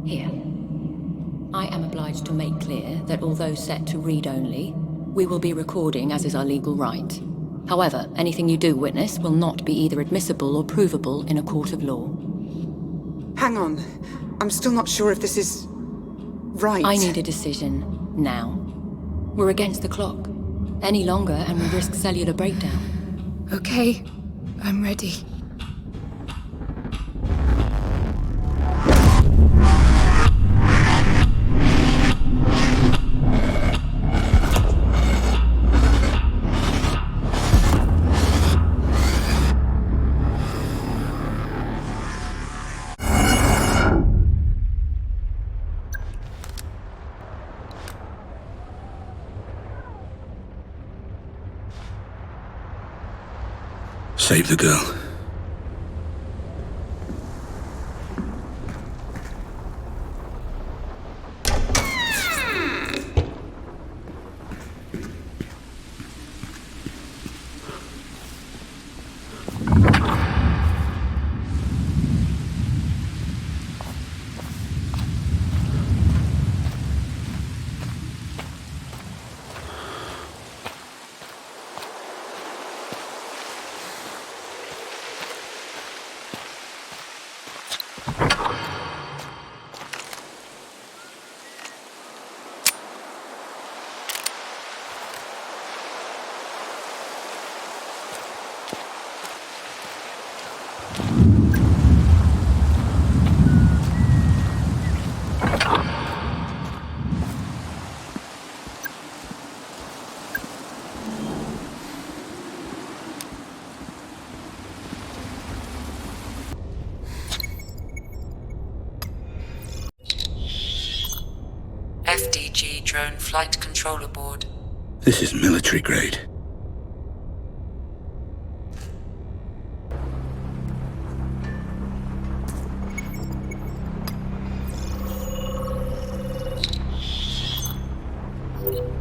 Here. I am obliged to make clear that although set to read only, we will be recording as is our legal right. However, anything you do witness will not be either admissible or provable in a court of law. Hang on. I'm still not sure if this is... right. I need a decision now. We're against the clock. Any longer and we risk cellular breakdown. Okay, I'm ready. Save the girl. FDG drone flight controller board. This is military grade.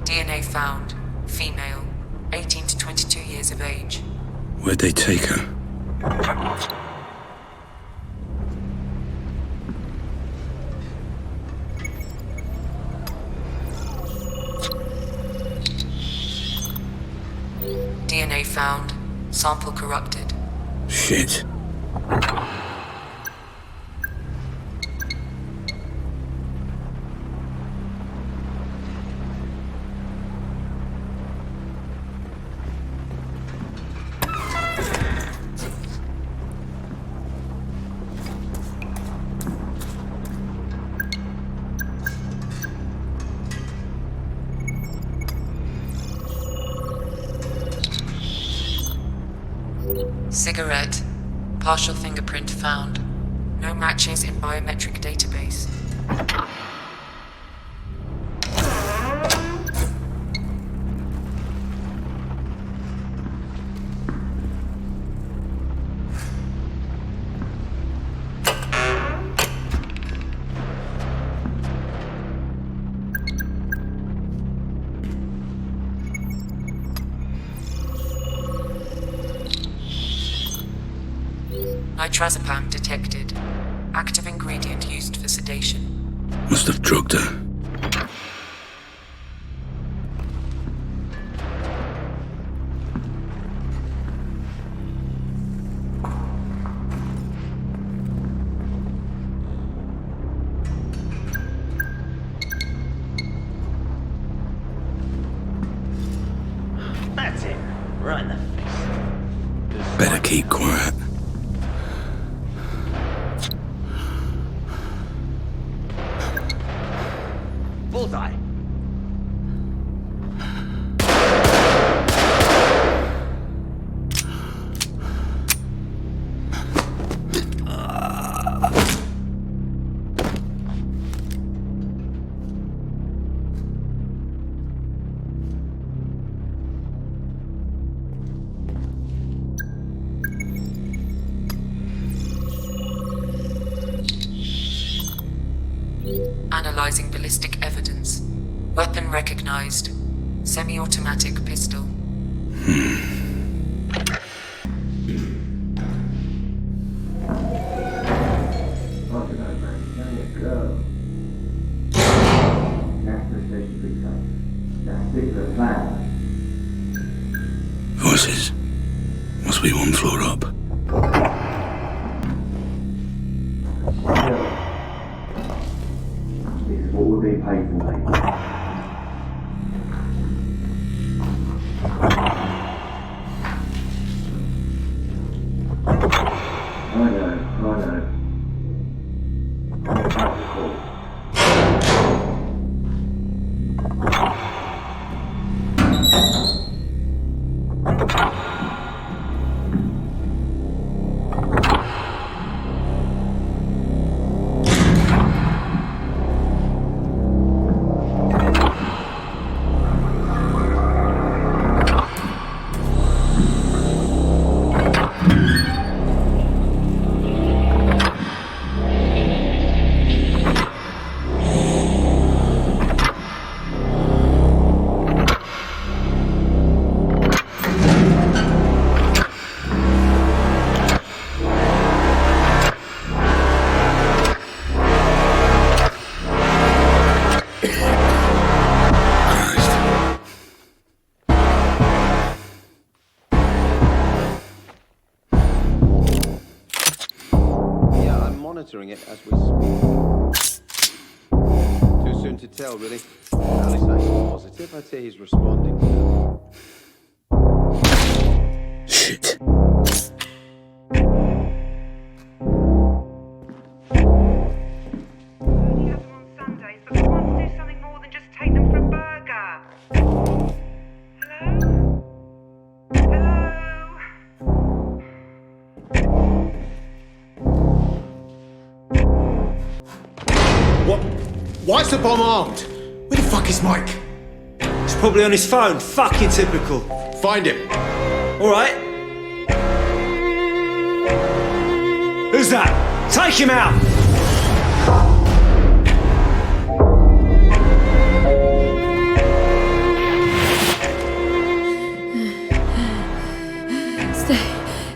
DNA found. Female. 18 to 22 years of age. Where'd they take her? DNA found. Sample corrupted. Shit. Cigarette. Partial fingerprint found. No matches in biometric database. Nitrazepam detected. Active ingredient used for sedation. Must have drugged her. That's it. Right in the face. Better keep quiet. Bullseye. Analyzing ballistic evidence. Weapon recognized. Semi-automatic pistol. There you go. stick to the plan. Voices. Must be one floor up. This is what we're being paid for, mate. I know. How's it called? Monitoring it as we speak. Too soon to tell, really. At least that's positive. I'd say he's responding to Shit. only have them on Sundays, but we want to do something more than just take them for a burger. Hello? Hello? What? Why is the bomb armed? Where the fuck is Mike? He's probably on his phone. Fucking typical. Find him. Alright. Who's that? Take him out!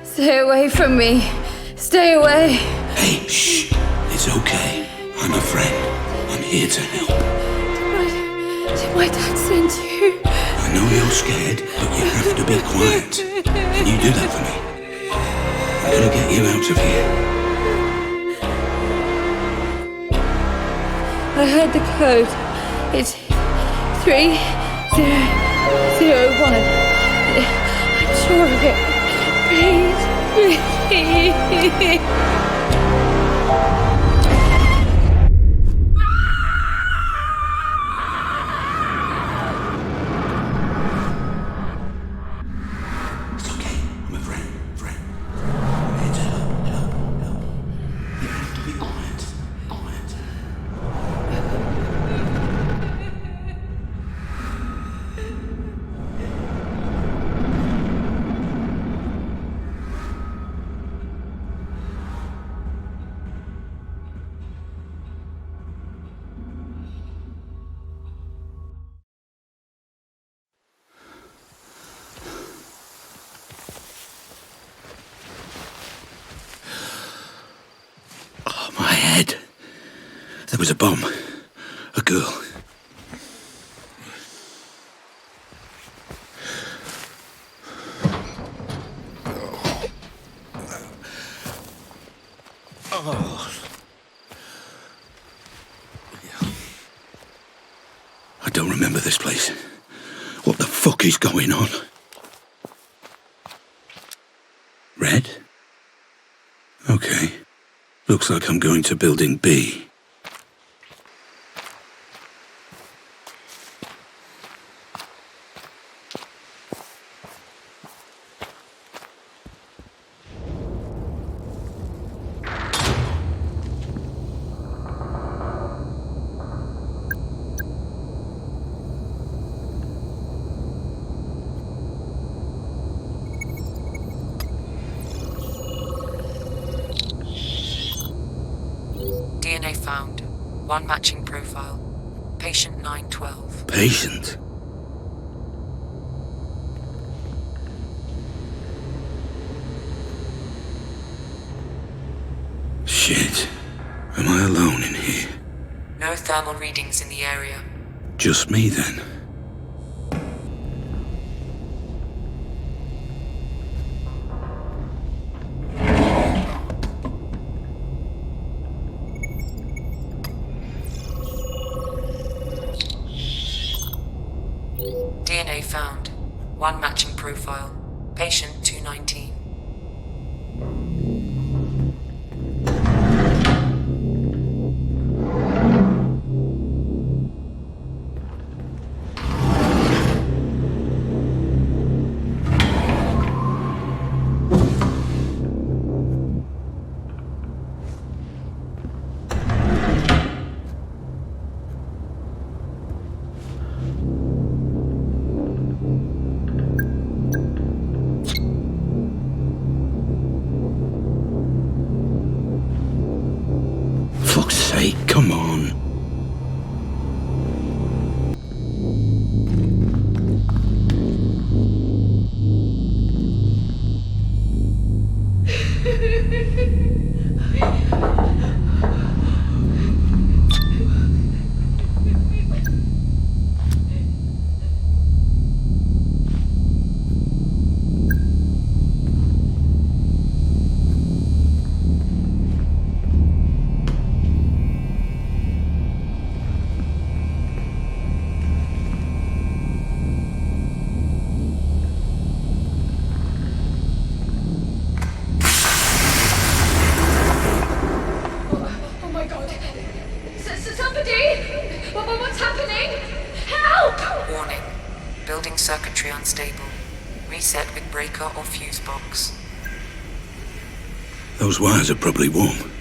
Stay away from me. Stay away. Hey, shh. It's okay. I'm a friend. I'm here to help. Did my dad send you? I know you're scared, but you have to be quiet. Can you do that for me? I'm gonna get you out of here. I heard the code. It's 3001. I'm sure of it. Please. It's okay. I'm a friend. I'm here to help. You have to be quiet. Oh, my head. There was a bomb. A girl. I don't remember this place. What the fuck is going on? Red? Okay. Looks like I'm going to building B. DNA found. One matching profile. Patient 912. Patient? Shit. Am I alone in here? No thermal readings in the area. Just me then? DNA found. One matching profile. Patient 219. Fuck's sake, come on. Oh my god. Somebody! What's happening? Help! Warning. Building circuitry unstable. Reset with breaker or fuse box. Those wires are probably warm.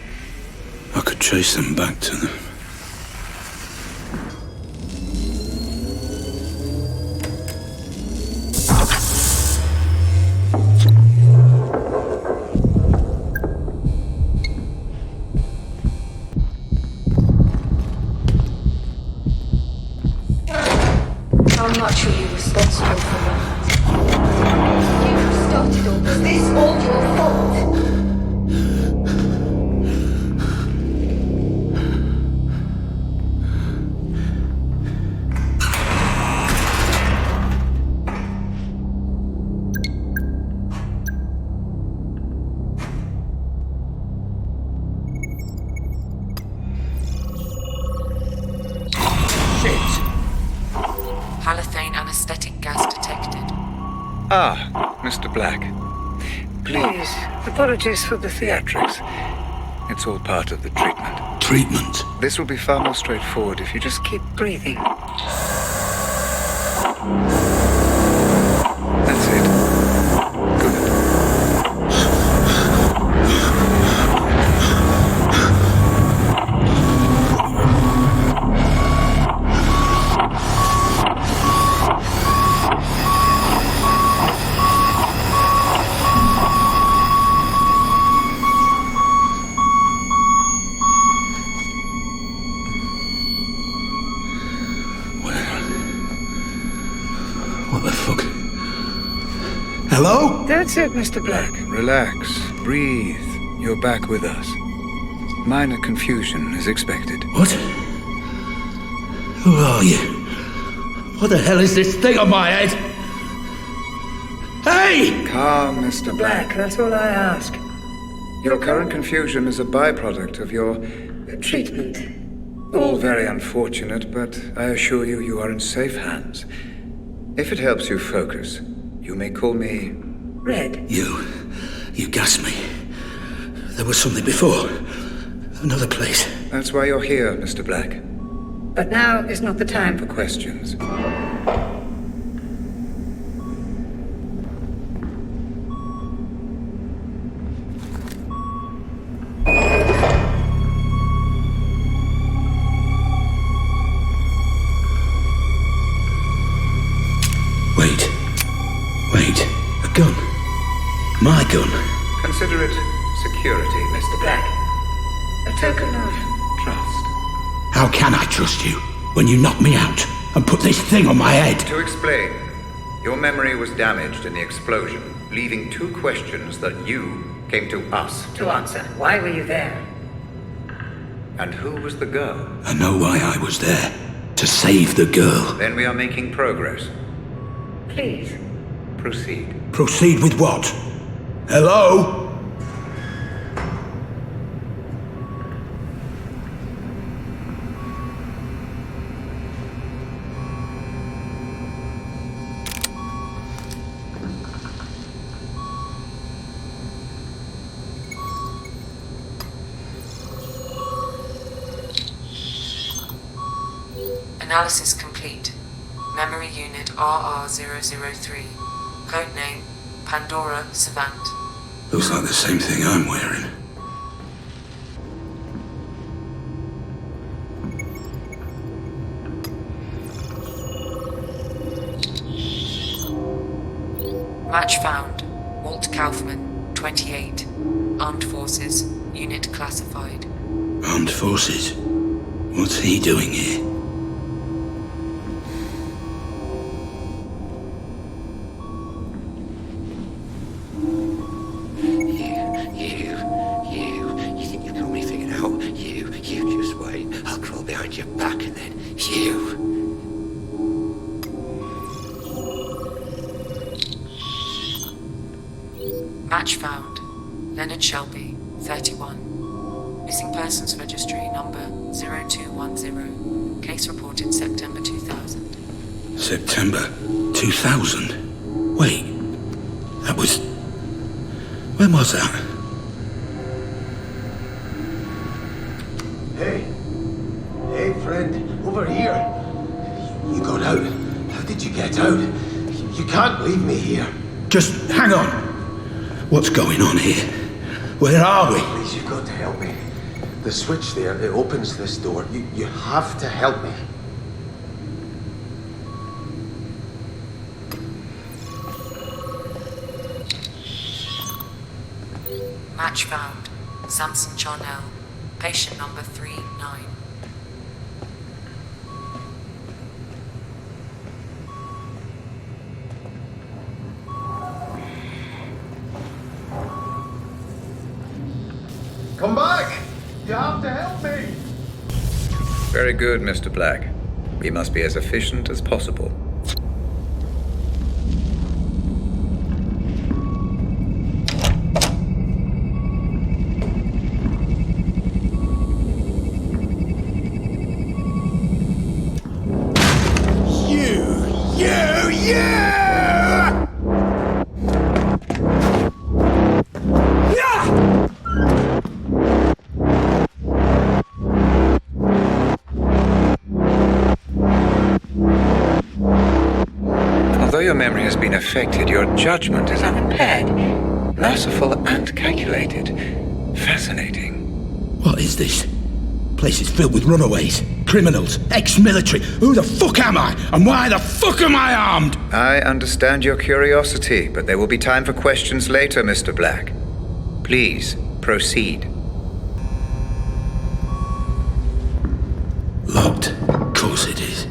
I could trace them back to them. How much are you responsible for that? You started all this. This all your fault. Halothane anesthetic gas detected. Ah, Mr. Black. Please, apologies for the theatrics. It's all part of the treatment. Treatment? This will be far more straightforward if you just keep breathing. That's it. Good. What the fuck? Hello? That's it, Mr. Black. Relax. Breathe. You're back with us. Minor confusion is expected. What? Who are you? What the hell is this thing on my head? Hey! Calm, Mr. Black. That's all I ask. Your current confusion is a byproduct of your treatment. All very unfortunate, but I assure you, you are in safe hands. If it helps you focus, you may call me Red. You gassed me. There was something before. Another place. That's why you're here, Mr. Black. But now is not the time for questions. Wait. A gun. My gun. Consider it security, Mr. Black. A token of trust. How can I trust you when you knocked me out and put this thing on my head? To explain, your memory was damaged in the explosion, leaving two questions that you came to us to answer. Why were you there? And who was the girl? I know why I was there. To save the girl. Then we are making progress. Please, proceed. Proceed with what? Hello? Analysis complete. Memory Unit RR003. Codename Pandora Savant. Looks like the same thing I'm wearing. Match found. Walt Kaufman, 28. Armed Forces. Unit classified. Armed Forces? What's he doing here? You think you've got me figured out? You just wait. I'll crawl behind your back and then you. Match found. Leonard Shelby, 31. Missing Persons Registry number 0210. Case reported September 2000. September 2000? Wait. That was... When was that? Hey, friend, over here. You got out. How did you get out? You can't leave me here. Just hang on. What's going on here? Where are we? Please, you've got to help me. The switch there, it opens this door. You have to help me. Match found. Samson Charnel. Patient number 39. Come back! You have to help me! Very good, Mr. Black. We must be as efficient as possible. Although your memory has been affected, your judgment is unimpaired. Merciful and calculated. Fascinating. What is this? Place is filled with runaways, criminals, ex-military. Who the fuck am I? And why the fuck am I armed? I understand your curiosity, but there will be time for questions later, Mr. Black. Please, proceed. Locked. Of course it is.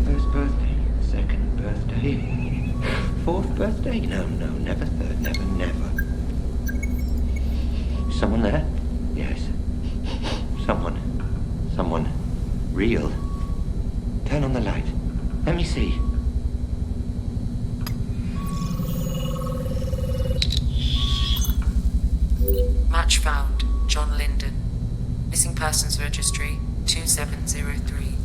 First birthday, second birthday, fourth birthday? No, never third, never. Someone there? Yes. Someone. Real. Turn on the light. Let me see. Match found. John Linden. Missing Persons Registry 2703.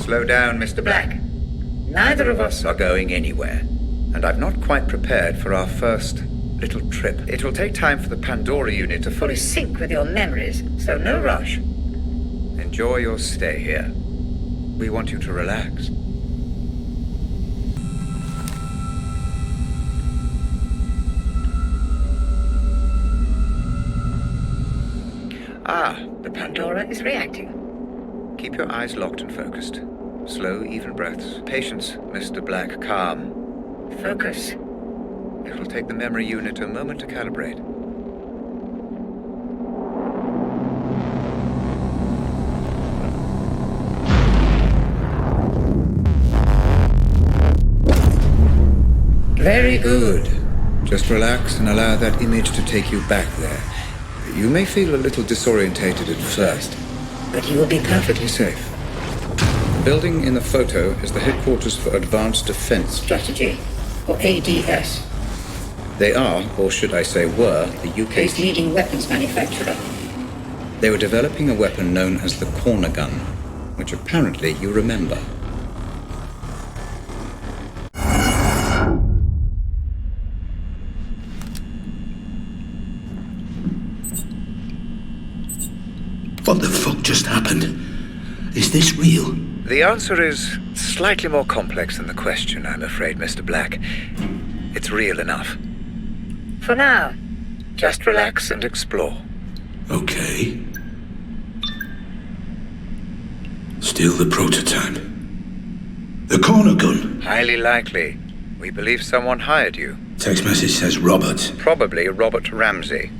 Slow down, Mr. Black. Neither of us are going anywhere, and I've not quite prepared for our first little trip. It will take time for the Pandora unit to fully sync with your memories, so no rush. Enjoy your stay here. We want you to relax. The Pandora is reacting. Keep your eyes locked and focused. Slow, even breaths. Patience, Mr. Black. Calm. Focus. It will take the memory unit a moment to calibrate. Very good. Just relax and allow that image to take you back there. You may feel a little disorientated at first, but you will be perfectly safe. The building in the photo is the headquarters for Advanced Defense Strategy, or ADS. They are, or should I say were, the UK's leading weapons manufacturer. They were developing a weapon known as the corner gun. which apparently you remember. What the fuck just happened? Is this real? The answer is slightly more complex than the question, I'm afraid, Mr. Black. It's real enough. For now, just relax and explore. Okay. Still the prototype. The corner gun. Highly likely. We believe someone hired you. Text message says Robert. Probably Robert Ramsey.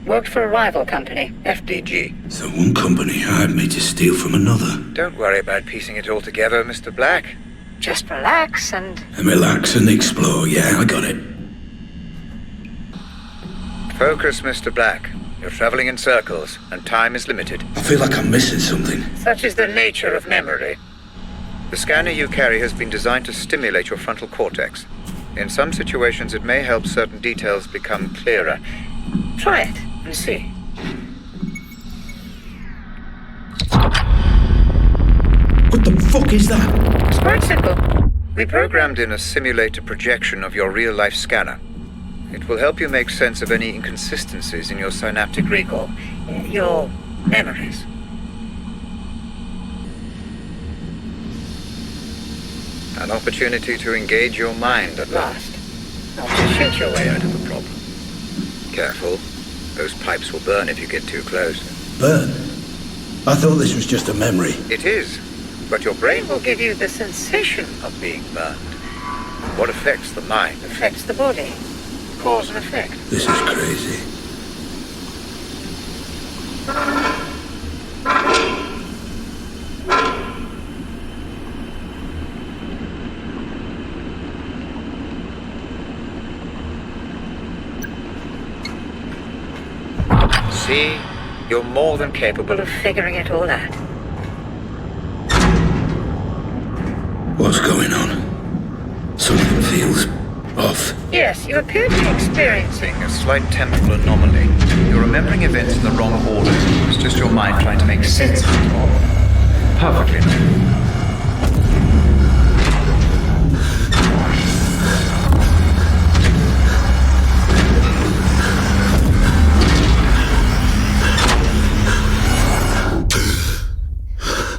Worked for a rival company, FDG. So one company hired me to steal from another. Don't worry about piecing it all together, Mr. Black. Just relax and... And relax and explore, yeah, I got it. Focus, Mr. Black. You're traveling in circles, and time is limited. I feel like I'm missing something. Such is the nature of memory. The scanner you carry has been designed to stimulate your frontal cortex. In some situations, it may help certain details become clearer. Try it and see. What the fuck is that? It's quite simple. We programmed in a simulated projection of your real-life scanner. It will help you make sense of any inconsistencies in your synaptic recall, your memories. An opportunity to engage your mind at last, not to shoot your way out of a problem. Careful, those pipes will burn if you get too close. Burn? I thought this was just a memory. It is, but your brain will give you the sensation of being burned. What affects the mind affects the body. Cause and effect. This is crazy. See, you're more than capable of figuring it all out. What's going on? Something feels off. Yes, you appear to be experiencing a slight temporal anomaly. You're remembering events in the wrong order. It's just your mind trying to make sense of it all. Perfectly.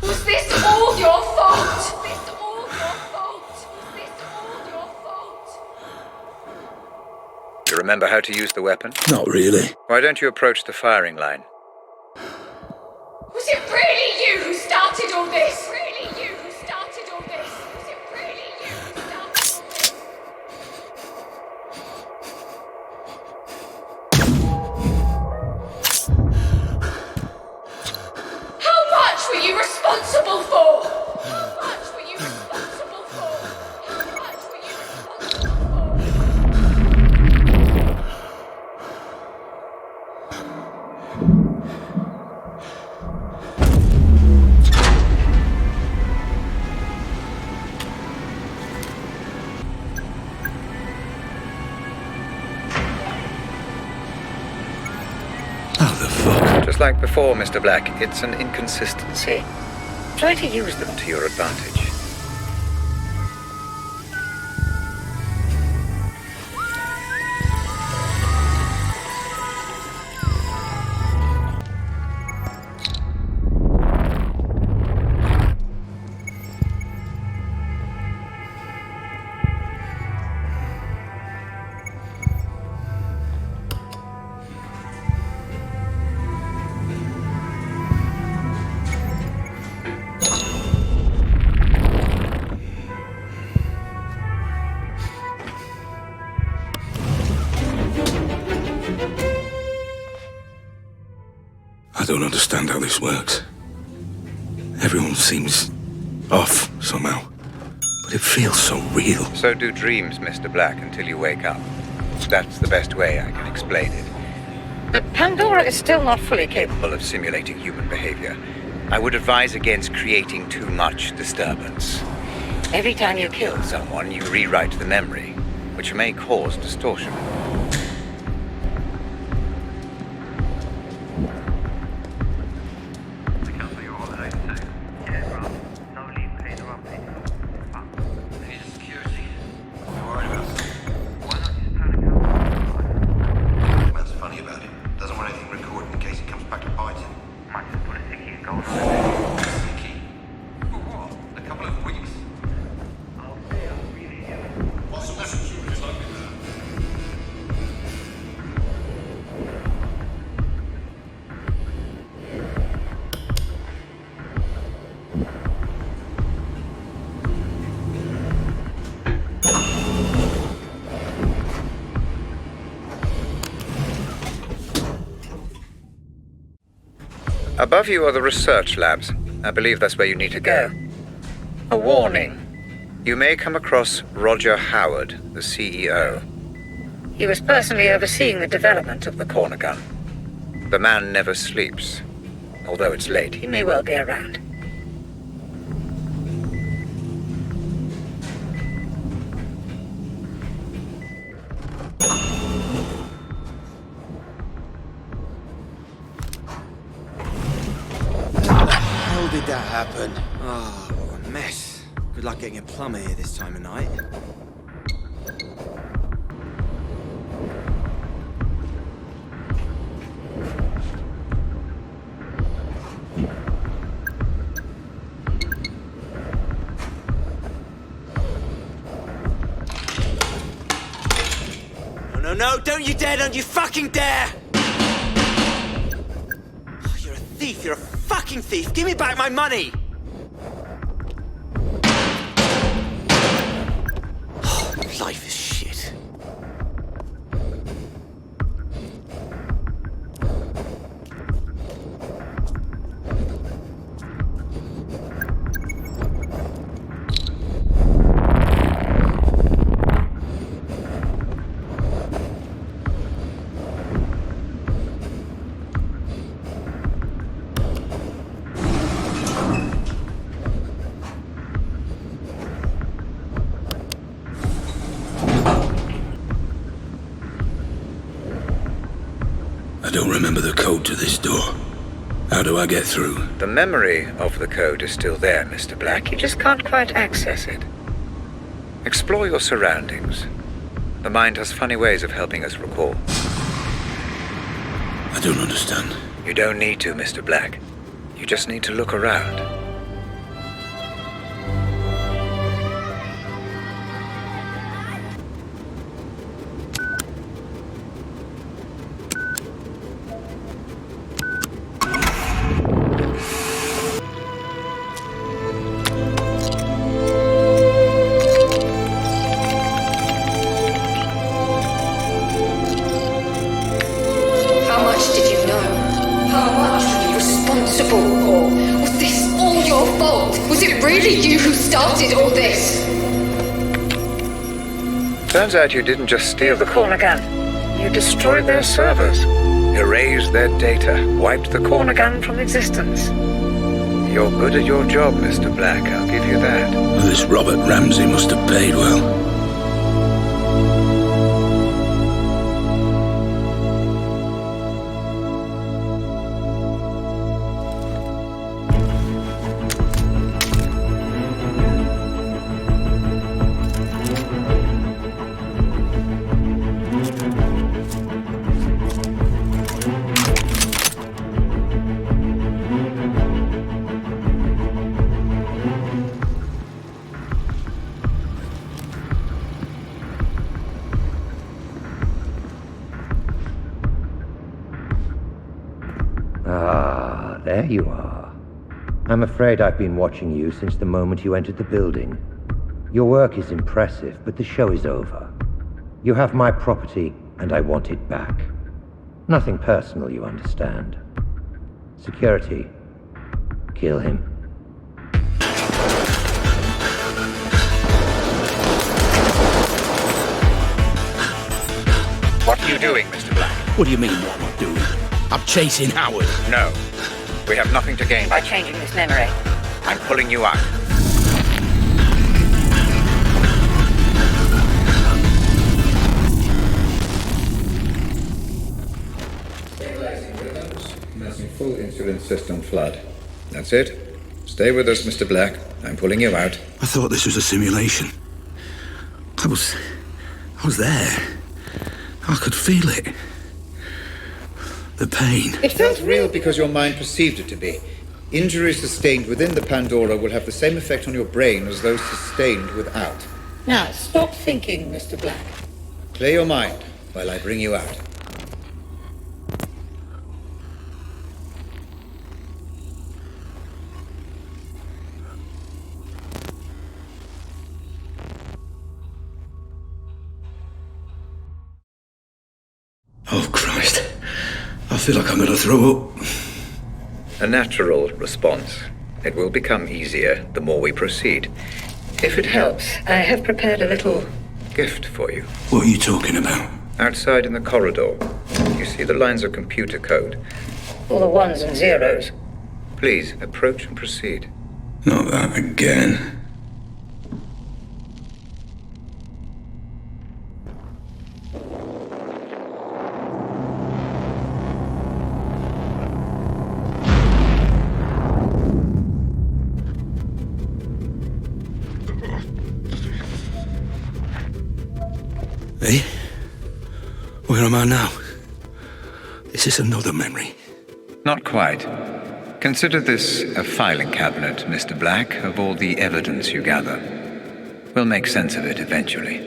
Was this all your fault? You remember how to use the weapon? Not really. Why don't you approach the firing line? Was it really you who started all this? Really you who started all this? Was it really you who started all this? How much were you responsible for? How much were you responsible for? How much were you responsible for? How the fuck? Just like before, Mr. Black, it's an inconsistency. Try to use them to your advantage. I don't understand how this works. Everyone seems off somehow. But it feels so real. So do dreams, Mr. Black, until you wake up. That's the best way I can explain it. But Pandora is still not fully capable of simulating human behavior. I would advise against creating too much disturbance. Every time you kill someone, you rewrite the memory, which may cause distortion. couple of weeks. What's the security like there? Above you are the research labs. I believe that's where you need to go. A warning. You may come across Roger Howard, the CEO. He was personally overseeing the development of the corner gun. The man never sleeps. Although it's late, he may well be around. How did that happen? Oh, what a mess. Good luck getting a plumber here this time of night. No, no, don't you dare, don't you fucking dare! Oh, you're a thief, you're a fucking thief! Give me back my money! Oh, life is shit. I don't remember the code to this door. How do I get through? The memory of the code is still there, Mr. Black. You just can't quite access it. Explore your surroundings. The mind has funny ways of helping us recall. I don't understand. You don't need to, Mr. Black. You just need to look around. How much did you know? How much were you responsible for? Was this all your fault? Was it really you who started all this? Turns out you didn't just steal the corner gun. You destroyed their servers, erased their data, wiped the corner gun from existence. You're good at your job, Mr. Black, I'll give you that. Well, this Robert Ramsey must have paid well. Ah, there you are. I'm afraid I've been watching you since the moment you entered the building. Your work is impressive, but the show is over. You have my property, and I want it back. Nothing personal, you understand. Security. Kill him. What are you doing, Mr. Black? What do you mean, what am I doing? I'm chasing Howard. No. We have nothing to gain by changing his memory. I'm pulling you out. Stabilizing rhythms, commencing full insulin system flood. That's it. Stay with us, Mr. Black. I'm pulling you out. I thought this was a simulation. I was there. I could feel it. The pain. It felt real because your mind perceived it to be. Injuries sustained within the Pandora will have the same effect on your brain as those sustained without. Now, stop thinking, Mr. Black. Clear your mind while I bring you out. Oh, Christ. I feel like I'm gonna throw up. A natural response. It will become easier the more we proceed. If it helps, I have prepared a little gift for you. What are you talking about? Outside in the corridor, you see the lines of computer code. All the ones and zeros. Please, approach and proceed. Not that again. Hey? Where am I now? Is this another memory? Not quite. Consider this a filing cabinet, Mr. Black, of all the evidence you gather. We'll make sense of it eventually.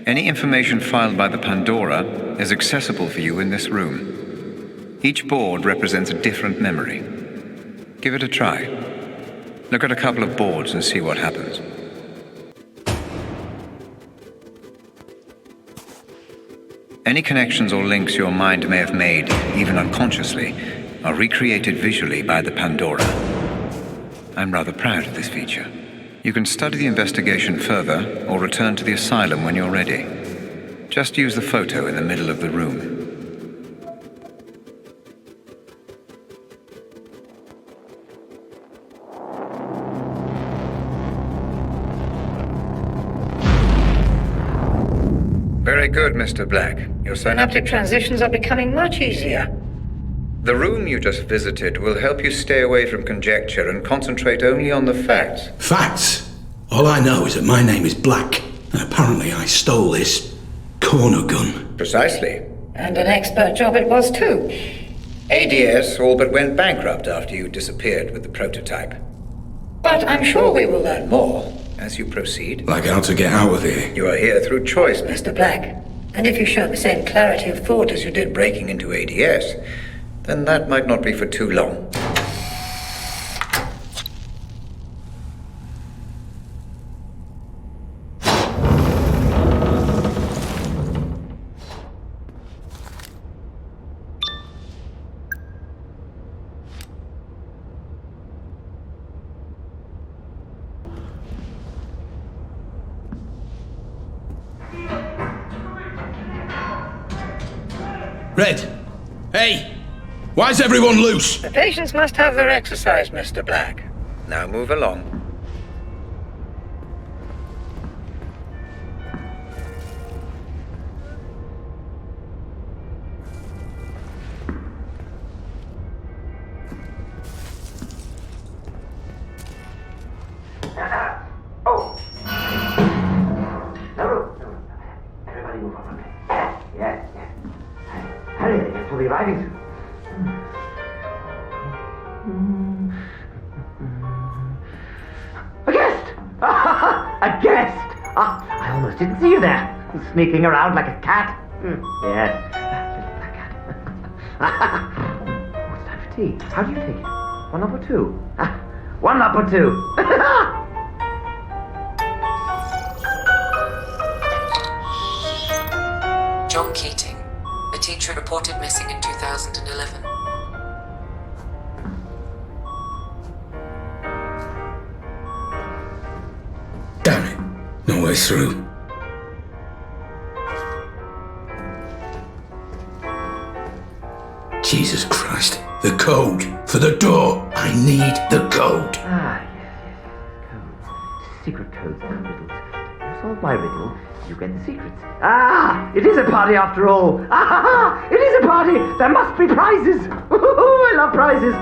Any information filed by the Pandora is accessible for you in this room. Each board represents a different memory. Give it a try. Look at a couple of boards and see what happens. Any connections or links your mind may have made, even unconsciously, are recreated visually by the Pandora. I'm rather proud of this feature. You can study the investigation further or return to the asylum when you're ready. Just use the photo in the middle of the room. Very good, Mr. Black. Your Synaptic transitions are becoming much easier. The room you just visited will help you stay away from conjecture and concentrate only on the facts. Facts? All I know is that my name is Black, and apparently I stole this corner gun. Precisely. And an expert job it was too. ADS all but went bankrupt after you disappeared with the prototype. But I'm sure we will learn more. As you proceed. Like how to get out of here. You are here through choice, Mr. Black. And if you show the same clarity of thought as you did breaking into ADS, then that might not be for too long. Red! Hey! Why is everyone loose? The patients must have their exercise, Mr. Black. Now move along. Everybody move over. Yes. Hurry, they get to the arriving soon. A guest! A guest! I almost didn't see you there. Sneaking around like a cat. Yes. Little black cat. Oh, it's time for tea. How do you take it? 1 up or 2? 1 up or 2? John Keating, a teacher reported missing in 2011. Damn it. No way through. Jesus Christ. The code for the door. I need the code. Yes. Code. Secret codes and riddles. You solve my riddle, you get the secrets. It is a party after all. It is a party. There must be prizes. I love prizes.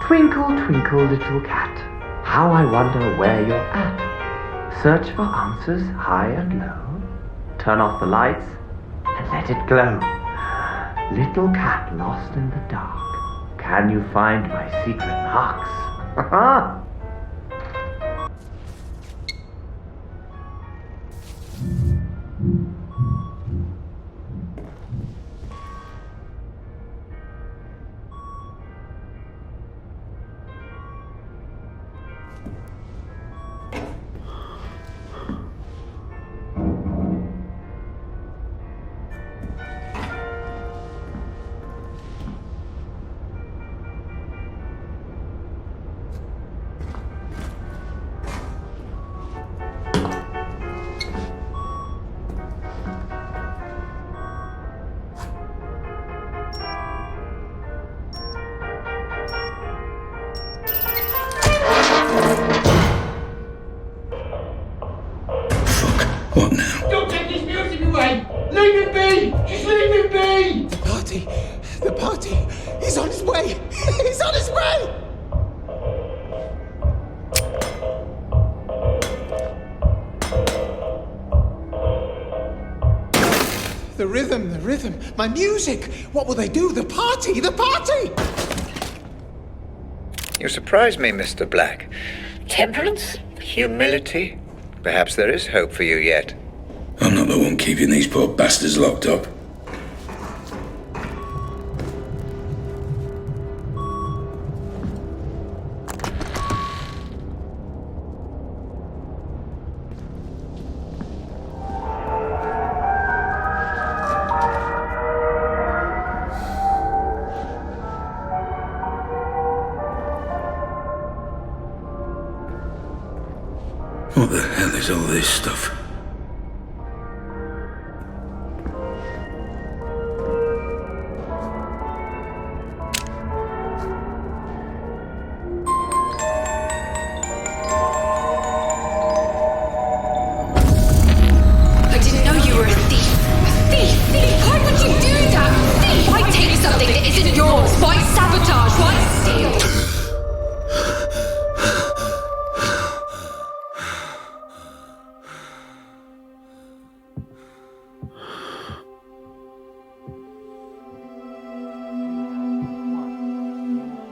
Twinkle, twinkle, little cat. How I wonder where you're at. Search for answers high and low. Turn off the lights and let it glow. Little cat lost in the dark. Can you find my secret marks? What now? Don't take this music away! Leave it be! Just leave it be! The party! He's on his way! He's on his way! The rhythm, my music! What will they do? The party! You surprise me, Mr. Black. Temperance? Humility? Perhaps there is hope for you yet. I'm not the one keeping these poor bastards locked up. What the hell is all this stuff? I didn't know you were a thief. A thief? Why would you do that? Thief! Why take something that isn't yours? Why sabotage? Why steal?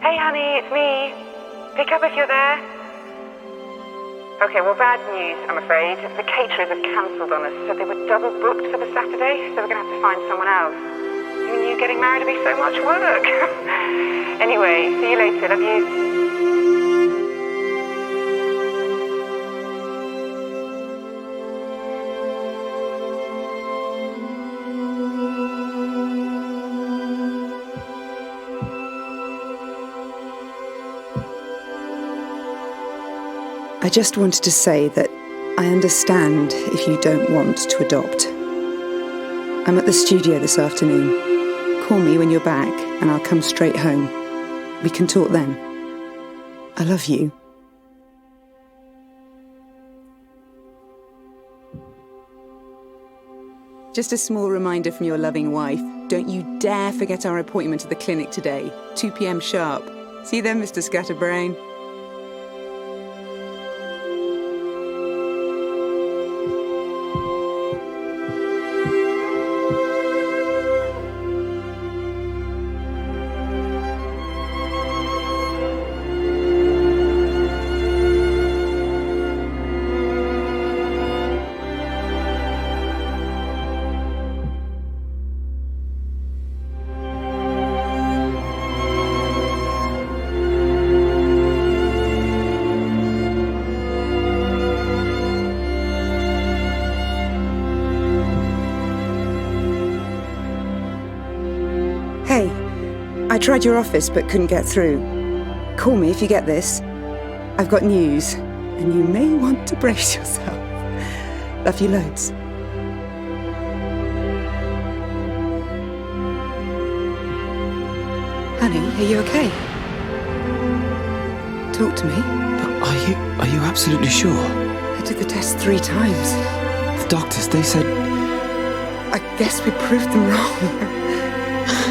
Hey, honey, it's me. Pick up if you're there. Okay, well, bad news, I'm afraid. The caterers have cancelled on us. Said they were double booked for the Saturday, so we're going to have to find someone else. Who knew getting married would be so much work? Anyway, see you later. Love you. I just wanted to say that I understand if you don't want to adopt. I'm at the studio this afternoon. Call me when you're back and I'll come straight home. We can talk then. I love you. Just a small reminder from your loving wife. Don't you dare forget our appointment at the clinic today. 2 p.m. sharp. See you then, Mr. Scatterbrain. Hey, I tried your office but couldn't get through. Call me if you get this. I've got news, and you may want to brace yourself. Love you loads. Honey, are you okay? Talk to me. But are you absolutely sure? I did the test 3 times. The doctors, they said... I guess we proved them wrong.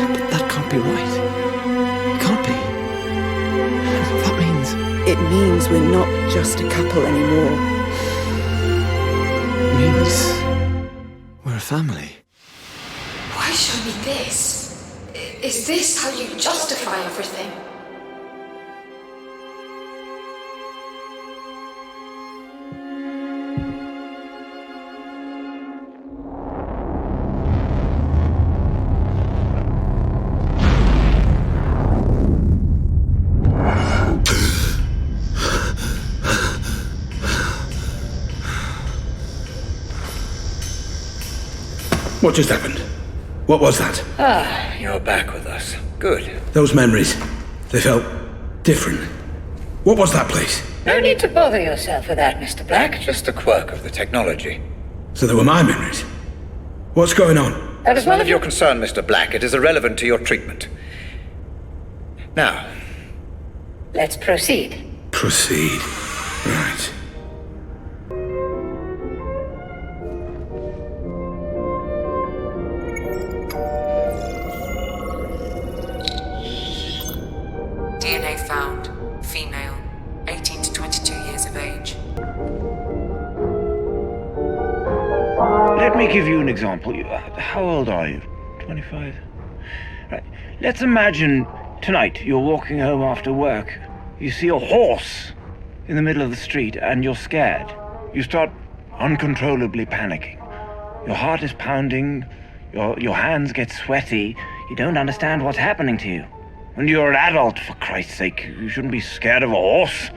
But that can't be right. It can't be. That means... It means we're not just a couple anymore. It means... we're a family. Why show me this? Is this how you justify everything? What just happened? What was that? Ah, you're back with us. Good. Those memories, they felt different. What was that place? No need to bother yourself with that, Mr. Black. Just a quirk of the technology. So they were my memories. What's going on? That is None of your concern, Mr. Black. It is irrelevant to your treatment. Now, let's proceed. Proceed. Right. DNA found. Female. 18 to 22 years of age. Let me give you an example. How old are you? 25? Right. Let's imagine tonight you're walking home after work. You see a horse in the middle of the street and you're scared. You start uncontrollably panicking. Your heart is pounding, your hands get sweaty. You don't understand what's happening to you. And you're an adult, for Christ's sake. You shouldn't be scared of a horse.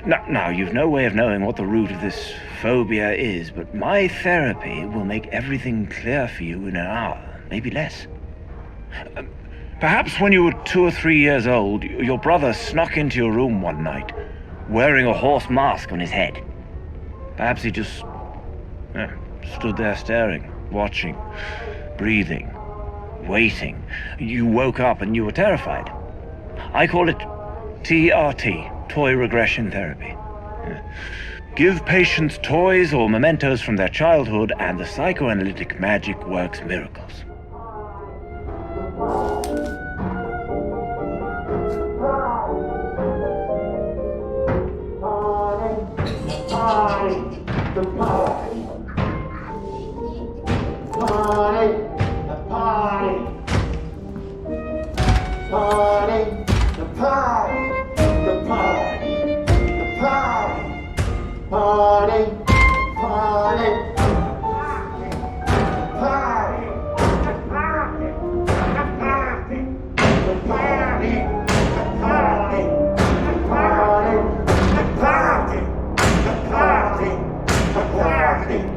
Now, you've no way of knowing what the root of this phobia is, but my therapy will make everything clear for you in an hour, maybe less. Perhaps when you were 2 or 3 years old, your brother snuck into your room one night, wearing a horse mask on his head. Perhaps he just stood there staring, watching, breathing, waiting. You woke up and you were terrified. I call it TRT, toy regression therapy. Give patients toys or mementos from their childhood and the psychoanalytic magic works miracles.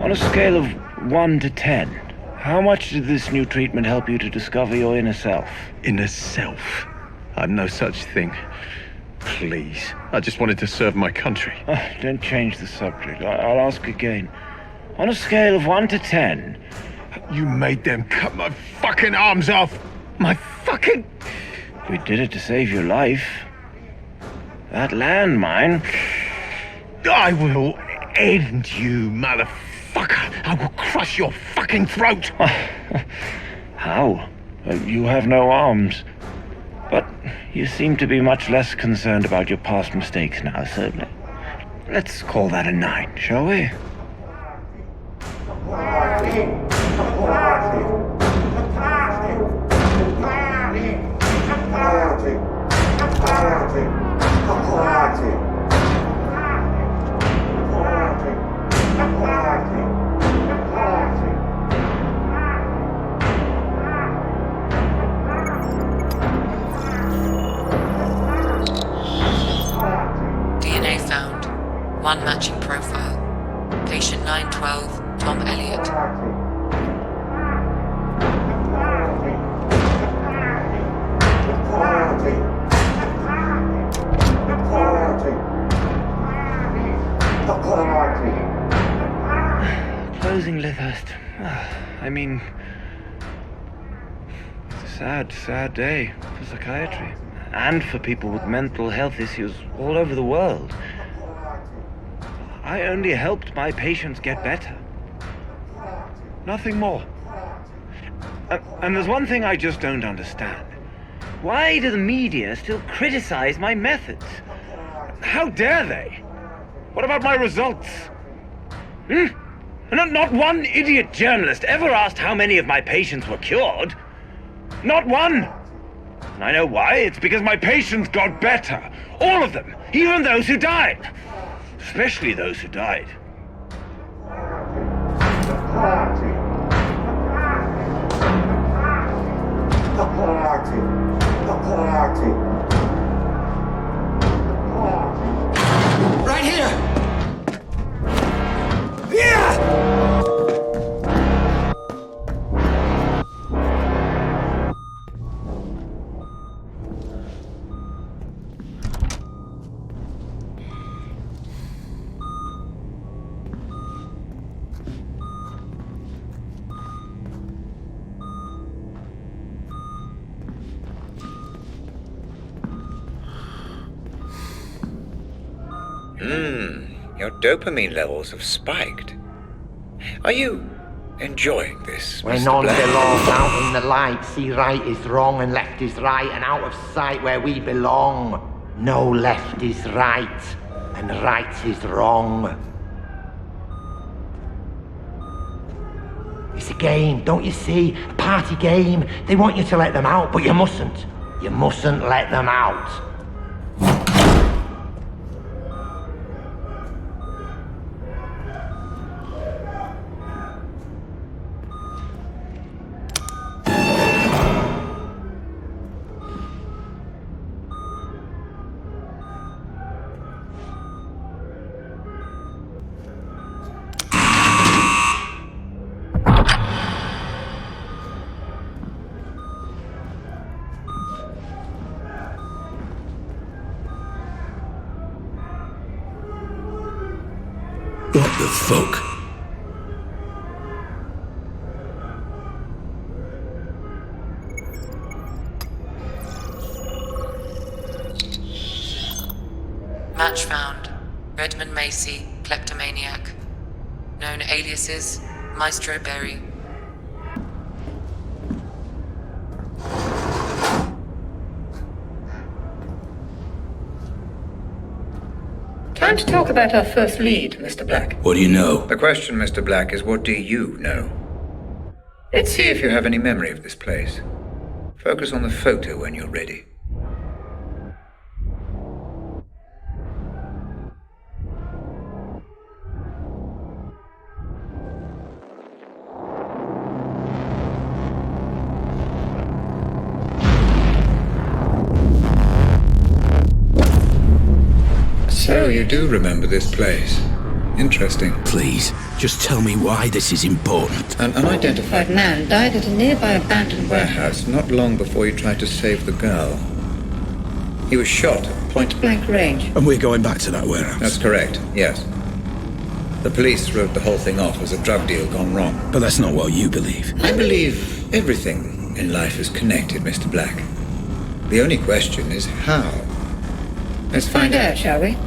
On a scale of 1 to 10, how much did this new treatment help you to discover your inner self? Inner self? I'm no such thing. Please. I just wanted to serve my country. Don't change the subject. I'll ask again. On a scale of 1 to 10... You made them cut my fucking arms off! My fucking... We did it to save your life. That landmine... I will end you, motherfucker! I will crush your fucking throat! How? You have no arms. But you seem to be much less concerned about your past mistakes now, so let's call that a 9, shall we? DNA found. One matching profile. Patient 912, Tom Elliott. Closing Lythurst. I mean, it's a sad day for psychiatry. And for people with mental health issues all over the world. I only helped my patients get better. Nothing more. And there's one thing I just don't understand. Why do the media still criticize my methods? How dare they? What about my results? Not one idiot journalist ever asked how many of my patients were cured. Not one! And I know why. It's because my patients got better. All of them. Even those who died. Especially those who died. Right here! Your dopamine levels have spiked. Are you enjoying this, When Mr. none Black? belongs out in the light, see right is wrong and left is right, and out of sight where we belong. No left is right, and right is wrong. It's a game, don't you see? A party game. They want you to let them out, but you mustn't. You mustn't let them out. What the fuck? Match found. Redmond Macy, kleptomaniac. Known aliases, Maestro Berry. Time to talk about our first lead, Mr. Black. What do you know? The question, Mr. Black, is what do you know? Let's see If you have any memory of this place. Focus on the photo when you're ready. So you do remember this place. Interesting. Please, just tell me why this is important. An unidentified man died at a nearby abandoned warehouse not long before you tried to save the girl. He was shot at point-blank range. And we're going back to that warehouse? That's correct, yes. The police wrote the whole thing off as a drug deal gone wrong. But that's not what you believe. I believe everything in life is connected, Mr. Black. The only question is how. Let's find out, shall we?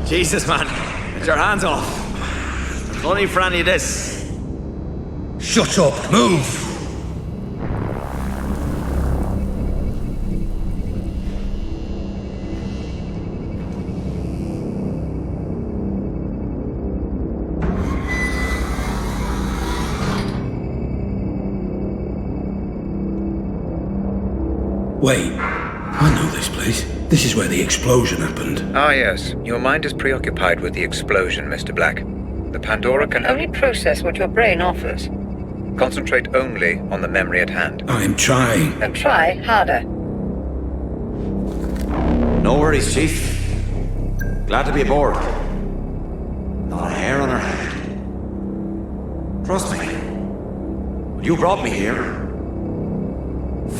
Jesus, man. Get your hands off. There's no need for any of this. Shut up! Move! Wait, I know this place. This is where the explosion happened. Ah, yes. Your mind is preoccupied with the explosion, Mr. Black. The Pandora can Only process what your brain offers. concentrate only on the memory at hand. I am trying. Then try harder. No worries, Chief. Glad to be aboard. Not a hair on her head. Trust me. When you brought me here,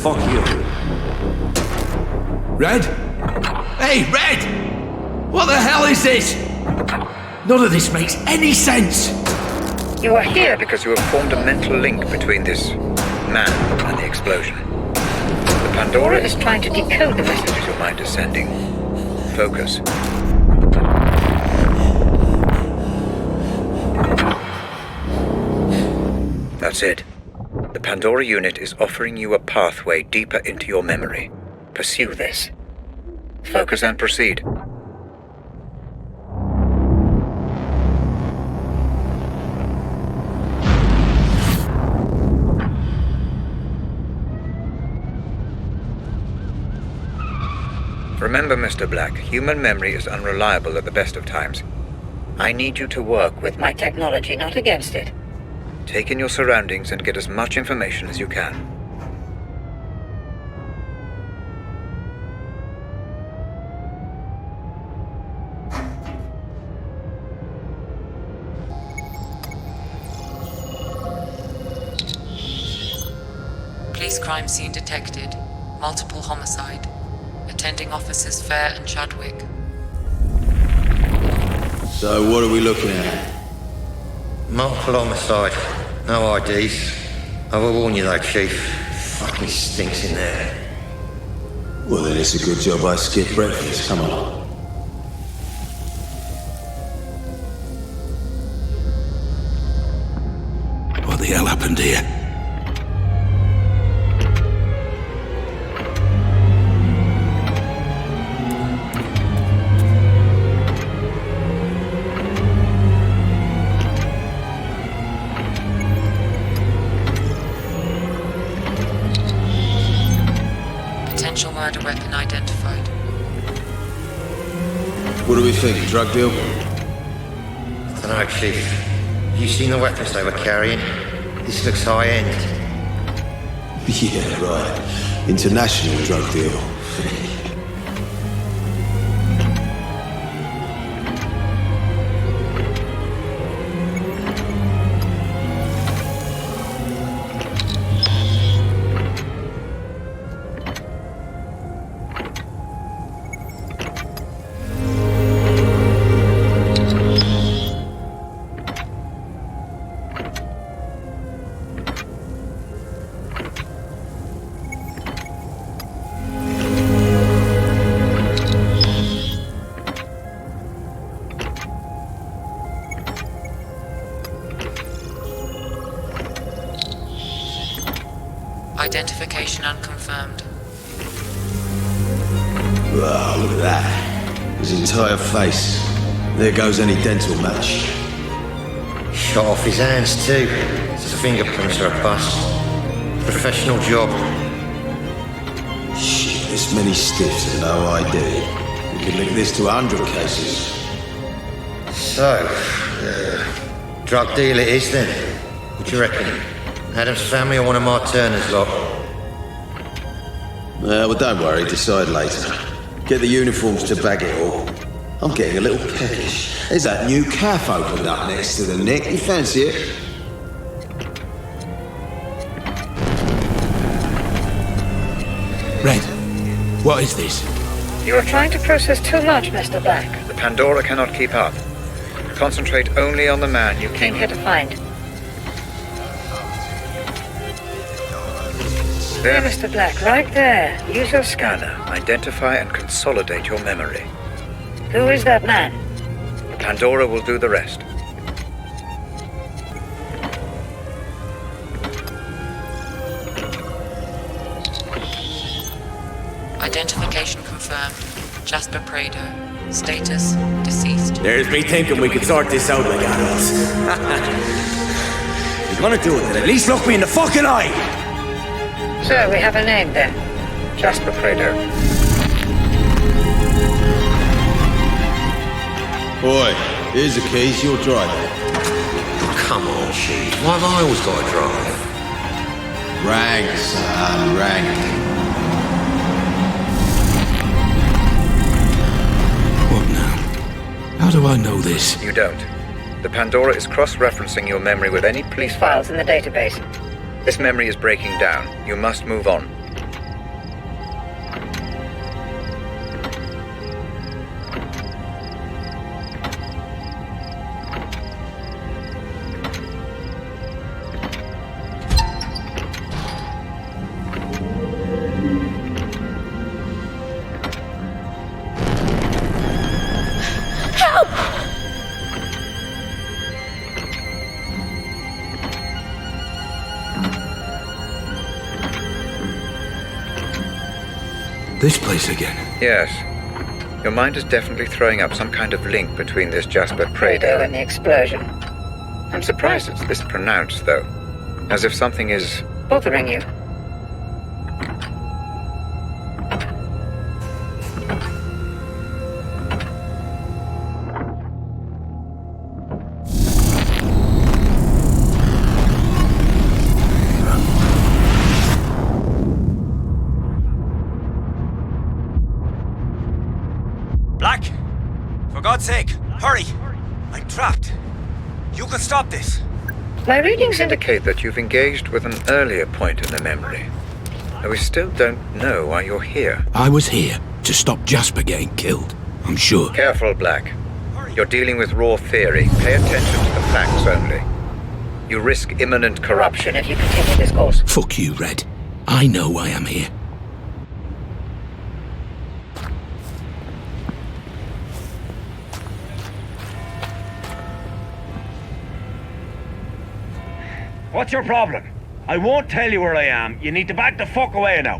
fuck you. Red? Hey, Red! What the hell is this? None of this makes any sense. You are here because you have formed a mental link between this man and the explosion. The Pandora is trying to decode the messages your mind is sending. Focus. That's it. The Pandora unit is offering you a pathway deeper into your memory. Pursue this. Focus and proceed. Remember, Mr. Black, human memory is unreliable at the best of times. I need you to work with My technology, not against it. Take in your surroundings and get as much information as you can. Police crime scene detected. Multiple homicide. Attending officers Fair and Chadwick. So what are we looking at? Multiple homicide. No IDs. I will warn you though, Chief. Fucking stinks in there. Well, then it's a good job I skipped breakfast. Come on. What the hell happened here? Potential murder weapon identified. What do we think? Drug deal? I don't know, Chief. You seen the weapons they were carrying? This looks high-end. Yeah, right. International drug deal. Identification unconfirmed. Wow, look at that. His entire face. There goes any dental match. Shot off his hands too. His fingerprints are a bust. Professional job. Shit, this many stiffs and no ID. We could link this to 100 cases. So, drug deal it is then. What do you reckon? Adam's family or one of my Turner's lot? Well, don't worry, decide later. Get the uniforms to bag it all. I'm getting a little peckish. There's that new cafe opened up next to the Nick. You fancy it? Red, what is this? You are trying to process too much, Mr. Black. The Pandora cannot keep up. Concentrate only on the man you Came came here to find. There, Mr. Black, right there. Use your scanner. Identify and consolidate your memory. Who is that man? The Pandora will do the rest. Identification confirmed. Jasper Prado. Status deceased. There's me thinking we could sort this out like adults. If you're gonna do it, then at least look me in the fucking eye! So, we have a name then. Jasper Prado. Boy, here's the keys, you'll drive it. Come on, Chief. Why have I always got to drive? Rank, son, rank. What now? How do I know this? You don't. The Pandora is cross-referencing your memory with any police Files in the database. This memory is breaking down. You must move on. This place again? Yes. Your mind is definitely throwing up some kind of link between this Jasper Prado and the explosion. I'm surprised it's this pronounced, though. As if something is bothering you. Black! For God's sake, hurry! I'm trapped. You can stop this. My readings indicate that you've engaged with an earlier point in the memory. Though we still don't know why you're here. I was here to stop Jasper getting killed. I'm sure. Careful, Black. You're dealing with raw theory. Pay attention to the facts only. You risk imminent corruption if you continue this course. Fuck you, Red. I know why I'm here. What's your problem? I won't tell you where I am. You need to back the fuck away now.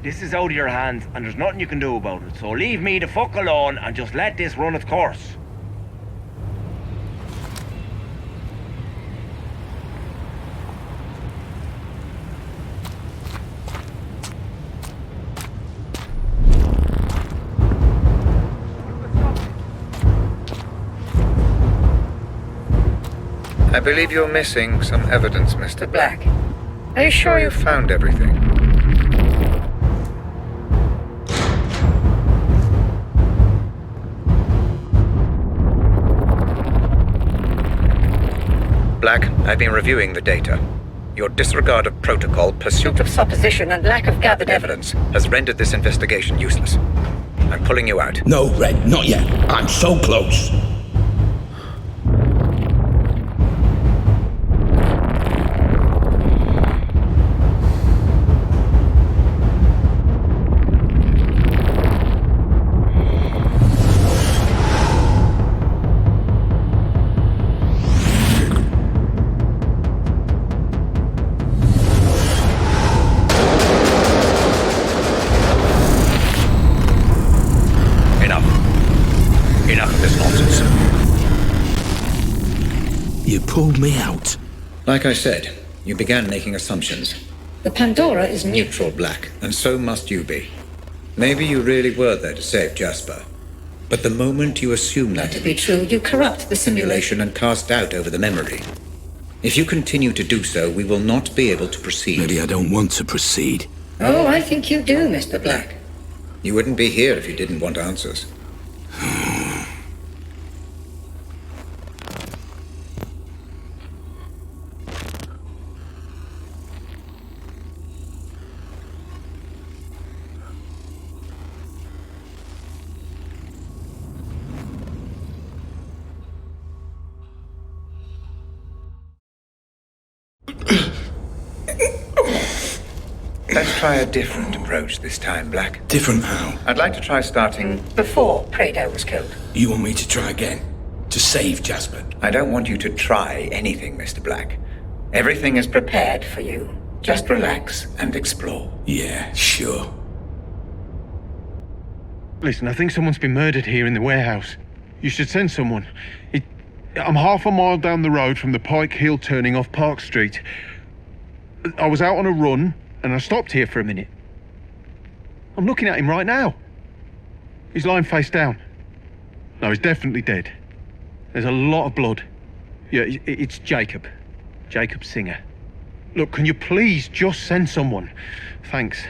This is out of your hands, and there's nothing you can do about it. So leave me the fuck alone and just let this run its course. I believe you're missing some evidence, Mr. Black. Are you sure you found everything? Black, I've been reviewing the data. Your disregard of protocol, pursuit of supposition, and lack of gathered evidence has rendered this investigation useless. I'm pulling you out. No, Red, not yet. I'm so close. You pulled me out. Like I said, you began making assumptions. The Pandora is neutral, Black, and so must you be. Maybe you really were there to save Jasper. But the moment you assume that to be true, you corrupt the simulation and cast doubt over the memory. If you continue to do so, we will not be able to proceed. Maybe I don't want to proceed. Oh, I think you do, Mr. Black. You wouldn't be here if you didn't want answers. Let's try a different approach this time, Black. Different how? I'd like to try starting before Prado was killed. You want me to try again? To save Jasper? I don't want you to try anything, Mr. Black. Everything is prepared for you. Just relax and explore. Yeah, sure. Listen, I think someone's been murdered here in the warehouse. You should send someone. I'm half a mile down the road from the Pike Hill turning off Park Street. I was out on a run, and I stopped here for a minute. I'm looking at him right now. He's lying face down. No, he's definitely dead. There's a lot of blood. Yeah, it's Jacob. Jacob Singer. Look, can you please just send someone? Thanks.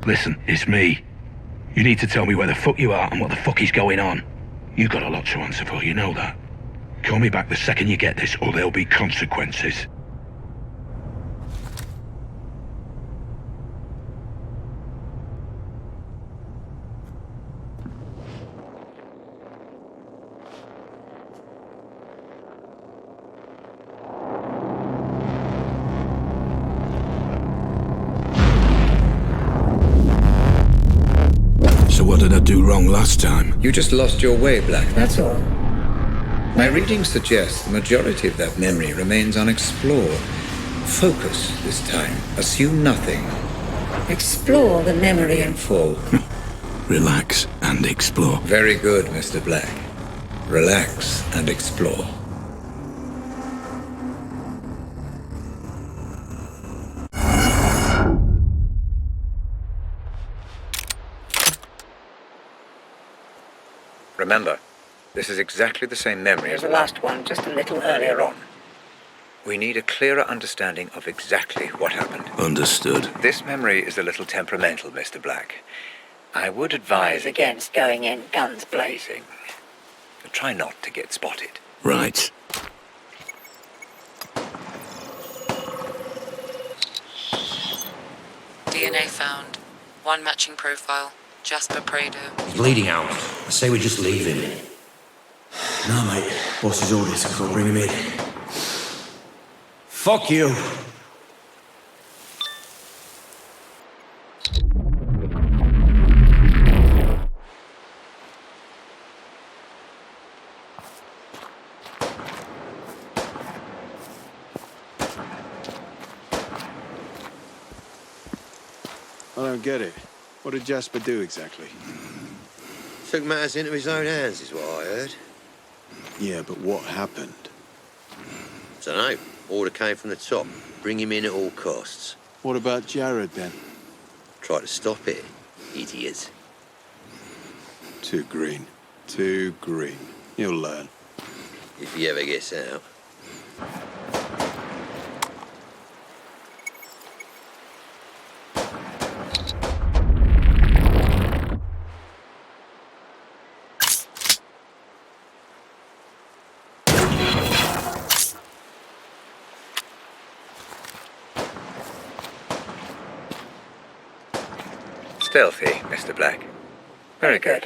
Listen, it's me. You need to tell me where the fuck you are and what the fuck is going on. You got a lot to answer for, you know that. Call me back the second you get this, or there'll be consequences. what did I do wrong last time? You just lost your way, Black, that's all. My readings suggest the majority of that memory remains unexplored. Focus this time. Assume nothing. Explore the memory in full. Relax and explore. Very good, Mr. Black. Relax and explore. Remember, this is exactly the same memory as The last one, just a little earlier on. We need a clearer understanding of exactly what happened. Understood. This memory is a little temperamental, Mr. Black. I would advise Against going in guns blazing. Try not to get spotted. Right. DNA found. One matching profile. Jasper Prado. He's bleeding out. I say we just leave him. No, mate. Boss's orders. I can't bring him in. Fuck you. I don't get it. What did Jasper do exactly? Took matters into his own hands, is what I heard. Yeah, but what happened? Dunno. Order came from the top. Bring him in at all costs. What about Jared, then? Try to stop it, idiot. Too green. Too green. You'll learn. If he ever gets out. Stealthy, Mr. Black. Very good.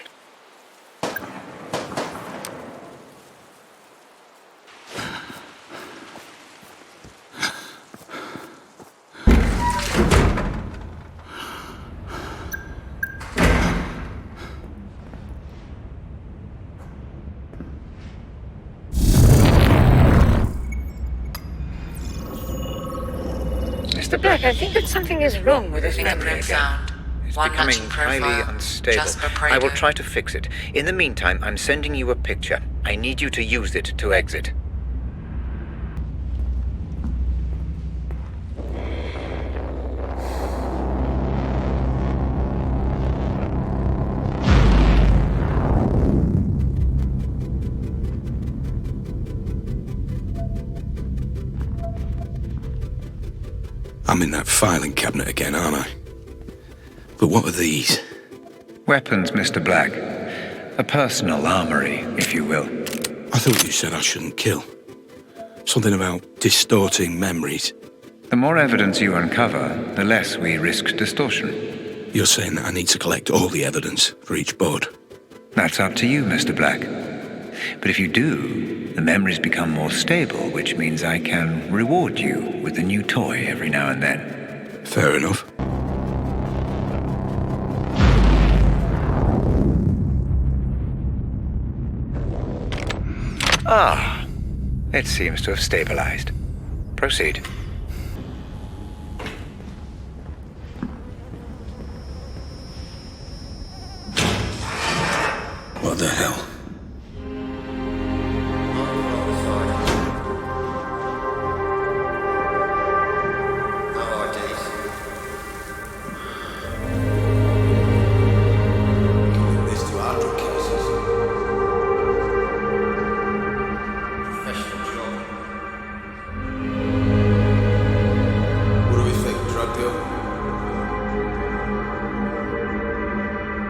Mr. Black, I think that something is wrong with this memory Fingerprint again. found. It's One becoming matching highly profile. unstable. Jasper Prado. I will try to fix it. In the meantime, I'm sending you a picture. I need you to use it to exit. I'm in that filing cabinet again, aren't I? But what are these? Weapons, Mr. Black. A personal armory, if you will. I thought you said I shouldn't kill. Something about distorting memories. The more evidence you uncover, the less we risk distortion. You're saying that I need to collect all the evidence for each bud? That's up to you, Mr. Black. But if you do, the memories become more stable, which means I can reward you with a new toy every now and then. Fair enough. Ah, it seems to have stabilized. Proceed. What the hell?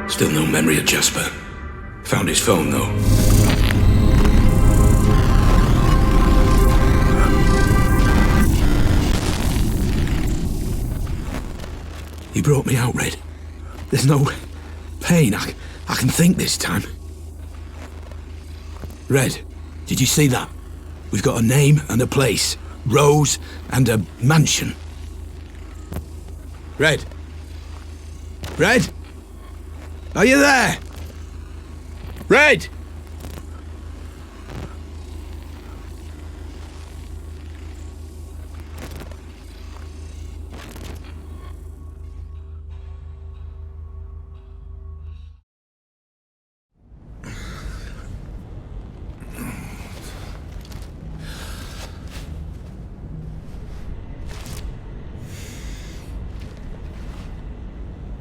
Still no memory of Jasper. Found his phone, though. He brought me out, Red. There's no pain. I can think this time. Red, did you see that? We've got a name and a place. Rose and a mansion. Red? Red? Are you there? Red!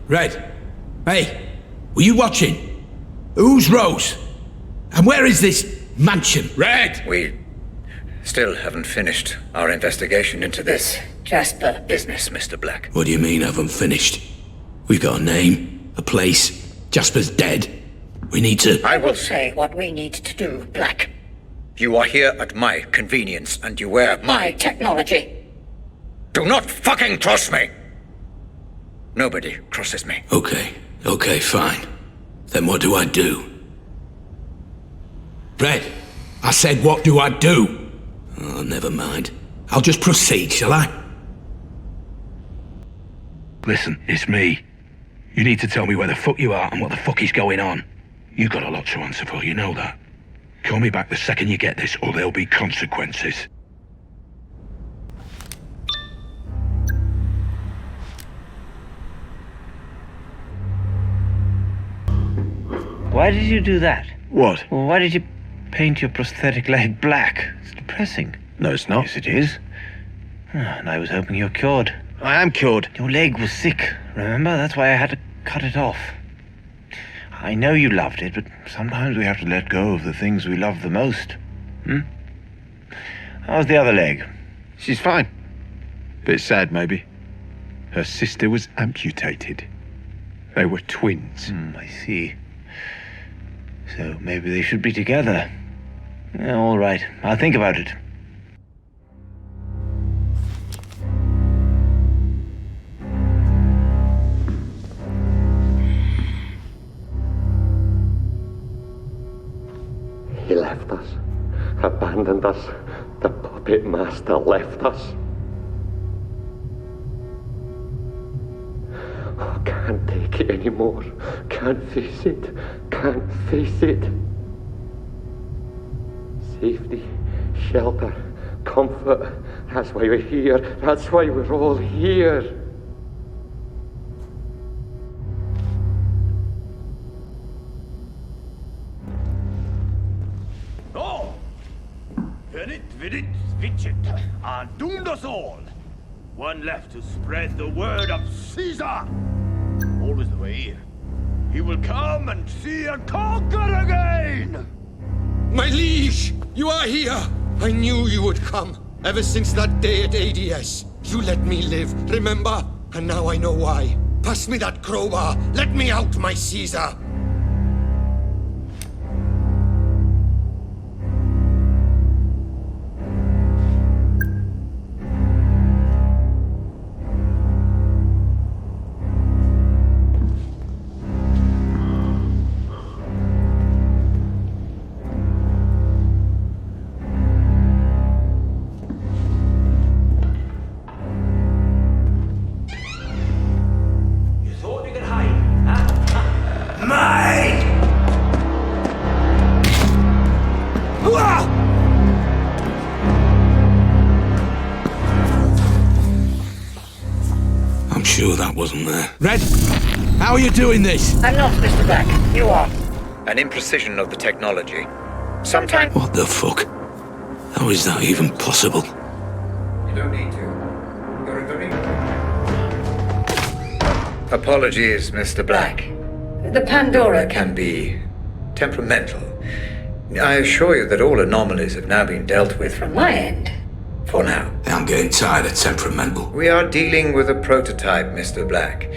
Red, hey, were you watching? Who's Rose? And where is this mansion? Red! We still haven't finished our investigation into this Jasper business, Mr. Black. What do you mean haven't finished? We've got a name, a place. Jasper's dead. We need to... I will say what we need to do, Black. You are here at my convenience, and you wear My technology. Do not fucking cross me! Nobody crosses me. Okay, fine. Then what do I do? Red, I said what do I do? Oh, never mind. I'll just proceed, shall I? Listen, it's me. You need to tell me where the fuck you are and what the fuck is going on. You got a lot to answer for, you know that. Call me back the second you get this, or there'll be consequences. Why did you do that? What? Well, why did you paint your prosthetic leg black? It's depressing. No, it's not. Yes, it is. And I was hoping you're cured. I am cured. Your leg was sick, remember? That's why I had to cut it off. I know you loved it, but sometimes we have to let go of the things we love the most. How's the other leg? She's fine. Bit sad, maybe. Her sister was amputated. They were twins. I see. So maybe they should be together. Yeah, all right. I'll think about it. He left us, abandoned us. The puppet master left us. Oh, can't take it anymore. Can't face it. Can't face it. Safety, shelter, comfort. That's why we're here. That's why we're all here. Oh! Vidit, Vicit, and doomed us all. One left to spread the word of Caesar. Always the way. He will come and see and conquer again. My liege, you are here. I knew you would come. Ever since that day at ADS, you let me live, remember? And now I know why. Pass me that crowbar. Let me out, my Caesar. Sure that wasn't there. Red, how are you doing this? I'm not, Mr. Black. You are. An imprecision of the technology. Sometimes... What the fuck? How is that even possible? You don't need to. You're in very... Apologies, Mr. Black. The Pandora Can be temperamental. I assure you that all anomalies have now been dealt with from my end. For now. I'm getting tired of temperamental. We are dealing with a prototype, Mr. Black.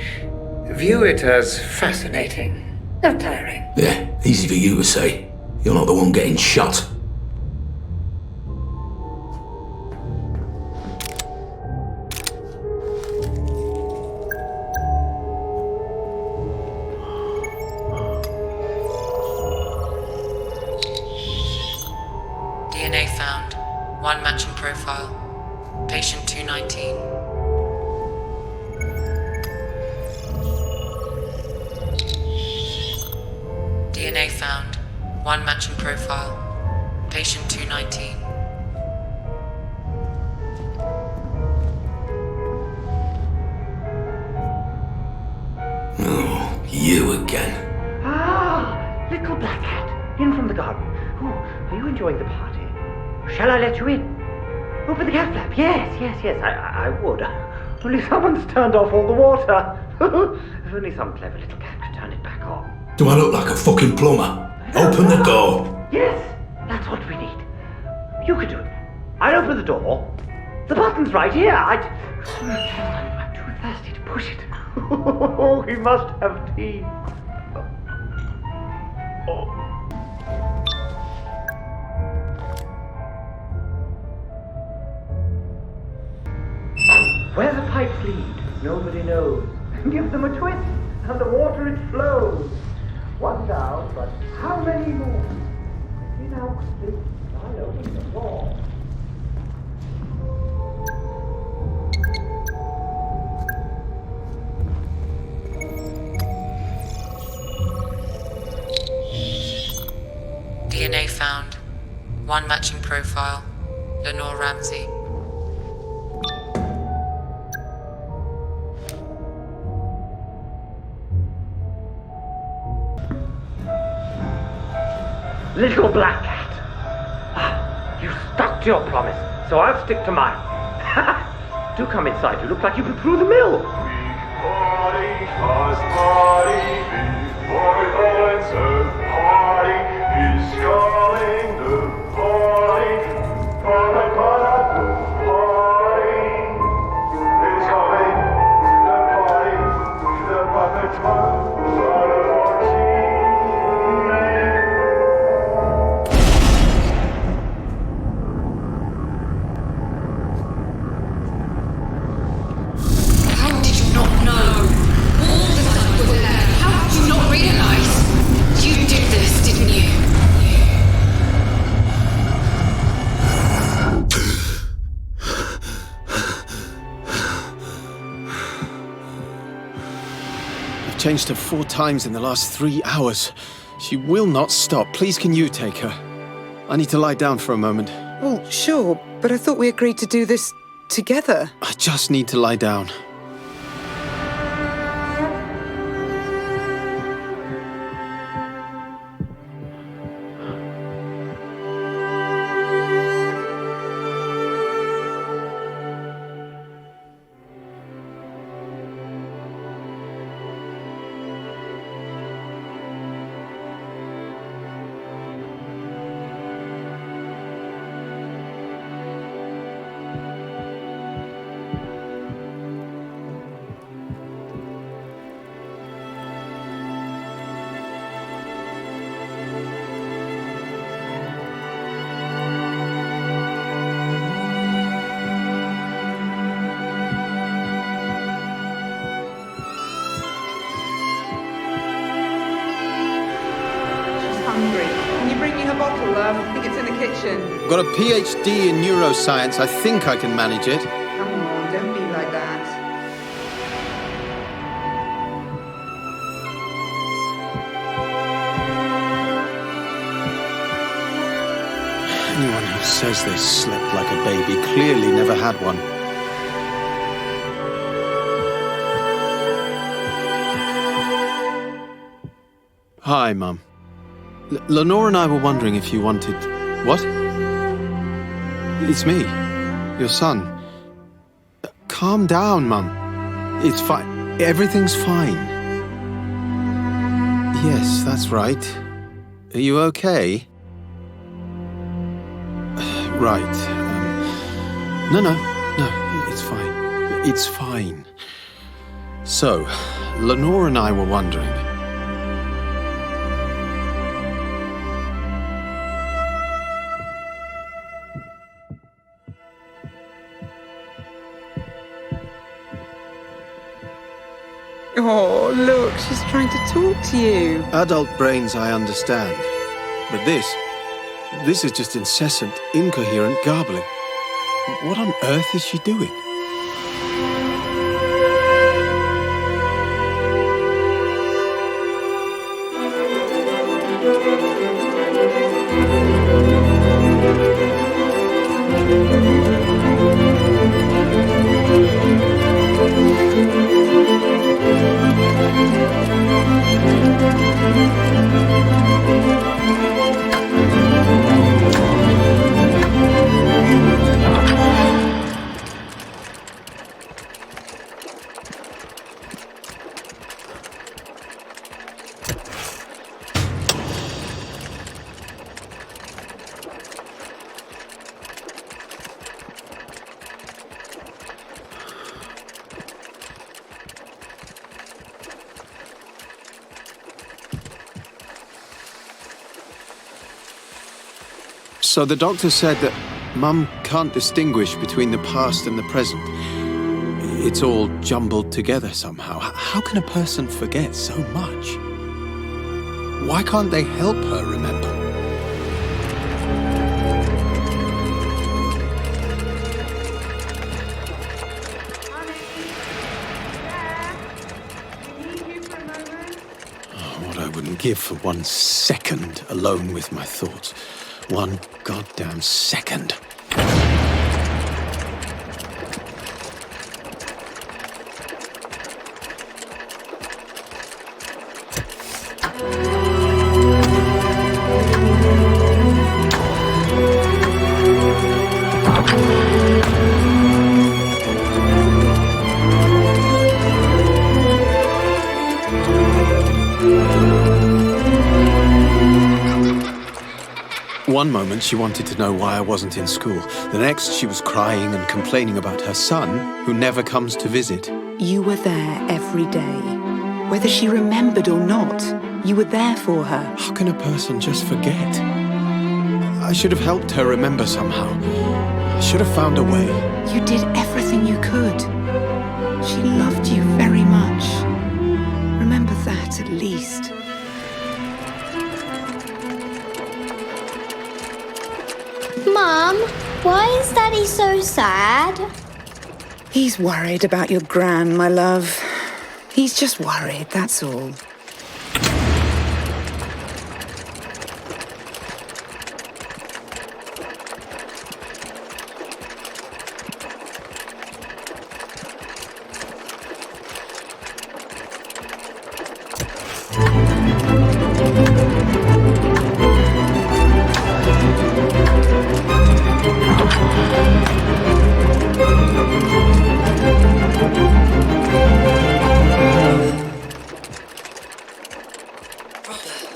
View it as fascinating, not tiring. Yeah, easy for you to say. You're not the one getting shot. DNA found. One matching profile. Patient 219. One matching profile. Patient 219. Oh, you again. Ah, little black cat, in from the garden. Oh, are you enjoying the party? Shall I let you in? Open the cat flap. Yes, I would. Only someone's turned off all the water. If only some clever little cat could turn it back on. Do I look like a fucking plumber? Open the door. Yes, that's what we need. You could do it. I'll open the door. The button's right here. I'm too thirsty to push it. Oh, he must have tea. Oh. Where the pipes lead, nobody knows. Give them a twist, and the water it flows. One down, but how many more? You now quickly, I'll open the door. DNA found. One matching profile. Lenore Ramsey. Little black cat. Ah, you stuck to your promise, so I'll stick to mine. Do come inside. You look like you've been through the mill. Changed her 4 times in the last 3 hours. She will not stop. Please, can you take her? I need to lie down for a moment. Well, sure, but I thought we agreed to do this together. I just need to lie down. Can you bring me her bottle, I think it's in the kitchen. Got a PhD in neuroscience. I think I can manage it. Come on, don't be like that. Anyone who says they slept like a baby clearly never had one. Hi, Mum. Lenore and I were wondering if you wanted... What? It's me, your son. Calm down, Mum. It's fine. Everything's fine. Yes, that's right. Are you okay? Right. No, it's fine. It's fine. So, Lenore and I were wondering... Oh, look, she's trying to talk to you. Adult brains, I understand. But this is just incessant, incoherent garbling. What on earth is she doing? So the doctor said that Mum can't distinguish between the past and the present. It's all jumbled together somehow. How can a person forget so much? Why can't they help her remember? What I wouldn't give for 1 second alone with my thoughts. 1 goddamn second. One moment she wanted to know why I wasn't in school. The next she was crying and complaining about her son, who never comes to visit. You were there every day. Whether she remembered or not, you were there for her. How can a person just forget? I should have helped her remember somehow. I should have found a way. You did everything you could. She loved you very much. Remember that at least. Mum, why is Daddy so sad? He's worried about your gran, my love. He's just worried, that's all.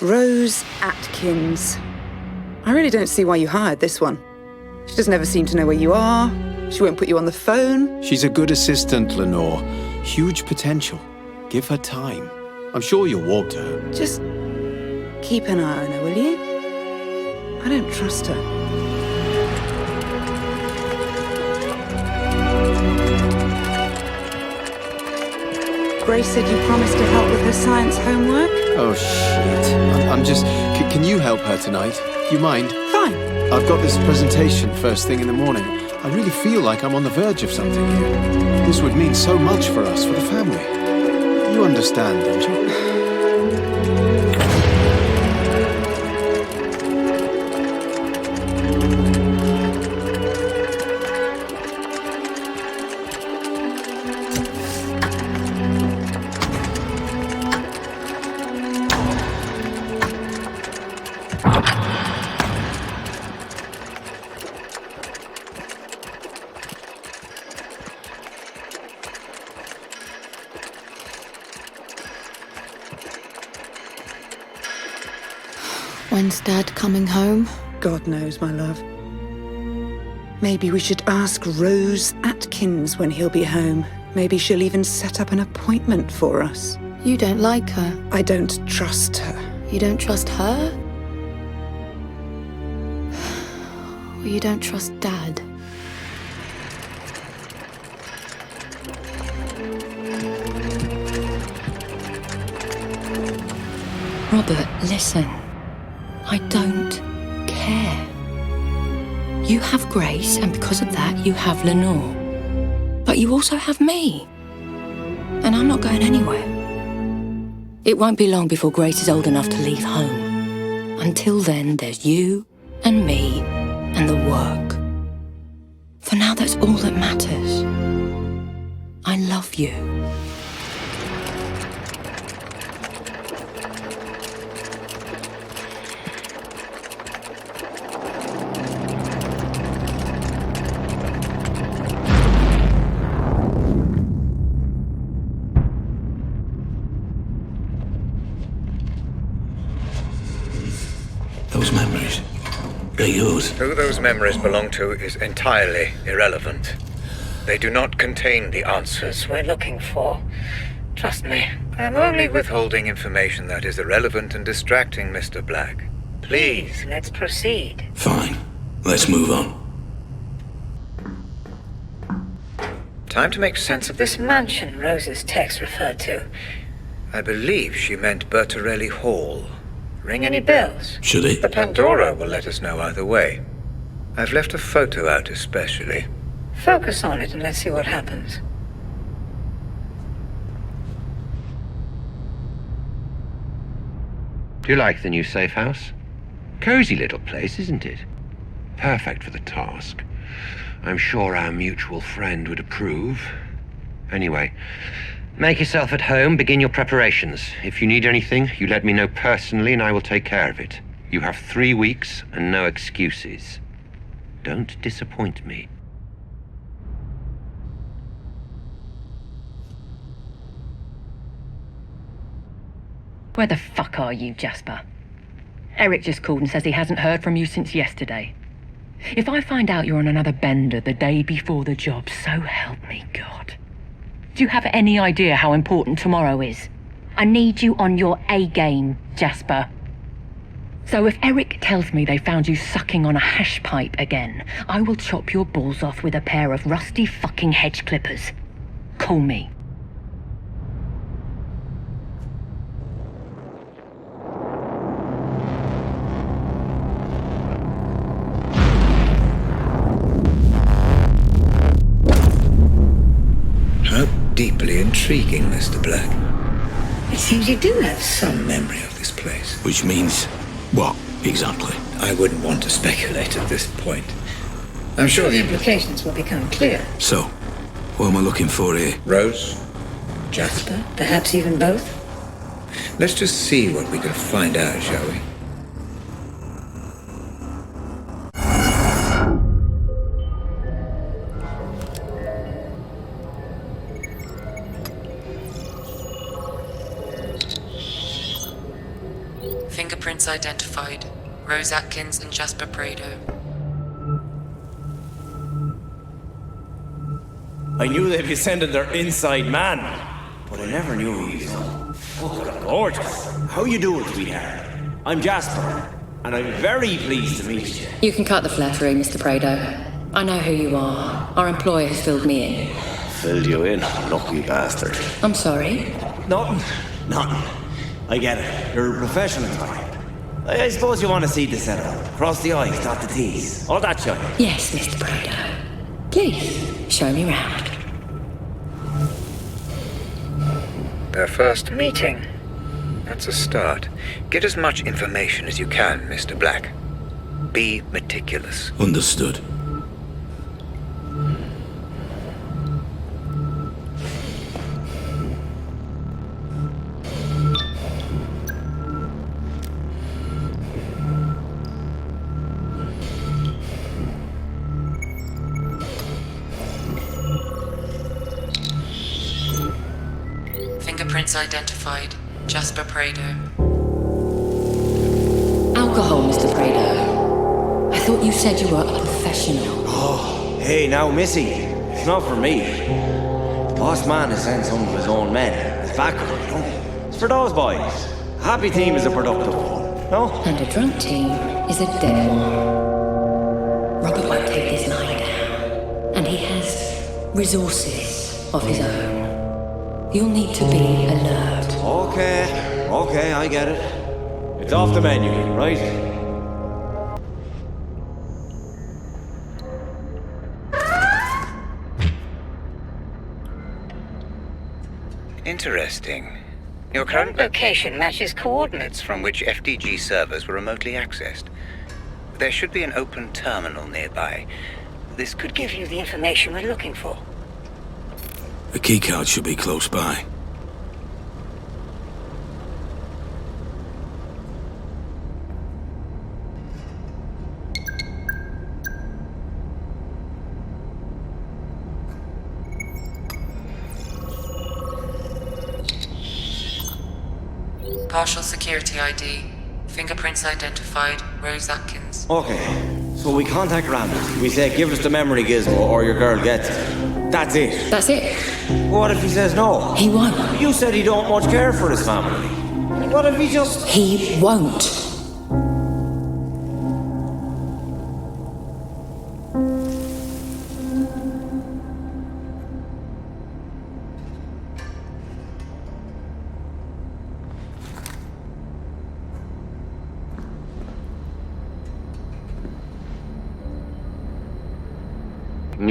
Rose Atkins. I really don't see why you hired this one. She doesn't ever seem to know where you are. She won't put you on the phone. She's a good assistant, Lenore. Huge potential. Give her time. I'm sure you'll walk to her. Just keep an eye on her, will you? I don't trust her. Grace said you promised to help with her science homework? Oh, shit. I'm just... Can you help her tonight? You mind? Fine. I've got this presentation first thing in the morning. I really feel like I'm on the verge of something here. This would mean so much for us, for the family. You understand, don't you? When's Dad coming home? God knows, my love. Maybe we should ask Rose Atkins when he'll be home. Maybe she'll even set up an appointment for us. You don't like her. I don't trust her. You don't trust her? Or you don't trust Dad? Robert, listen. I don't care. You have Grace, and because of that, you have Lenore. But you also have me. And I'm not going anywhere. It won't be long before Grace is old enough to leave home. Until then, there's you and me and the work. For now, that's all that matters. I love you. Those memories, they're yours. Who those memories belong to is entirely irrelevant. They do not contain the answers we're looking for. Trust me, I'm only withholding information that is irrelevant and distracting, Mr. Black. Please, let's proceed. Fine. Let's move on. Time to make sense of This mansion Rose's text referred to. I believe she meant Bertarelli Hall. Ring any bells? Should it? The Pandora will let us know either way. I've left a photo out especially. Focus on it and let's see what happens. Do you like the new safe house? Cozy little place, isn't it? Perfect for the task. I'm sure our mutual friend would approve. Anyway, make yourself at home, begin your preparations. If you need anything, you let me know personally and I will take care of it. You have 3 weeks and no excuses. Don't disappoint me. Where the fuck are you, Jasper? Eric just called and says he hasn't heard from you since yesterday. If I find out you're on another bender the day before the job, so help me God. Do you have any idea how important tomorrow is? I need you on your A game, Jasper. So if Eric tells me they found you sucking on a hash pipe again, I will chop your balls off with a pair of rusty fucking hedge clippers. Call me. How deeply intriguing, Mr. Black. It seems you do have some memory of this place. Which means what, exactly? I wouldn't want to speculate at this point. I'm sure the implications will become clear. So, what am I looking for here? Rose? Jasper? Perhaps even both? Let's just see what we can find out, shall we? Fingerprints identified. Rose Atkins and Jasper Prado. I knew they'd be sending their inside man, but I never knew he was fucking gorgeous. How you doing, sweetheart? I'm Jasper, and I'm very pleased to meet you. You can cut the flattery, Mr. Prado. I know who you are. Our employer has filled me in. Filled you in, lucky bastard. I'm sorry. Nothing. I get it. You're a professional type. I suppose you want to see the setup. Cross the I's, dot the T's. All that shit. Yes, Mr. Prado. Please, show me round. Their first meeting. That's a start. Get as much information as you can, Mr. Black. Be meticulous. Understood. Fingerprints identified. Jasper Prado. Alcohol, Mr. Prado. I thought you said you were a professional. Oh, hey now, Missy. It's not for me. Boss man has sent some of his own men as backup, you know? It's for those boys. A happy team is a productive one, no? And a drunk team is a dead one. Robert won't take this lying down. And he has resources of his own. You'll need to be alert. Okay, I get it. It's off the menu, right? Interesting. Your current location matches coordinates from which FDG servers were remotely accessed. There should be an open terminal nearby. This could give you the information we're looking for. The keycard should be close by. Partial security ID. Fingerprints identified. Rose Atkins. Okay, so we contact Randall. We say, give us the memory gizmo or your girl gets it. That's it. That's it. What if he says no? He won't. You said he don't much care for his family. What if he just... He won't.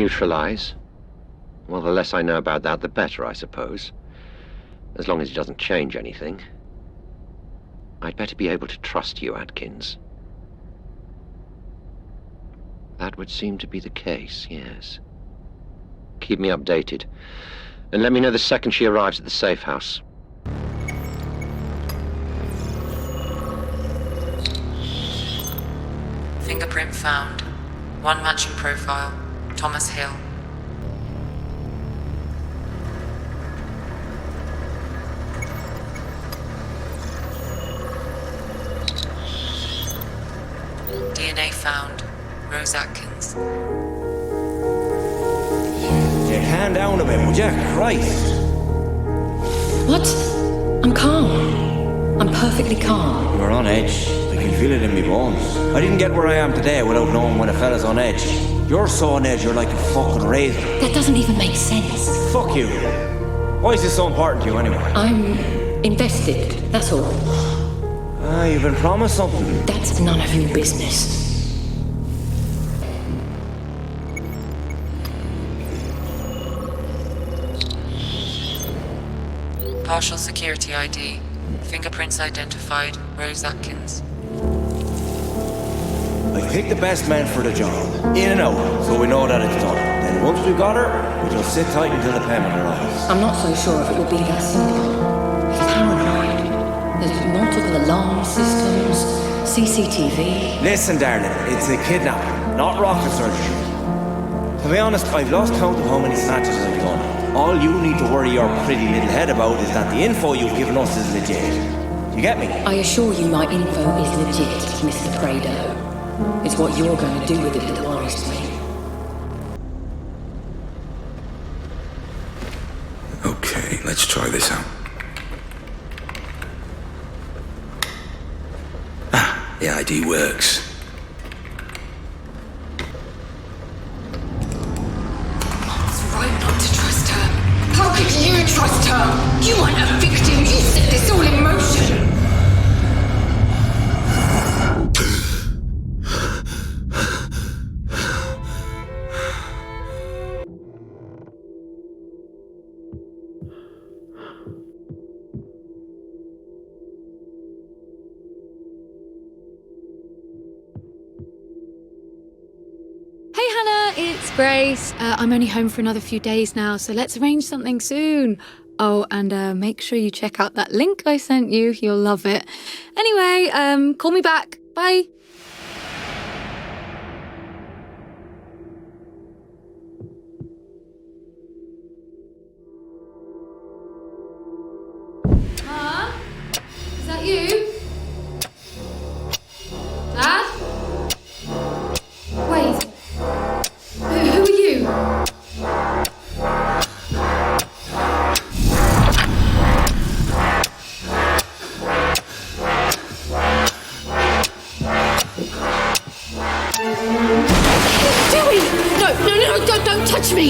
neutralize? Well, the less I know about that, the better, I suppose. As long as it doesn't change anything. I'd better be able to trust you, Atkins. That would seem to be the case, yes. Keep me updated. And let me know the second she arrives at the safe house. Fingerprint found. One matching profile. Thomas Hill. DNA found. Rose Atkins. Get your hand down a bit, would you? Christ. What? I'm calm. I'm perfectly calm. You're on edge. I can feel it in my bones. I didn't get where I am today without knowing when a fella's on edge. You're so on edge, you're like a fucking razor. That doesn't even make sense. Fuck you. Why is this so important to you anyway? I'm invested, that's all. Ah, you've been promised something. That's none of your business. Partial security ID. Fingerprints identified. Rose Atkins. I picked the best man for the job. In and out, so we know that it's done. Then once we've got her, we just sit tight until the payment arrives. I'm not so sure if it will be that simple. He's paranoid. There's multiple alarm systems, CCTV. Listen, darling, it's a kidnapping, not rocket surgery. To be honest, I've lost count of how many snatches I've done. All you need to worry your pretty little head about is that the info you've given us is legit. You get me? I assure you my info is legit, Mr. Prado. It's what you're going to do with it that worries me. Okay, let's try this out. Ah, the ID works. It's right not to trust her. How could you trust her? You weren't a victim. You set this all in motion. Hey Hannah, it's Grace. I'm only home for another few days now, so let's arrange something soon. Oh, and make sure you check out that link I sent you. You'll love it. Anyway, call me back. Bye. Mom? Is that you? Dad? Wait. Who are you? What are you doing? No, don't touch me!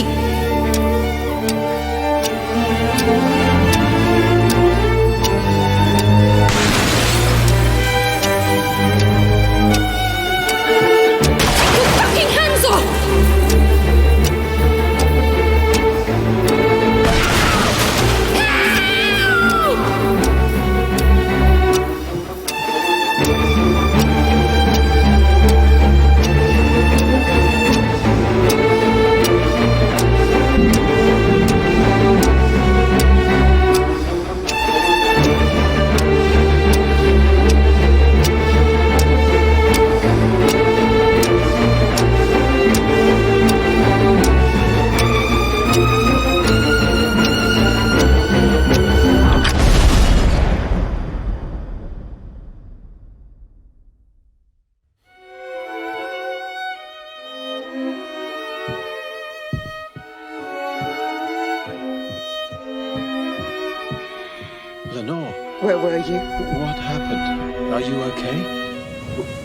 Lenore. Where were you? What happened? Are you okay?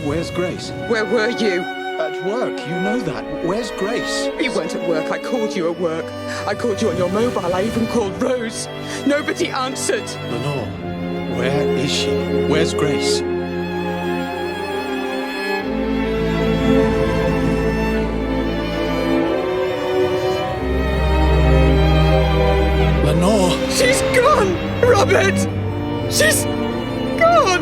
Where's Grace? Where were you? At work, you know that. Where's Grace? You weren't at work. I called you at work. I called you on your mobile. I even called Rose. Nobody answered. Lenore, where is she? Where's Grace? Jesus! Go on!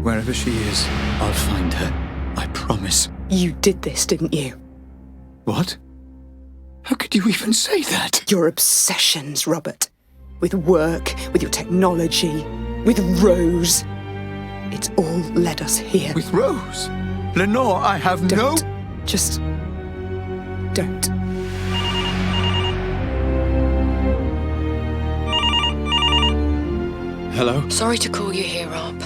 Wherever she is, I'll find her. I promise. You did this, didn't you? What? How could you even say that? Your obsessions, Robert. With work, with your technology, with Rose. It's all led us here. With Rose? Lenore, I have don't. Just don't. Hello? Sorry to call you here, Rob.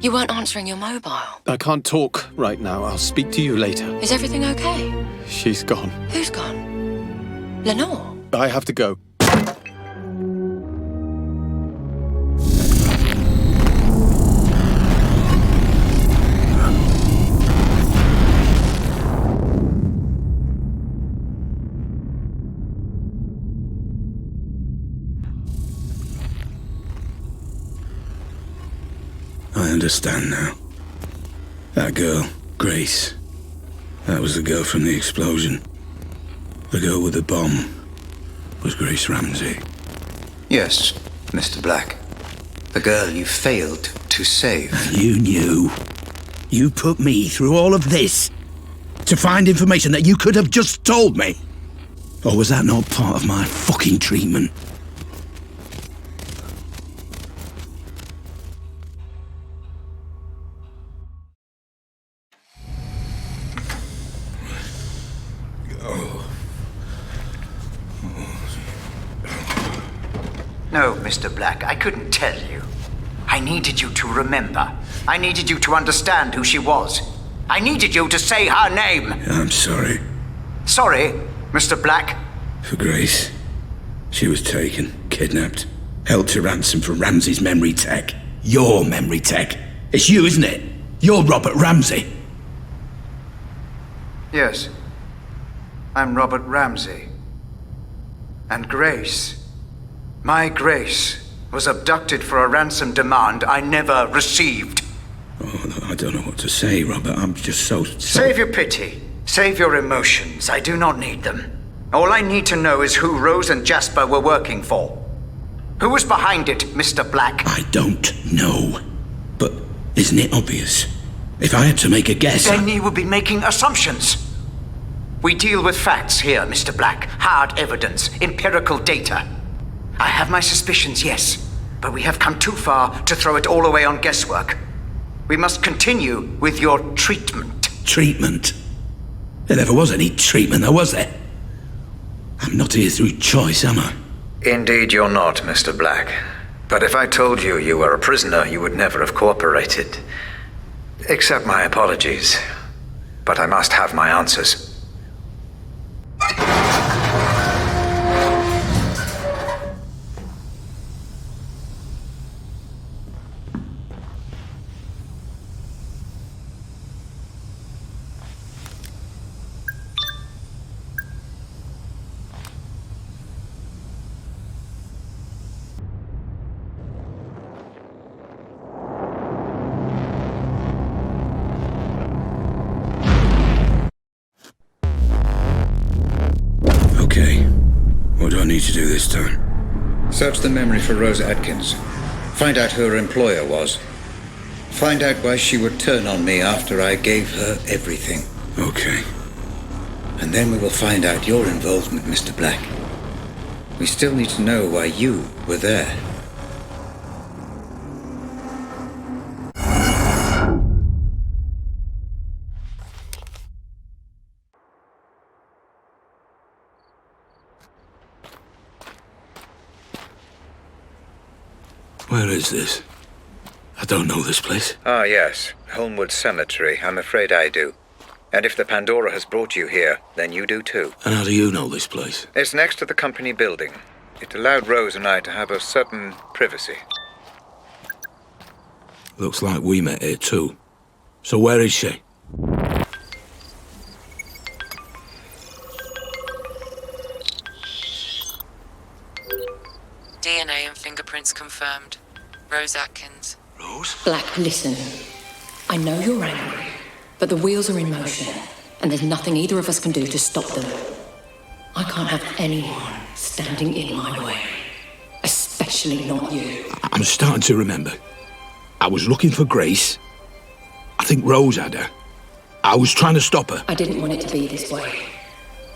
You weren't answering your mobile. I can't talk right now. I'll speak to you later. Is everything okay? She's gone. Who's gone? Lenore? I have to go. I understand now. That girl, Grace, that was the girl from the explosion. The girl with the bomb was Grace Ramsey. Yes, Mr. Black. The girl you failed to save. You knew. You put me through all of this to find information that you could have just told me. Or was that not part of my fucking treatment? No, Mr. Black, I couldn't tell you. I needed you to remember. I needed you to understand who she was. I needed you to say her name. I'm sorry. Sorry, Mr. Black? For Grace. She was taken, kidnapped, held to ransom for Ramsey's memory tech. Your memory tech. It's you, isn't it? You're Robert Ramsey. Yes. I'm Robert Ramsey. And Grace, my Grace, was abducted for a ransom demand I never received. Oh, I don't know what to say, Robert. I'm just so... Save your pity. Save your emotions. I do not need them. All I need to know is who Rose and Jasper were working for. Who was behind it, Mr. Black? I don't know. But isn't it obvious? If I had to make a guess... Then you would be making assumptions. We deal with facts here, Mr. Black. Hard evidence, empirical data. I have my suspicions, yes, but we have come too far to throw it all away on guesswork. We must continue with your treatment. Treatment? There never was any treatment, though, was there? I'm not here through choice, am I? Indeed you're not, Mr. Black. But if I told you you were a prisoner, you would never have cooperated. Accept my apologies, but I must have my answers. Okay. What do I need to do this time? Search the memory for Rose Atkins. Find out who her employer was. Find out why she would turn on me after I gave her everything. Okay. And then we will find out your involvement, Mr. Black. We still need to know why you were there. Where is this? I don't know this place. Ah, yes. Holmwood Cemetery. I'm afraid I do. And if the Pandora has brought you here, then you do too. And how do you know this place? It's next to the company building. It allowed Rose and I to have a certain privacy. Looks like we met here too. So where is she? DNA and fingerprints confirmed. Rose Atkins. Rose? Black, listen. I know you're angry, but the wheels are in motion, and there's nothing either of us can do to stop them. I can't have anyone standing in my way. Especially not you. I'm starting to remember. I was looking for Grace. I think Rose had her. I was trying to stop her. I didn't want it to be this way,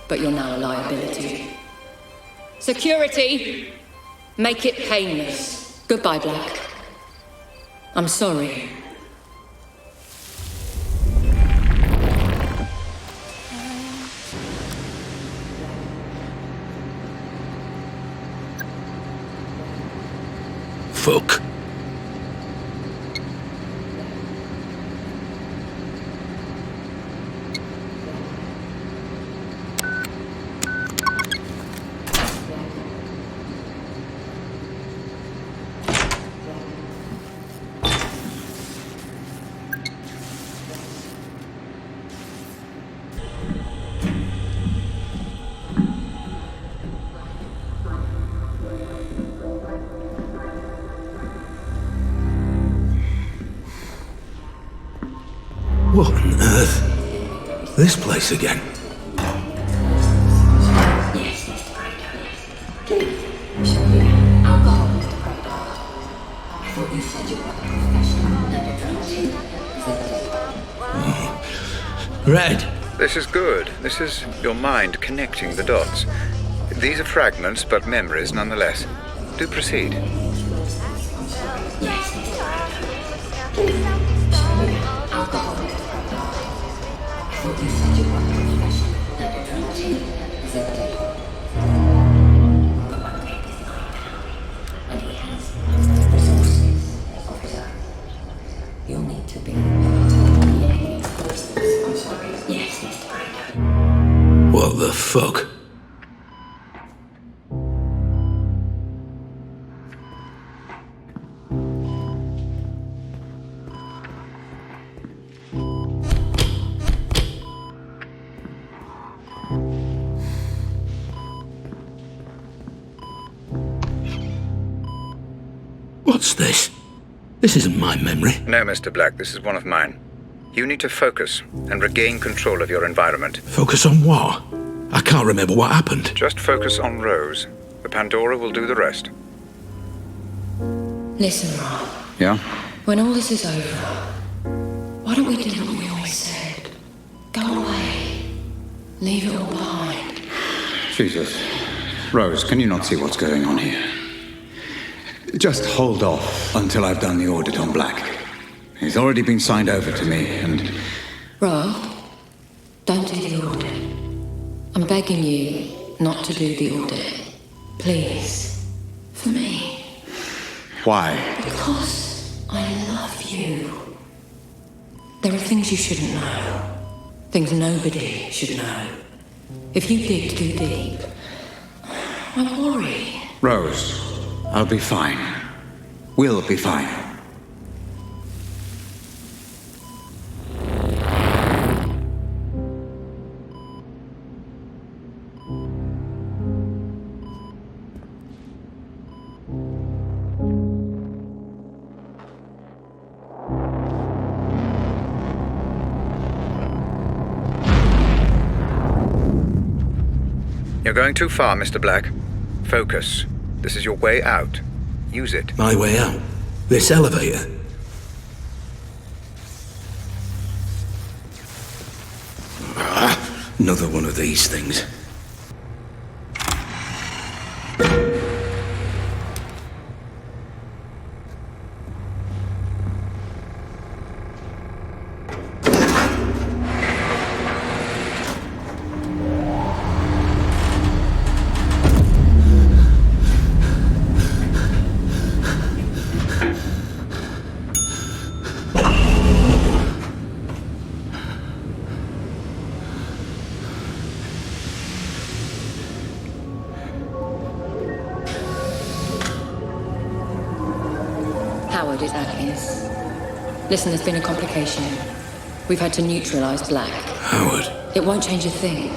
but you're now a liability. Security! Make it painless. Goodbye, Black. I'm sorry. Fuck. What on earth? This place again? Red. This is good. This is your mind connecting the dots. These are fragments, but memories nonetheless. Do proceed. What the fuck? What's this? This isn't my memory. No, Mr. Black, this is one of mine. You need to focus and regain control of your environment. Focus on what? I can't remember what happened. Just focus on Rose. The Pandora will do the rest. Listen, Rob. Yeah? When all this is over, why don't we do what we always said? Go away. Leave it all behind. Jesus. Rose, can you not see what's going on here? Just hold off until I've done the audit on Black. He's already been signed over to me, and... Rob, don't do the audit. I'm begging you not to do the audit. Please. For me. Why? Because I love you. There are things you shouldn't know. Things nobody should know. If you dig too deep, I worry. Rose, I'll be fine. We'll be fine. You're going too far, Mr. Black. Focus. This is your way out. Use it. My way out? This elevator? Another one of these things. Howard is Atkins. Listen, there's been a complication. We've had to neutralize Black. Howard? It won't change a thing.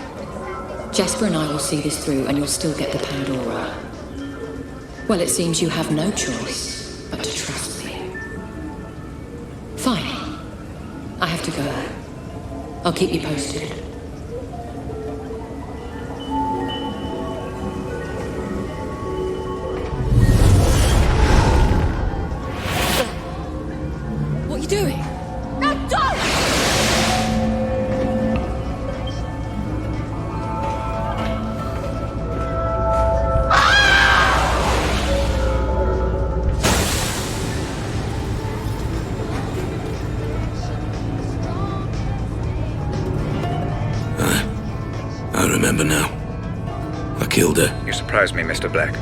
Jasper and I will see this through, and you'll still get the Pandora. Well, it seems you have no choice but to trust to go. I'll keep you posted. What are you doing? No, don't! I remember now. I killed her. You surprised me, Mr. Black.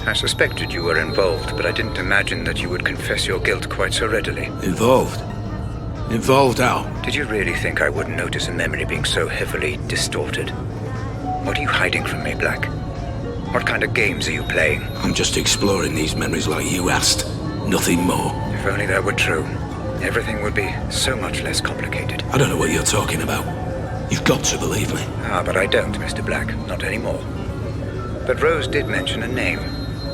I suspected you were involved, but I didn't imagine that you would confess your guilt quite so readily. Involved? Involved how? Did you really think I wouldn't notice a memory being so heavily distorted? What are you hiding from me, Black? What kind of games are you playing? I'm just exploring these memories like you asked. Nothing more. If only that were true, everything would be so much less complicated. I don't know what you're talking about. You've got to believe me. Ah, but I don't, Mr. Black. Not anymore. But Rose did mention a name.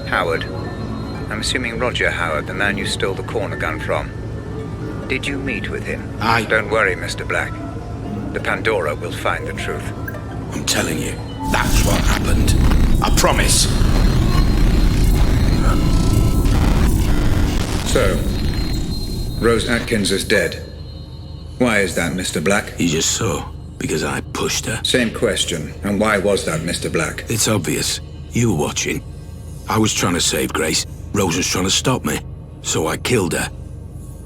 Howard. I'm assuming Roger Howard, the man you stole the corner gun from. Did you meet with him? Don't worry, Mr. Black. The Pandora will find the truth. I'm telling you, that's what happened. I promise. So, Rose Atkins is dead. Why is that, Mr. Black? You just saw. Because I pushed her. Same question. And why was that, Mr. Black? It's obvious. You were watching. I was trying to save Grace. Rose was trying to stop me. So I killed her.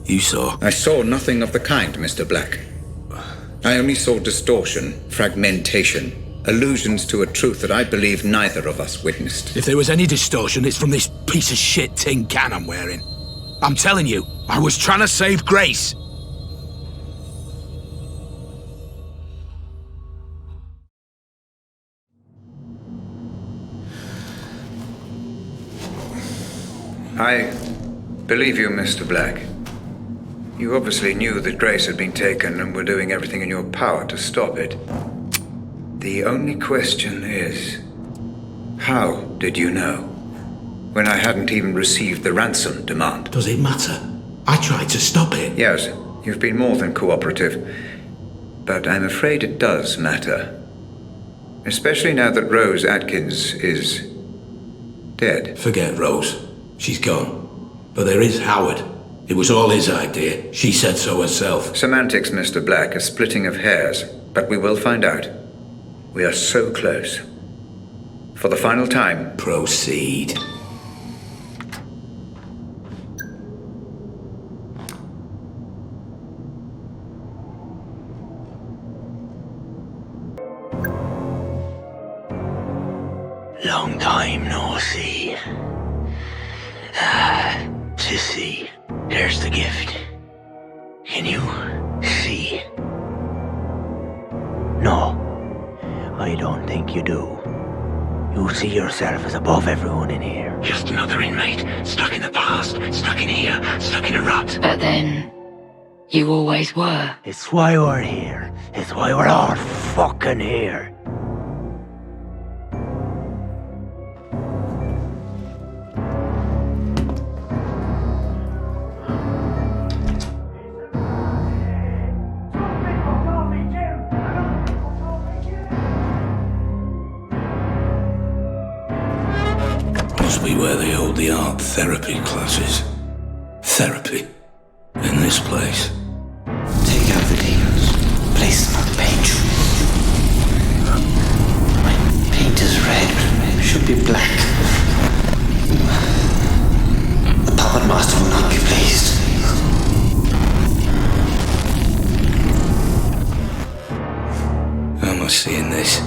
You saw. I saw nothing of the kind, Mr. Black. I only saw distortion, fragmentation, allusions to a truth that I believe neither of us witnessed. If there was any distortion, it's from this piece of shit tin can I'm wearing. I'm telling you, I was trying to save Grace. I believe you, Mr. Black. You obviously knew that Grace had been taken and were doing everything in your power to stop it. The only question is, how did you know? When I hadn't even received the ransom demand. Does it matter? I tried to stop it. Yes, you've been more than cooperative. But I'm afraid it does matter. Especially now that Rose Atkins is dead. Forget Rose. She's gone. But there is Howard. It was all his idea. She said so herself. Semantics, Mr. Black, a splitting of hairs. But we will find out. We are so close. For the final time. Proceed. Long time no see. Sissy, here's the gift. Can you see? No, I don't think you do. You see yourself as above everyone in here. Just another inmate, stuck in the past, stuck in here, stuck in a rut. But then, you always were. It's why we're here. It's why we're all fucking here. Must be where they hold the art therapy classes. Therapy? In this place? Take out the demons. Place them on the page. My paint is red. It should be black. The puppet master will not be pleased. How am I seeing this?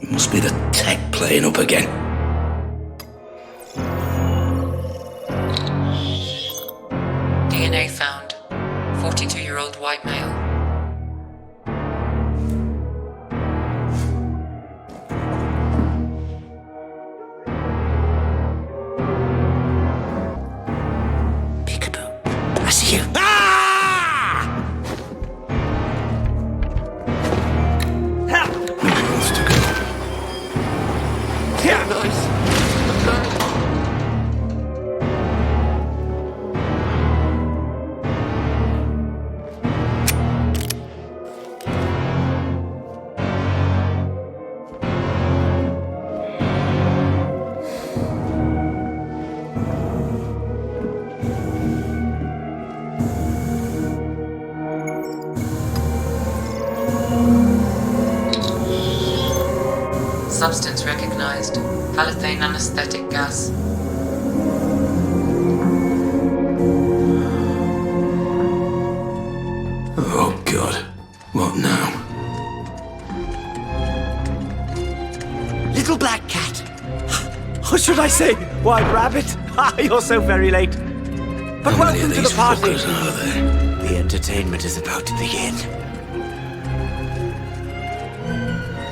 It must be the tech playing up again. DNA found. 42-year-old white male. Peekaboo. I see you. Nowhere else to go. Nice. Substance recognized. Halothane anesthetic gas. Oh, God. What now? Little black cat. Or should I say, white rabbit? You're so very late. But How many welcome of to these the party. fuckers are there? The entertainment is about to begin.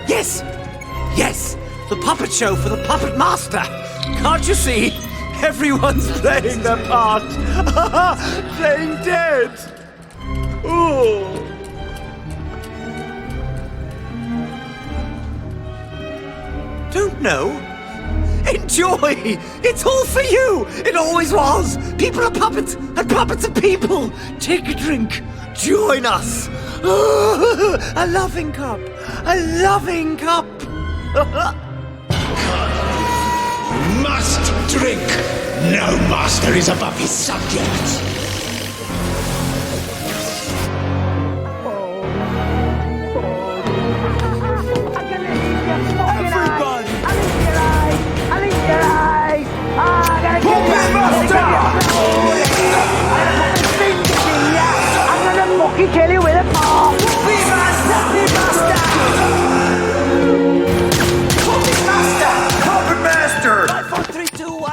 Yes! Yes! The puppet show for the puppet master! Can't you see? Everyone's playing their part. Playing dead. Ooh. Don't know. Enjoy! It's all for you! It always was! People are puppets, and puppets are people! Take a drink. Join us! A loving cup! A loving cup! Must drink! No master is above his subjects! Everybody! Puppet Master! I'm gonna fucking kill you with a paw! Puppet Master! Puppet Master! Puppet Master! 5, 4, 3, 2, 1.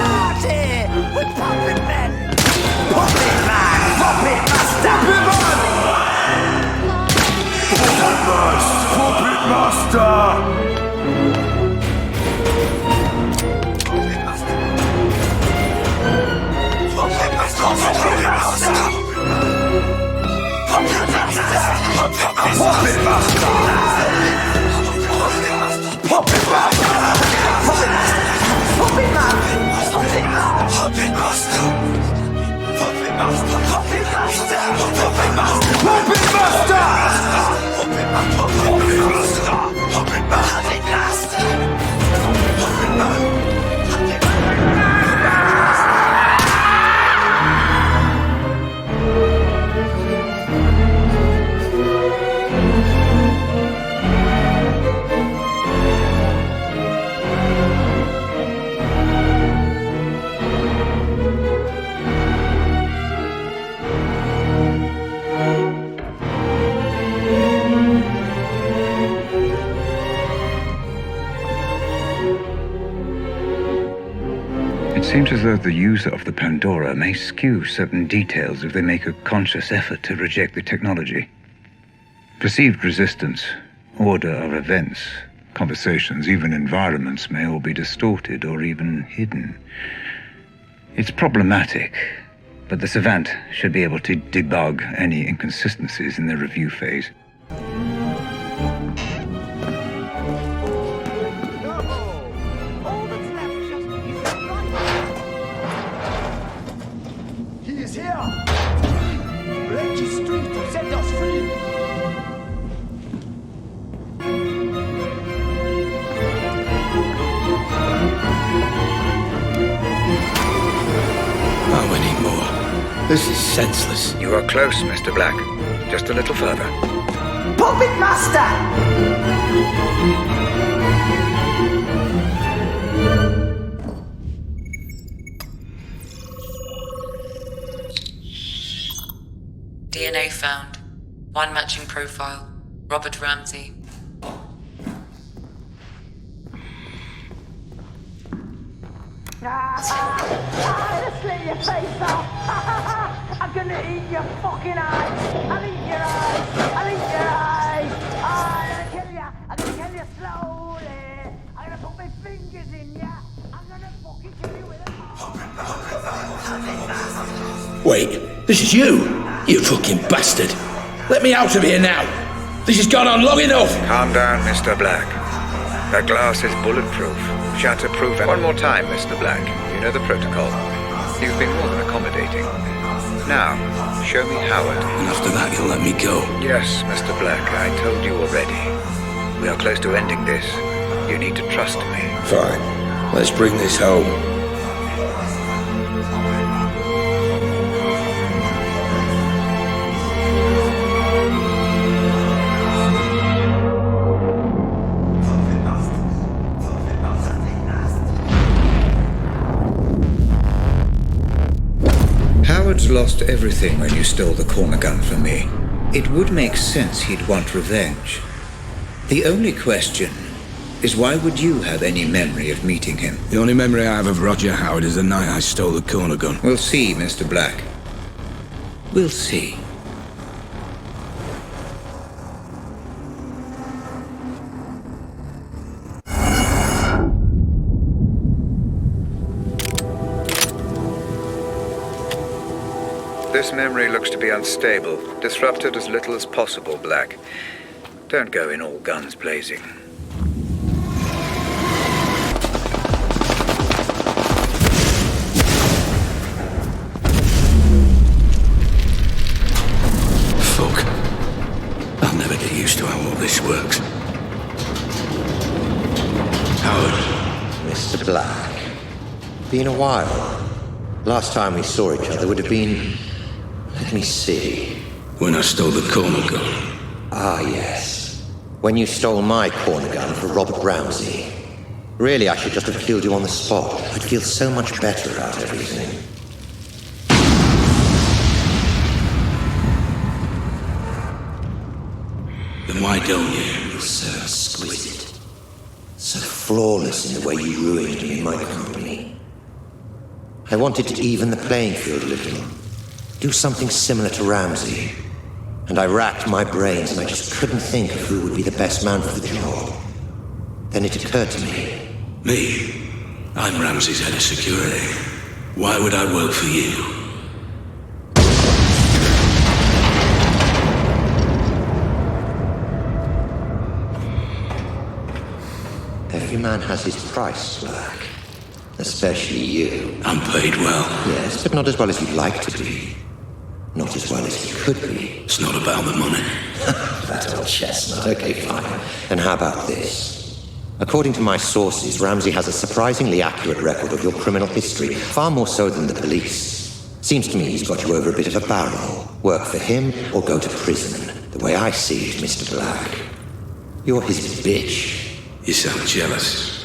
Party with puppet men! Puppet Man! Puppet Master! Puppet Man! Puppet Master! Puppet Master! Puppet Master! Puppet Man! Puppet Master! Puppet Master! Puppet Master! Puppet Master! Puppet Master! Puppet Master! Puppet Master! Puppet Master! Puppet Man! It seems as though the user of the Pandora may skew certain details if they make a conscious effort to reject the technology. Perceived resistance, order of events, conversations, even environments may all be distorted or even hidden. It's problematic, but the savant should be able to debug any inconsistencies in the review phase. He is here! Break his strength to set us free! Oh, we need more. This is senseless. You are close, Mr. Black. Just a little further. Puppet Master! DNA found. One matching profile. Robert Ramsey. I'll slit your face off! I'm gonna eat your fucking eyes! I'll eat your eyes! I'll eat your eyes! I'm gonna kill ya! I'm gonna kill you slowly! I'm gonna put my fingers in ya! I'm gonna fucking kill you with a... Wait, this is you? You fucking bastard. Let me out of here now. This has gone on long enough. Calm down, Mr. Black. That glass is bulletproof, shatterproof. One more time, Mr. Black. You know the protocol. You've been more than accommodating. Now, show me Howard. And after that, you'll let me go. Yes, Mr. Black, I told you already. We are close to ending this. You need to trust me. Fine. Let's bring this home. Howard's lost everything when you stole the corner gun from me. It would make sense he'd want revenge. The only question is why would you have any memory of meeting him? The only memory I have of Roger Howard is the night I stole the corner gun. We'll see, Mr. Black. We'll see. This memory looks to be unstable. Disrupt it as little as possible, Black. Don't go in all guns blazing. Fuck. I'll never get used to how all this works. Howard. Mr. Black. Been a while. Last time we saw each other would have been... Let me see. When I stole the corner gun. Ah, yes. When you stole my corner gun for Robert Ramsey. Really, I should just have killed you on the spot. I'd feel so much better about everything. Then why don't you? You're so exquisite. So flawless in the way you ruined me in my company. I wanted to even the playing field a little. Do something similar to Ramsey. And I racked my brains and I just couldn't think of who would be the best man for the job. Then it occurred to me. Me? I'm Ramsey's head of security. Why would I work for you? Every man has his price, Black. Especially you. I'm paid well. Yes, but not as well as you'd like to be. Not as well as you could be. It's not about the money. That old chestnut. Okay, fine. Then how about this? According to my sources, Ramsey has a surprisingly accurate record of your criminal history, far more so than the police. Seems to me he's got you over a bit of a barrel. Work for him or go to prison. The way I see it, Mr. Black. You're his bitch. You sound jealous.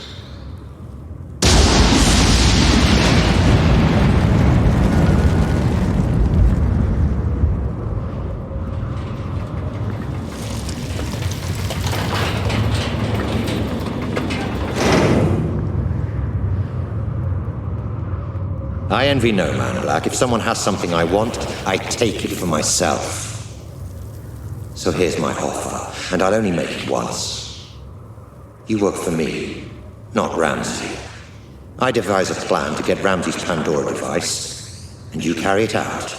I envy no man, Black. If someone has something I want, I take it for myself. So here's my offer, and I'll only make it once. You work for me, not Ramsey. I devise a plan to get Ramsey's Pandora device, and you carry it out.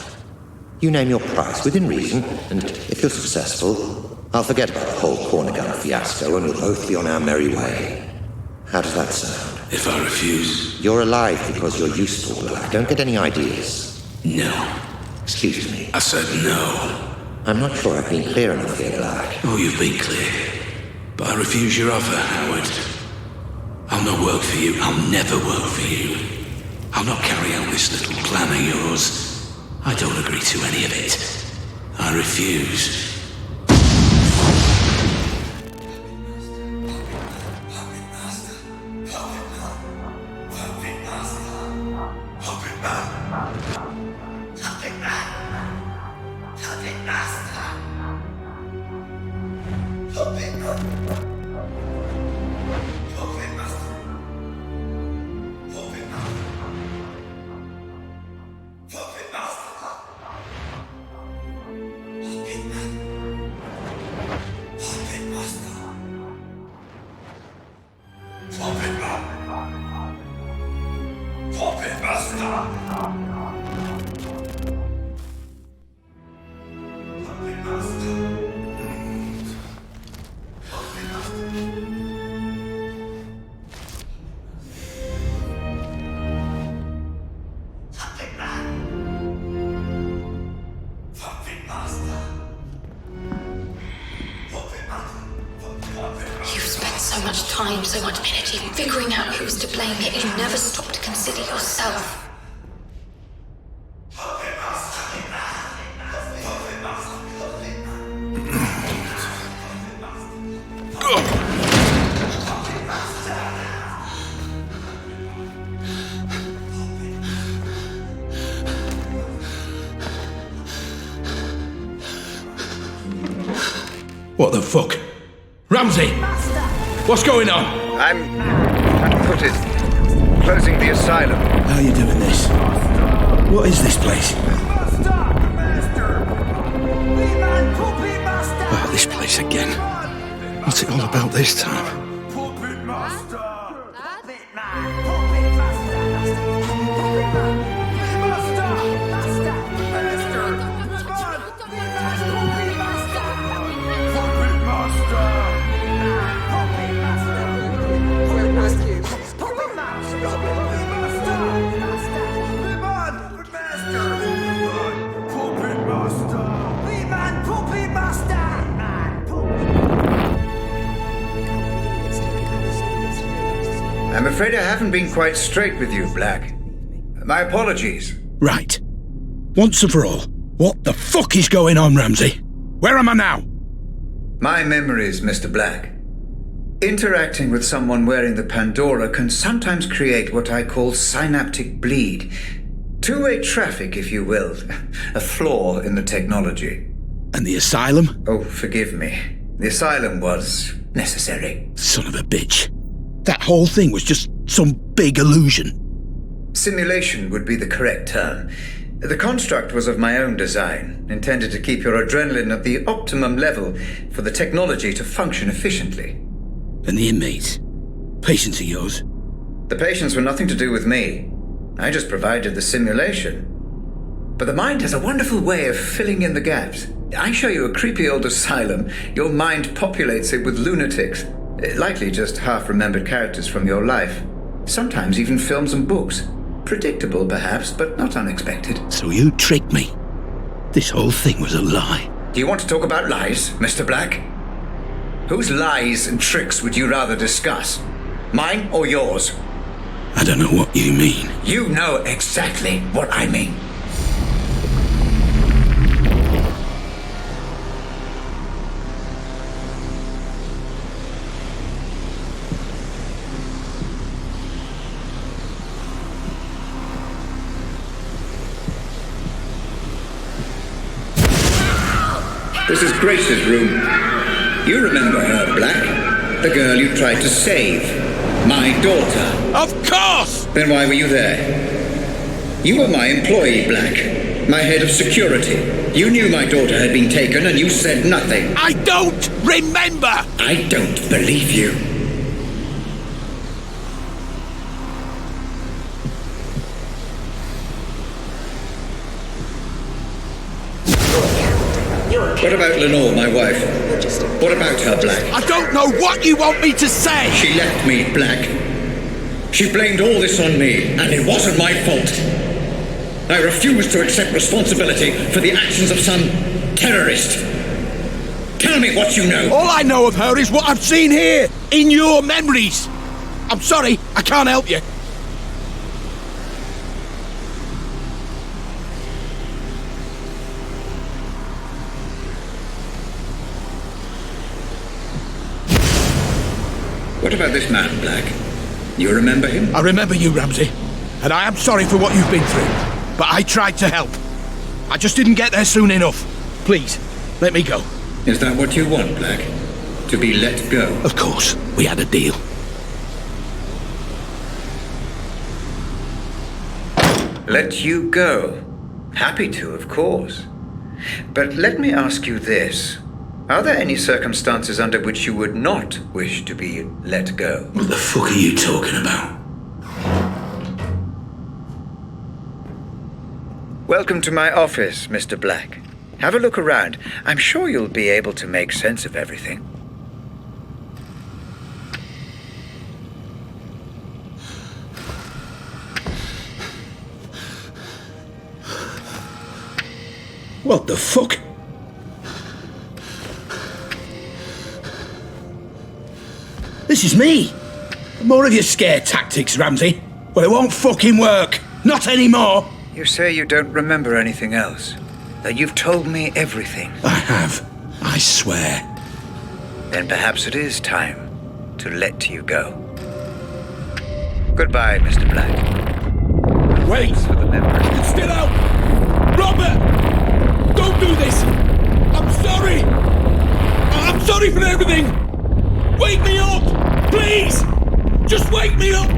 You name your price within reason, and if you're successful, I'll forget about the whole corner gun fiasco, and we'll both be on our merry way. How does that sound? If I refuse... You're alive because you're useful, Black. Don't get any ideas. No. Excuse me. I said no. I'm not sure I've been clear enough here, Black. Oh, you've been clear. But I refuse your offer, Howard. I'll not work for you. I'll never work for you. I'll not carry out this little plan of yours. I don't agree to any of it. I refuse. So much energy figuring out who's to blame, yet you never stop to consider yourself. What the fuck? Ramsey! What's going on? I'm, how to put it, closing the asylum. How are you doing this? What is this place? Oh, this place again. What's it all about this time? I'm afraid I haven't been quite straight with you, Black. My apologies. Right. Once and for all, what the fuck is going on, Ramsey? Where am I now? My memories, Mr. Black. Interacting with someone wearing the Pandora can sometimes create what I call synaptic bleed. Two-way traffic, if you will. A flaw in the technology. And the asylum? Oh, forgive me. The asylum was necessary. Son of a bitch. That whole thing was just some big illusion. Simulation would be the correct term. The construct was of my own design, intended to keep your adrenaline at the optimum level for the technology to function efficiently. And the inmates? Patients of yours? The patients were nothing to do with me. I just provided the simulation. But the mind has a wonderful way of filling in the gaps. I show you a creepy old asylum, your mind populates it with lunatics. Likely just half-remembered characters from your life. Sometimes even films and books. Predictable, perhaps, but not unexpected. So you tricked me. This whole thing was a lie. Do you want to talk about lies, Mr. Black? Whose lies and tricks would you rather discuss? Mine or yours? I don't know what you mean. You know exactly what I mean. This is Grace's room. You remember her, Black? The girl you tried to save. My daughter. Of course! Then why were you there? You were my employee, Black. My head of security. You knew my daughter had been taken and you said nothing. I don't remember! I don't believe you. What about Lenore, my wife? What about her, Black? I don't know what you want me to say! She left me, Black. She blamed all this on me, and it wasn't my fault. I refuse to accept responsibility for the actions of some terrorist. Tell me what you know. All I know of her is what I've seen here, in your memories. I'm sorry, I can't help you. What about this man, Black? You remember him? I remember you, Ramsey. And I am sorry for what you've been through. But I tried to help. I just didn't get there soon enough. Please, let me go. Is that what you want, Black? To be let go? Of course. We had a deal. Let you go? Happy to, of course. But let me ask you this. Are there any circumstances under which you would not wish to be let go? What the fuck are you talking about? Welcome to my office, Mr. Black. Have a look around. I'm sure you'll be able to make sense of everything. What the fuck? This is me! More of your scare tactics, Ramsey. Well, it won't fucking work. Not anymore. You say you don't remember anything else. That you've told me everything. I have. I swear. Then perhaps it is time to let you go. Goodbye, Mr. Black. Wait! For the memory. It's still out! Robert! Don't do this! I'm sorry! I'm sorry for everything! Wake me up! Please! Just wake me up!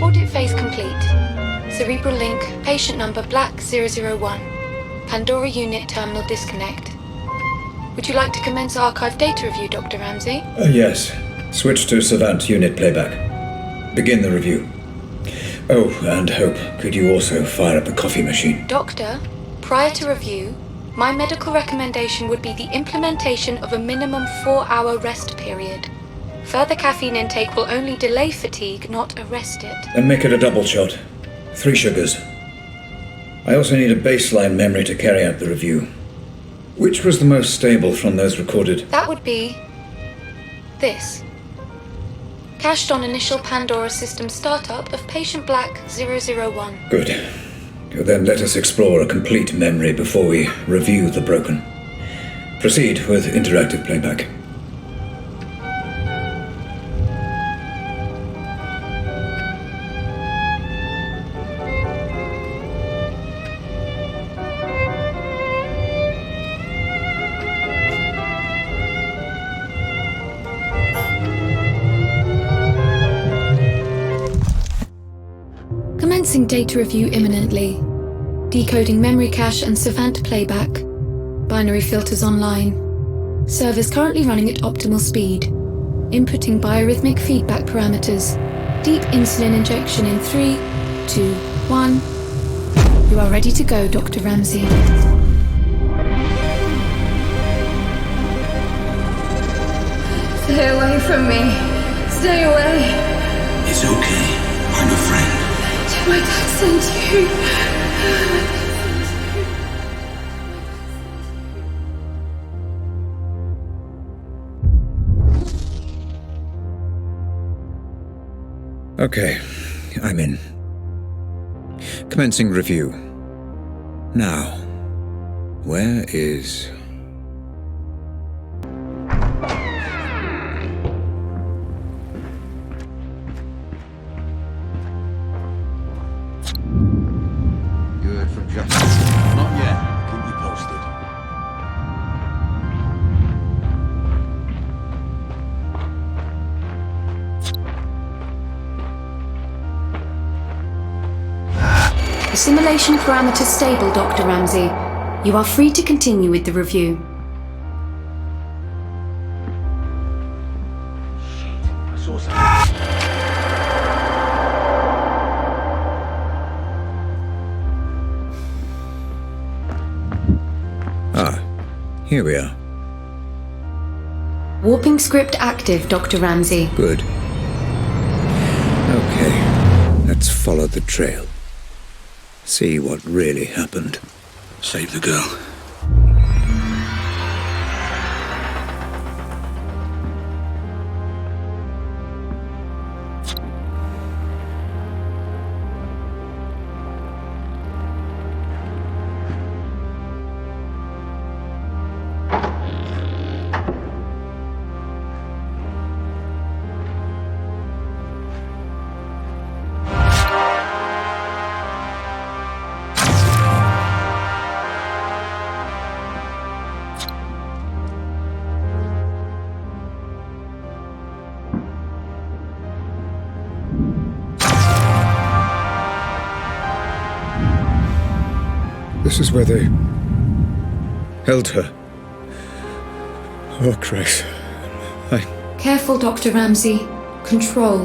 Audit phase complete. Cerebral link, patient number Black 001. Pandora unit terminal disconnect. Would you like to commence archive data review, Dr. Ramsey? Yes. Switch to Savant unit playback. Begin the review. Oh, and Hope, could you also fire up the coffee machine? Doctor, prior to review, my medical recommendation would be the implementation of a minimum 4-hour rest period. Further caffeine intake will only delay fatigue, not arrest it. And make it a double shot. 3 sugars. I also need a baseline memory to carry out the review. Which was the most stable from those recorded? That would be this. Cached on initial Pandora system startup of patient Black 001. Good. Then let us explore a complete memory before we review the broken. Proceed with interactive playback. Commencing data review imminently. Decoding memory cache and Savant playback. Binary filters online. Servers currently running at optimal speed. Inputting biorhythmic feedback parameters. Deep insulin injection in 3, 2, 1. You are ready to go, Dr. Ramsey. Stay away from me. Stay away. It's okay. I'm a friend. Did my dad send you? Okay, I'm in. Commencing review. Now, where is... You heard from Justin? Not yet. Keep me posted. Assimilation parameter stable, Dr. Ramsey. You are free to continue with the review. I saw something. Here we are. Warping script active, Dr. Ramsey. Good. Okay, let's follow the trail. See what really happened. Save the girl. This is where they held her. Oh, Grace. Careful, Dr. Ramsey. Control.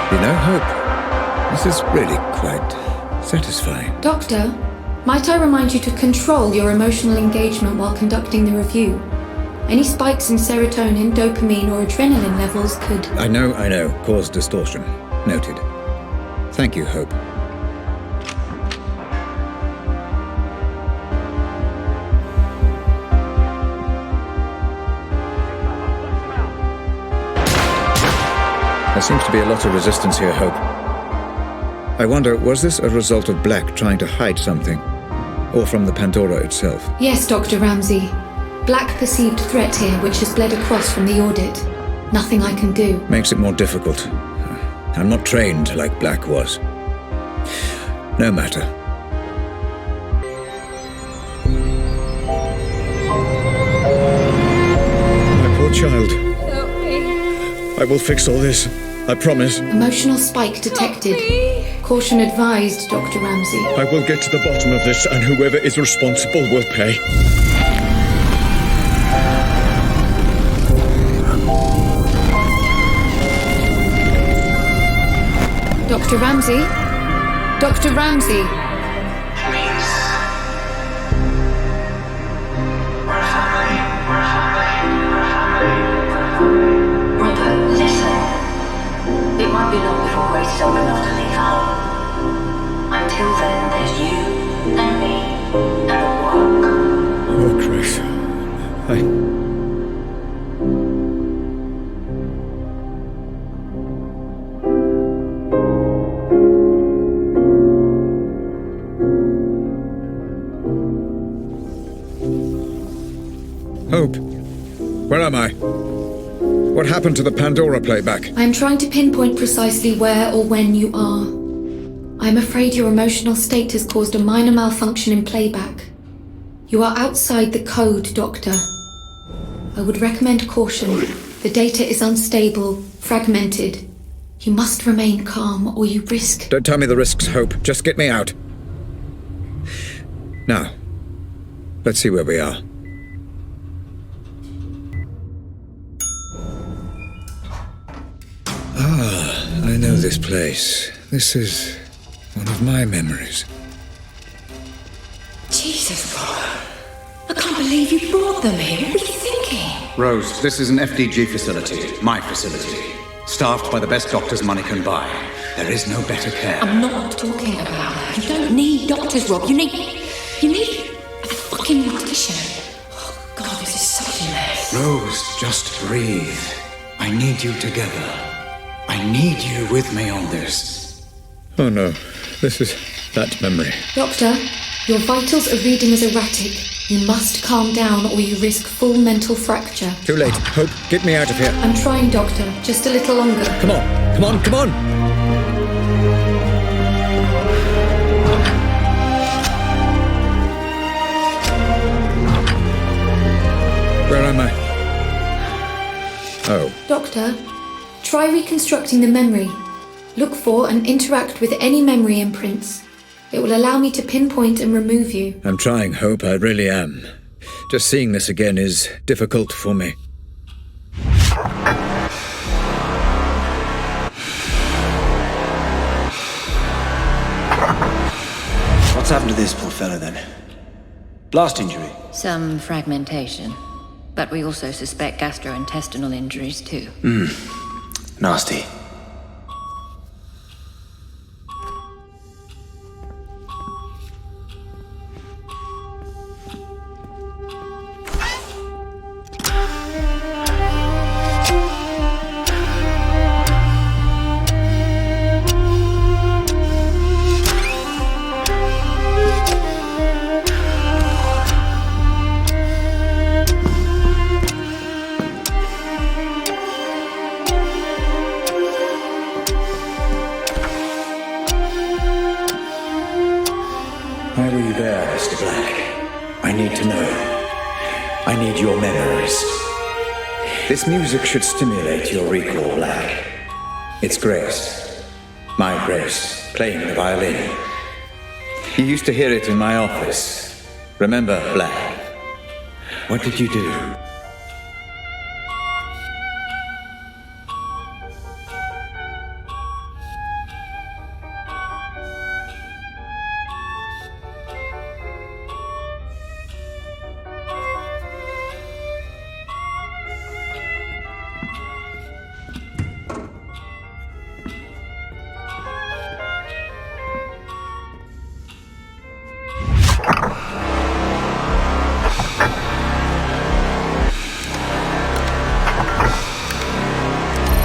You know, Hope, this is really quite satisfying. Doctor, might I remind you to control your emotional engagement while conducting the review? Any spikes in serotonin, dopamine, or adrenaline levels could... I know. Cause distortion. Noted. Thank you, Hope. There seems to be a lot of resistance here, Hope. I wonder, was this a result of Black trying to hide something? Or from the Pandora itself? Yes, Dr. Ramsey. Black perceived threat here, which has bled across from the audit. Nothing I can do. Makes it more difficult. I'm not trained like Black was. No matter. My poor child. Help me. I will fix all this. I promise. Emotional spike detected. Caution advised, Dr. Ramsey. I will get to the bottom of this, and whoever is responsible will pay. Dr. Ramsey? Dr. Ramsey? Robert, listen. It won't be long before Grace is old enough to leave home. Until then, there's you and me and the work. Oh, Grace. Hope, where am I? What happened to the Pandora playback? I am trying to pinpoint precisely where or when you are. I am afraid your emotional state has caused a minor malfunction in playback. You are outside the code, Doctor. I would recommend caution. The data is unstable, fragmented. You must remain calm or you risk... Don't tell me the risks, Hope. Just get me out. Now, let's see where we are. I know this place. This is one of my memories. Jesus, Rob. I can't believe you brought them here. What were you thinking? Rose, this is an FDG facility. My facility. Staffed by the best doctors money can buy. There is no better care. I'm not talking about that. You don't need doctors, Rob. You need a fucking mortician. Oh, God, this is such a mess. Rose, just breathe. I need you together. I need you with me on this. Oh no, this is that memory. Doctor, your vitals are reading as erratic. You must calm down or you risk full mental fracture. Too late. Hope, get me out of here. I'm trying, Doctor. Just a little longer. Come on, come on, come on! Where am I? Oh. Doctor, try reconstructing the memory. Look for and interact with any memory imprints. It will allow me to pinpoint and remove you. I'm trying, Hope, I really am. Just seeing this again is difficult for me. What's happened to this poor fella then? Blast injury? Some fragmentation. But we also suspect gastrointestinal injuries too. Nasty. Why were you there, Mr. Black? I need to know. I need your memories. This music should stimulate your recall, Black. It's Grace. My Grace, playing the violin. You used to hear it in my office. Remember, Black? What did you do?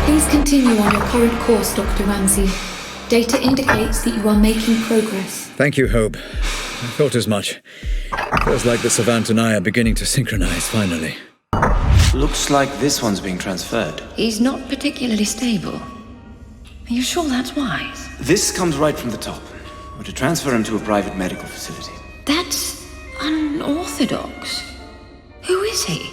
Please continue on your current course, Dr. Ramsey. Data indicates that you are making progress. Thank you, Hope. I thought as much. Feels like the Savant and I are beginning to synchronize, finally. Looks like this one's being transferred. He's not particularly stable. Are you sure that's wise? This comes right from the top. We're to transfer him to a private medical facility. That's unorthodox. Who is he?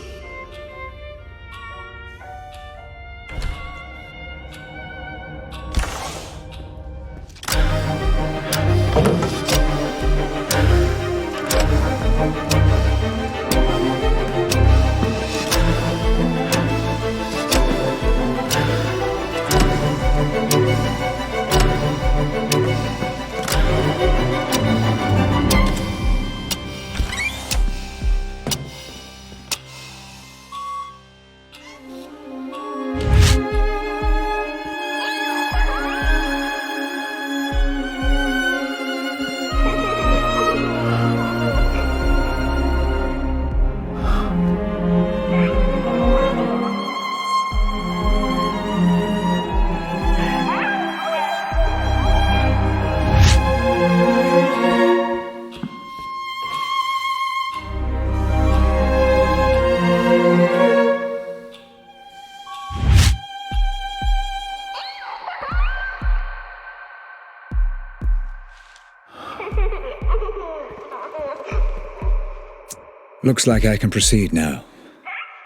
Looks like I can proceed now.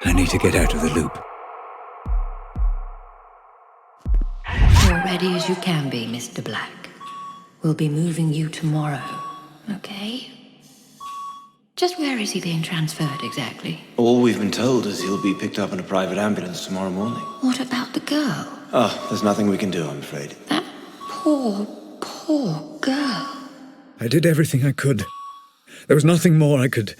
I need to get out of the loop. You're ready as you can be, Mr. Black. We'll be moving you tomorrow, okay? Just where is he being transferred exactly? All we've been told is he'll be picked up in a private ambulance tomorrow morning. What about the girl? Oh, there's nothing we can do, I'm afraid. That Poor girl. I did everything I could. There was nothing more I could...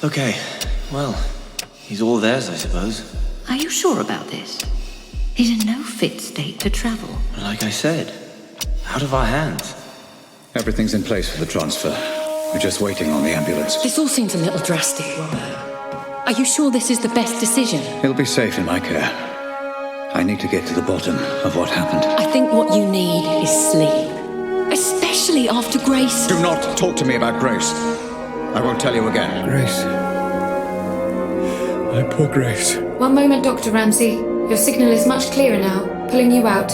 Okay, well, he's all theirs, I suppose. Are you sure about this? He's in no fit state to travel. Like I said, out of our hands. Everything's in place for the transfer. We're just waiting on the ambulance. This all seems a little drastic, Robert. Are you sure this is the best decision? He'll be safe in my care. I need to get to the bottom of what happened. I think what you need is sleep. Especially after Grace. Do not talk to me about Grace. I won't tell you again. Grace. My poor Grace. One moment, Dr. Ramsey. Your signal is much clearer now. Pulling you out.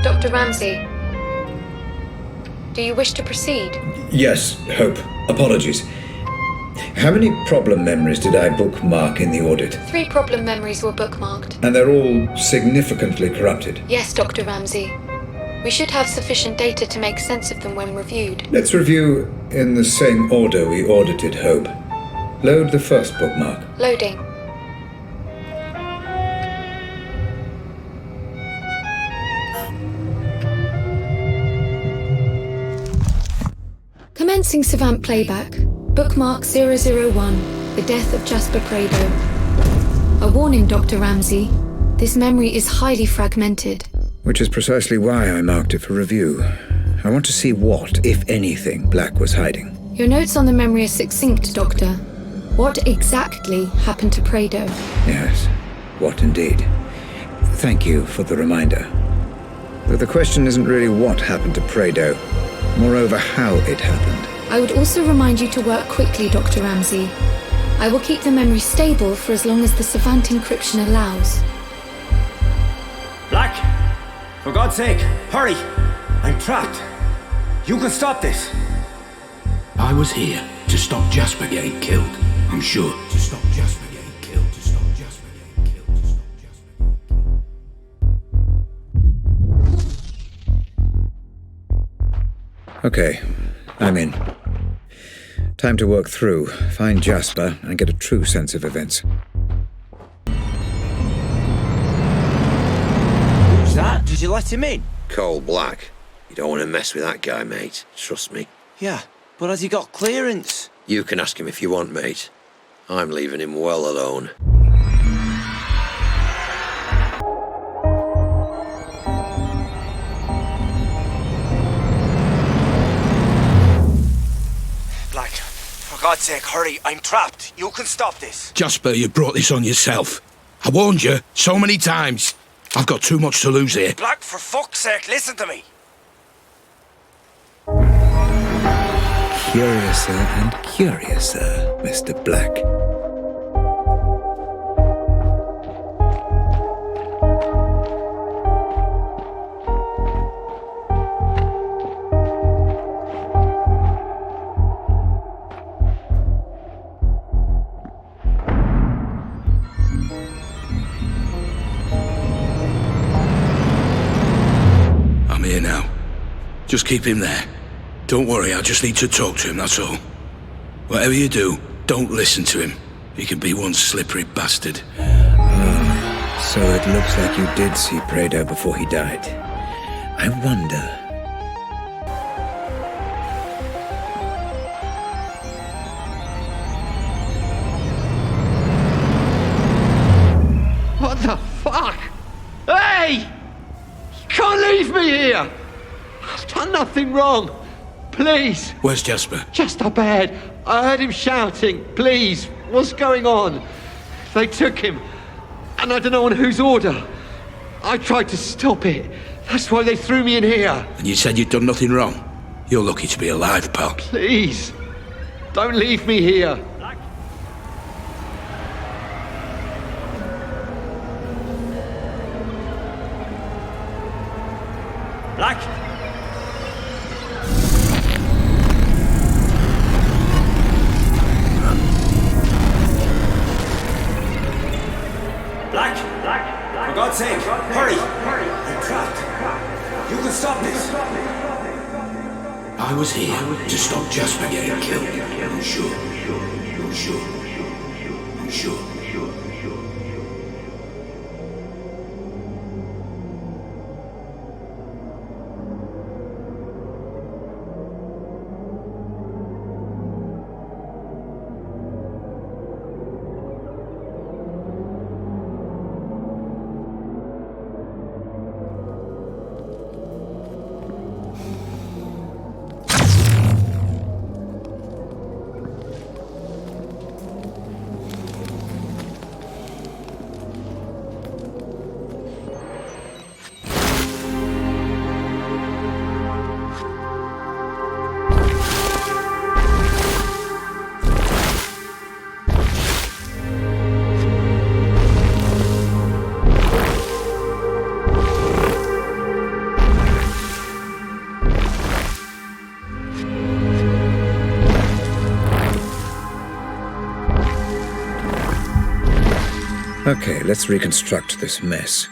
Dr. Ramsey, do you wish to proceed? Yes, Hope. Apologies. How many problem memories did I bookmark in the audit? 3 problem memories were bookmarked. And they're all significantly corrupted? Yes, Dr. Ramsey. We should have sufficient data to make sense of them when reviewed. Let's review in the same order we audited Hope. Load the first bookmark. Loading. Commencing Savant playback. Bookmark 001. The death of Jasper Prado. A warning, Dr. Ramsey. This memory is highly fragmented. Which is precisely why I marked it for review. I want to see what, if anything, Black was hiding. Your notes on the memory are succinct, Doctor. What exactly happened to Prado? Yes, what indeed. Thank you for the reminder. But the question isn't really what happened to Prado. Moreover, how it happened. I would also remind you to work quickly, Dr. Ramsey. I will keep the memory stable for as long as the Savant encryption allows. Black! For God's sake, hurry! I'm trapped. You can stop this. I was here to stop Jasper getting killed. I'm sure. To stop Jasper getting killed. To stop Jasper getting killed. To stop Jasper getting killed. Okay, I'm in. Time to work through, find Jasper, and get a true sense of events. Who's that? Did you let him in? Cole Black. You don't want to mess with that guy, mate. Trust me. Yeah, but has he got clearance? You can ask him if you want, mate. I'm leaving him well alone. Black, for God's sake, hurry. I'm trapped. You can stop this. Jasper, you brought this on yourself. I warned you so many times. I've got too much to lose here. Black, for fuck's sake, listen to me. Curiouser and curiouser, Mr. Black. I'm here now. Just keep him there. Don't worry, I just need to talk to him, that's all. Whatever you do, don't listen to him. He can be one slippery bastard. So it looks like you did see Prado before he died. I wonder... What the fuck? Hey! You can't leave me here! Done nothing wrong. Please. Where's Jasper? Just up ahead. I heard him shouting. Please. What's going on? They took him. And I don't know on whose order. I tried to stop it. That's why they threw me in here. And you said you'd done nothing wrong? You're lucky to be alive, pal. Please. Don't leave me here. Black! Black! For God's sake, hurry! I'm trapped. You can stop this. I was here to stop Jasper getting killed. I'm sure. Okay, let's reconstruct this mess.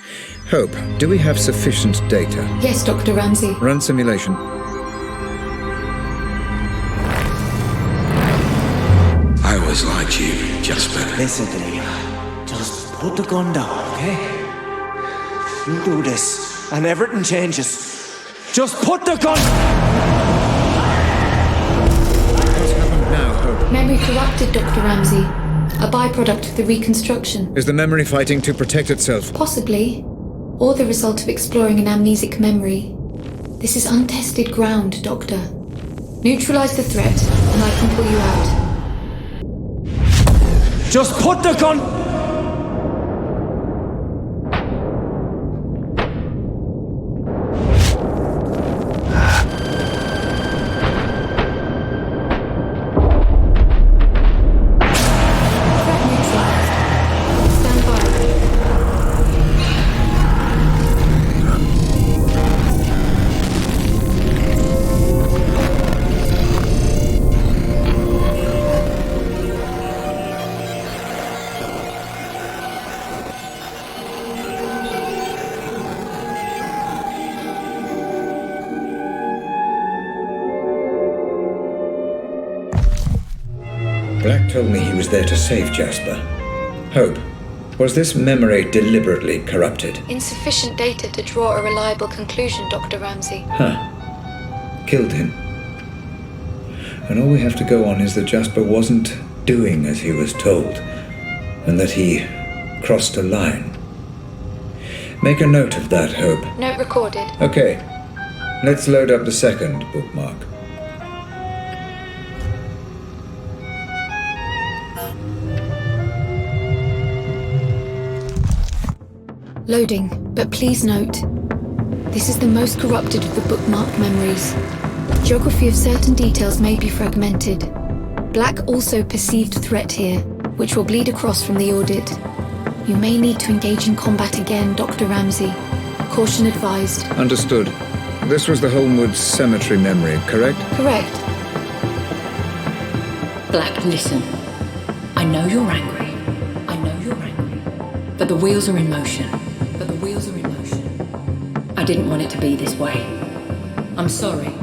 Hope, do we have sufficient data? Yes, Dr. Ramsey. Run simulation. I always liked you, Jasper. Listen to me. Just put the gun down, okay? You do this, and everything changes. Just put the gun... What's happened now, Hope? Memory corrupted, Dr. Ramsey. A byproduct of the reconstruction. Is the memory fighting to protect itself? Possibly. Or the result of exploring an amnesic memory. This is untested ground, Doctor. Neutralize the threat, and I can pull you out. Just put the gun... Black told me he was there to save Jasper. Hope, was this memory deliberately corrupted? Insufficient data to draw a reliable conclusion, Dr. Ramsey. Killed him. And all we have to go on is that Jasper wasn't doing as he was told, and that he crossed a line. Make a note of that, Hope. Note recorded. Okay, let's load up the second bookmark. Loading, but please note, this is the most corrupted of the bookmarked memories. Geography of certain details may be fragmented. Black also perceived threat here, which will bleed across from the audit. You may need to engage in combat again, Dr. Ramsey. Caution advised. Understood. This was the Holmwood Cemetery memory, correct? Correct. Black, listen. I know you're angry. But the wheels are in motion. I didn't want it to be this way. I'm sorry.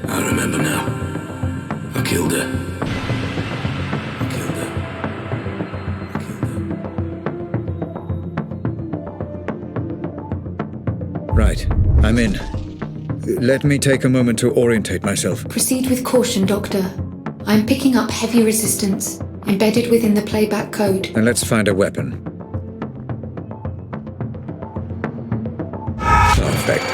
I remember now. I killed her. Right, I'm in. Let me take a moment to orientate myself. Proceed with caution, Doctor. I'm picking up heavy resistance, embedded within the playback code. And let's find a weapon. effect.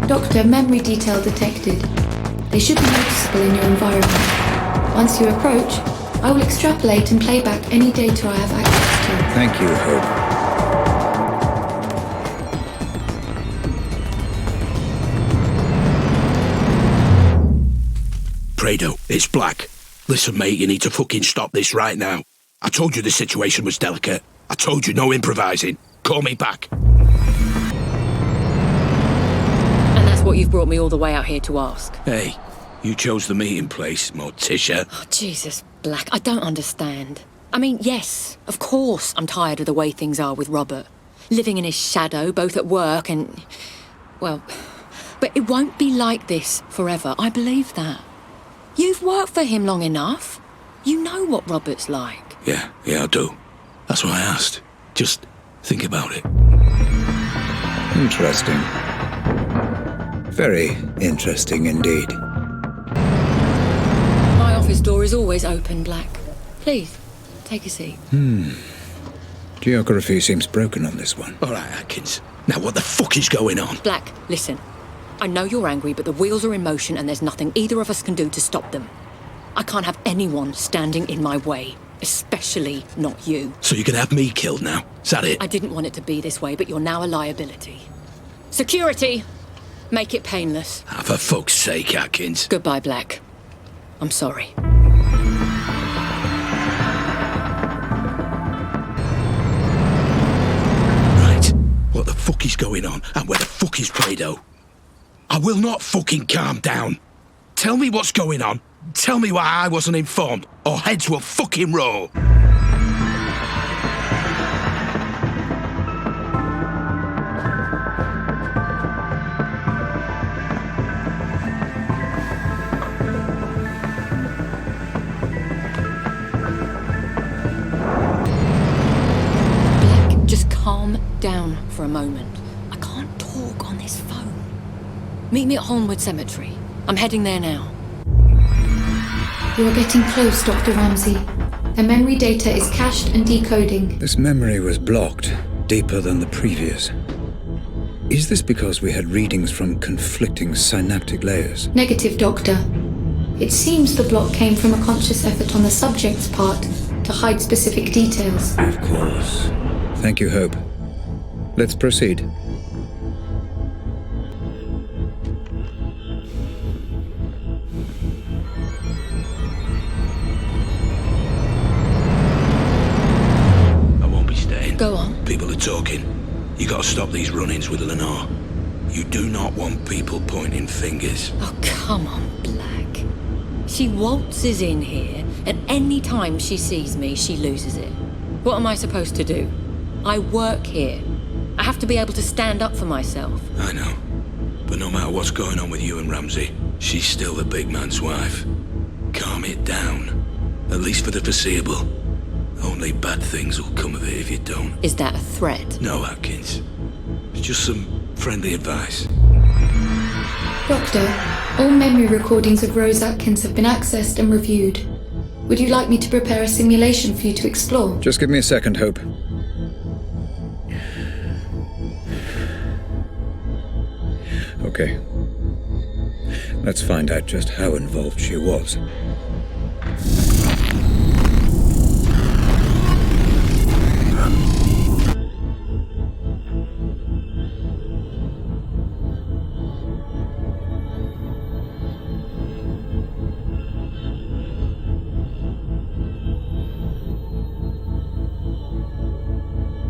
Doctor, memory detail detected. They should be noticeable in your environment. Once you approach, I will extrapolate and play back any data I have access to. Thank you, Hope. Prado, it's Black. Listen, mate, you need to fucking stop this right now. I told you the situation was delicate. I told you no improvising. Call me back. And that's what you've brought me all the way out here to ask. Hey, you chose the meeting place, Morticia. Oh, Jesus, Black, I don't understand. I mean, yes, of course I'm tired of the way things are with Robert. Living in his shadow, both at work and... well... but it won't be like this forever, I believe that. You've worked for him long enough. You know what Robert's like. Yeah, I do. That's why I asked. Just think about it. Interesting. Very interesting indeed. My office door is always open, Black. Please, take a seat. Geography seems broken on this one. All right, Atkins. Now what the fuck is going on? Black, listen. I know you're angry, but the wheels are in motion and there's nothing either of us can do to stop them. I can't have anyone standing in my way, especially not you. So you're gonna have me killed now? Is that it? I didn't want it to be this way, but you're now a liability. Security! Make it painless. Ah, for fuck's sake, Atkins. Goodbye, Black. I'm sorry. Right. What the fuck is going on? And where the fuck is Prado? I will not fucking calm down. Tell me what's going on. Tell me why I wasn't informed, or heads will fucking roll. Black, just calm down for a moment. I can't talk on this phone. Meet me at Holmwood Cemetery. I'm heading there now. You are getting close, Dr. Ramsey. Their memory data is cached and decoding. This memory was blocked, deeper than the previous. Is this because we had readings from conflicting synaptic layers? Negative, Doctor. It seems the block came from a conscious effort on the subject's part to hide specific details. Of course. Thank you, Hope. Let's proceed. Go on. People are talking. You gotta stop these run-ins with Lenore. You do not want people pointing fingers. Oh, come on, Black. She waltzes in here, and any time she sees me, she loses it. What am I supposed to do? I work here. I have to be able to stand up for myself. I know. But no matter what's going on with you and Ramsey, she's still the big man's wife. Calm it down. At least for the foreseeable. Only bad things will come of it if you don't. Is that a threat? No, Atkins. It's just some friendly advice. Doctor, all memory recordings of Rose Atkins have been accessed and reviewed. Would you like me to prepare a simulation for you to explore? Just give me a second, Hope. Okay. Let's find out just how involved she was.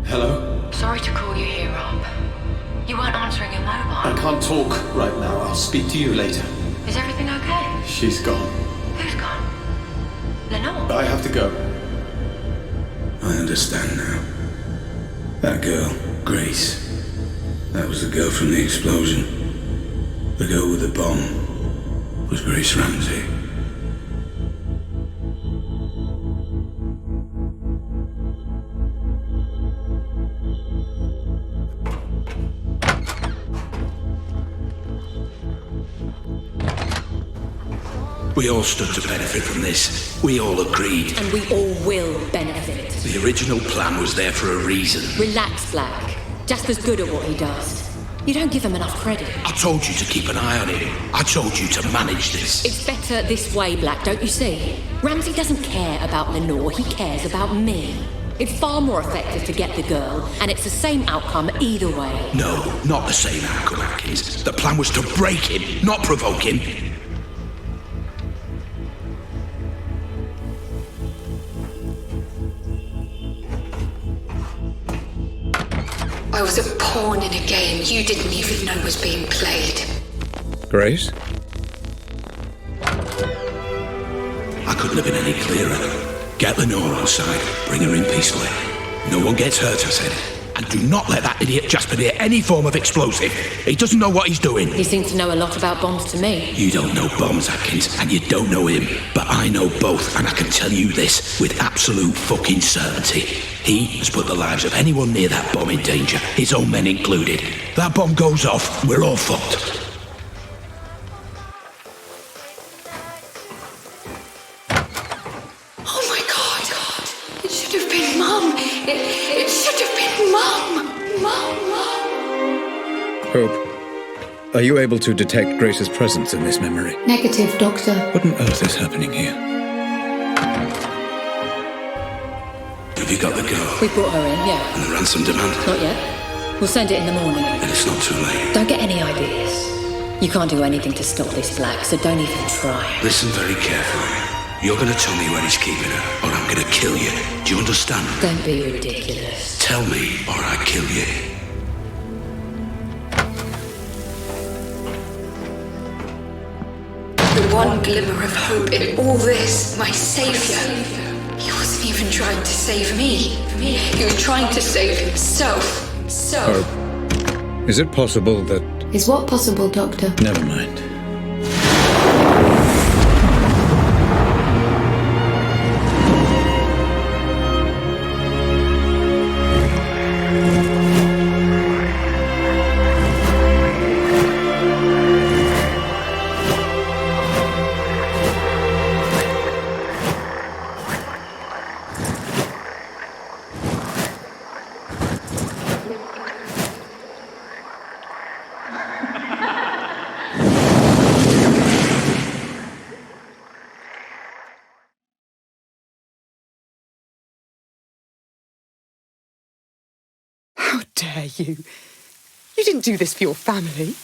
Hello? Sorry to call you here, Rob. You weren't answering your mobile. I can't talk right now. I'll speak to you later. Is everything okay? She's gone. Who's gone? Lenore? I have to go. I understand now. That girl, Grace. That was the girl from the explosion. The girl with the bomb was Grace Ramsey. We all stood to benefit from this. We all agreed. And we all will benefit. The original plan was there for a reason. Relax, Black. Jasper's good at what he does. You don't give him enough credit. I told you to keep an eye on him. I told you to manage this. It's better this way, Black, don't you see? Ramsey doesn't care about Lenore, he cares about me. It's far more effective to get the girl, and it's the same outcome either way. No, not the same outcome, Atkins. The plan was to break him, not provoke him. I was a pawn in a game you didn't even know was being played. Grace? I couldn't have been any clearer. Get Lenore outside. Bring her in peacefully. No one gets hurt, I said. And do not let that idiot Jasper near any form of explosive. He doesn't know what he's doing. He seems to know a lot about bombs to me. You don't know bombs, Atkins, and you don't know him. But I know both, and I can tell you this with absolute fucking certainty. He has put the lives of anyone near that bomb in danger, his own men included. That bomb goes off, we're all fucked. Oh my God! It should have been Mum! It should have been Mum! Mum! Hope, are you able to detect Grace's presence in this memory? Negative, Doctor. What on earth is happening here? Have you got the girl? We brought her in, yeah. And the ransom demand? Not yet. We'll send it in the morning. And it's not too late. Don't get any ideas. You can't do anything to stop this, Black, so don't even try. Listen very carefully. You're going to tell me where he's keeping her, or I'm going to kill you. Do you understand? Don't be ridiculous. Tell me, or I kill you. The one glimmer of hope in all this, my saviour. He wasn't even trying to save me. He was trying to save himself. So. Hope, is it possible that... Is what possible, Doctor? Never mind. How dare you? You didn't do this for your family.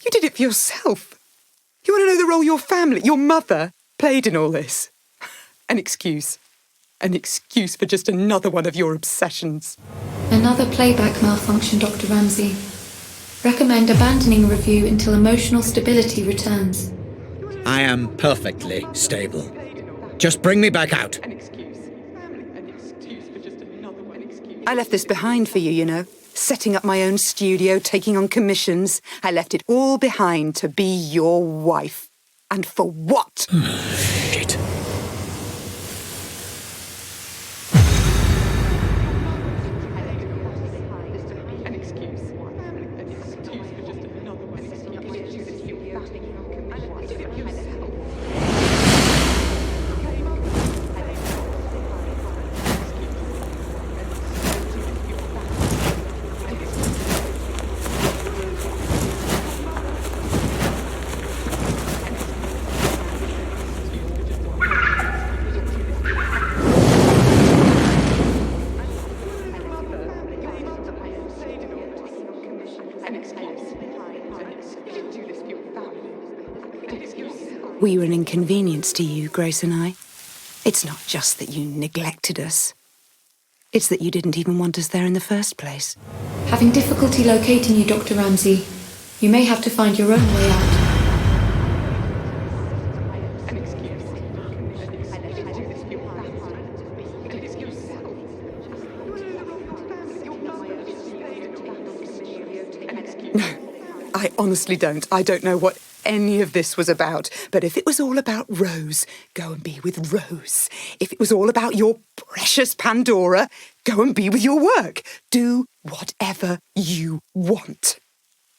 You did it for yourself. You want to know the role your family, your mother, played in all this? An excuse. An excuse for just another one of your obsessions. Another playback malfunction, Dr. Ramsey. Recommend abandoning review until emotional stability returns. I am perfectly stable. Just bring me back out. I left this behind for you, you know. Setting up my own studio, taking on commissions. I left it all behind to be your wife. And for what? Shit. We were an inconvenience to you, Grace and I. It's not just that you neglected us. It's that you didn't even want us there in the first place. Having difficulty locating you, Dr. Ramsey. You may have to find your own way out. No, I honestly don't. I don't know what any of this was about. But if it was all about Rose, go and be with Rose. If it was all about your precious Pandora, go and be with your work. Do whatever you want.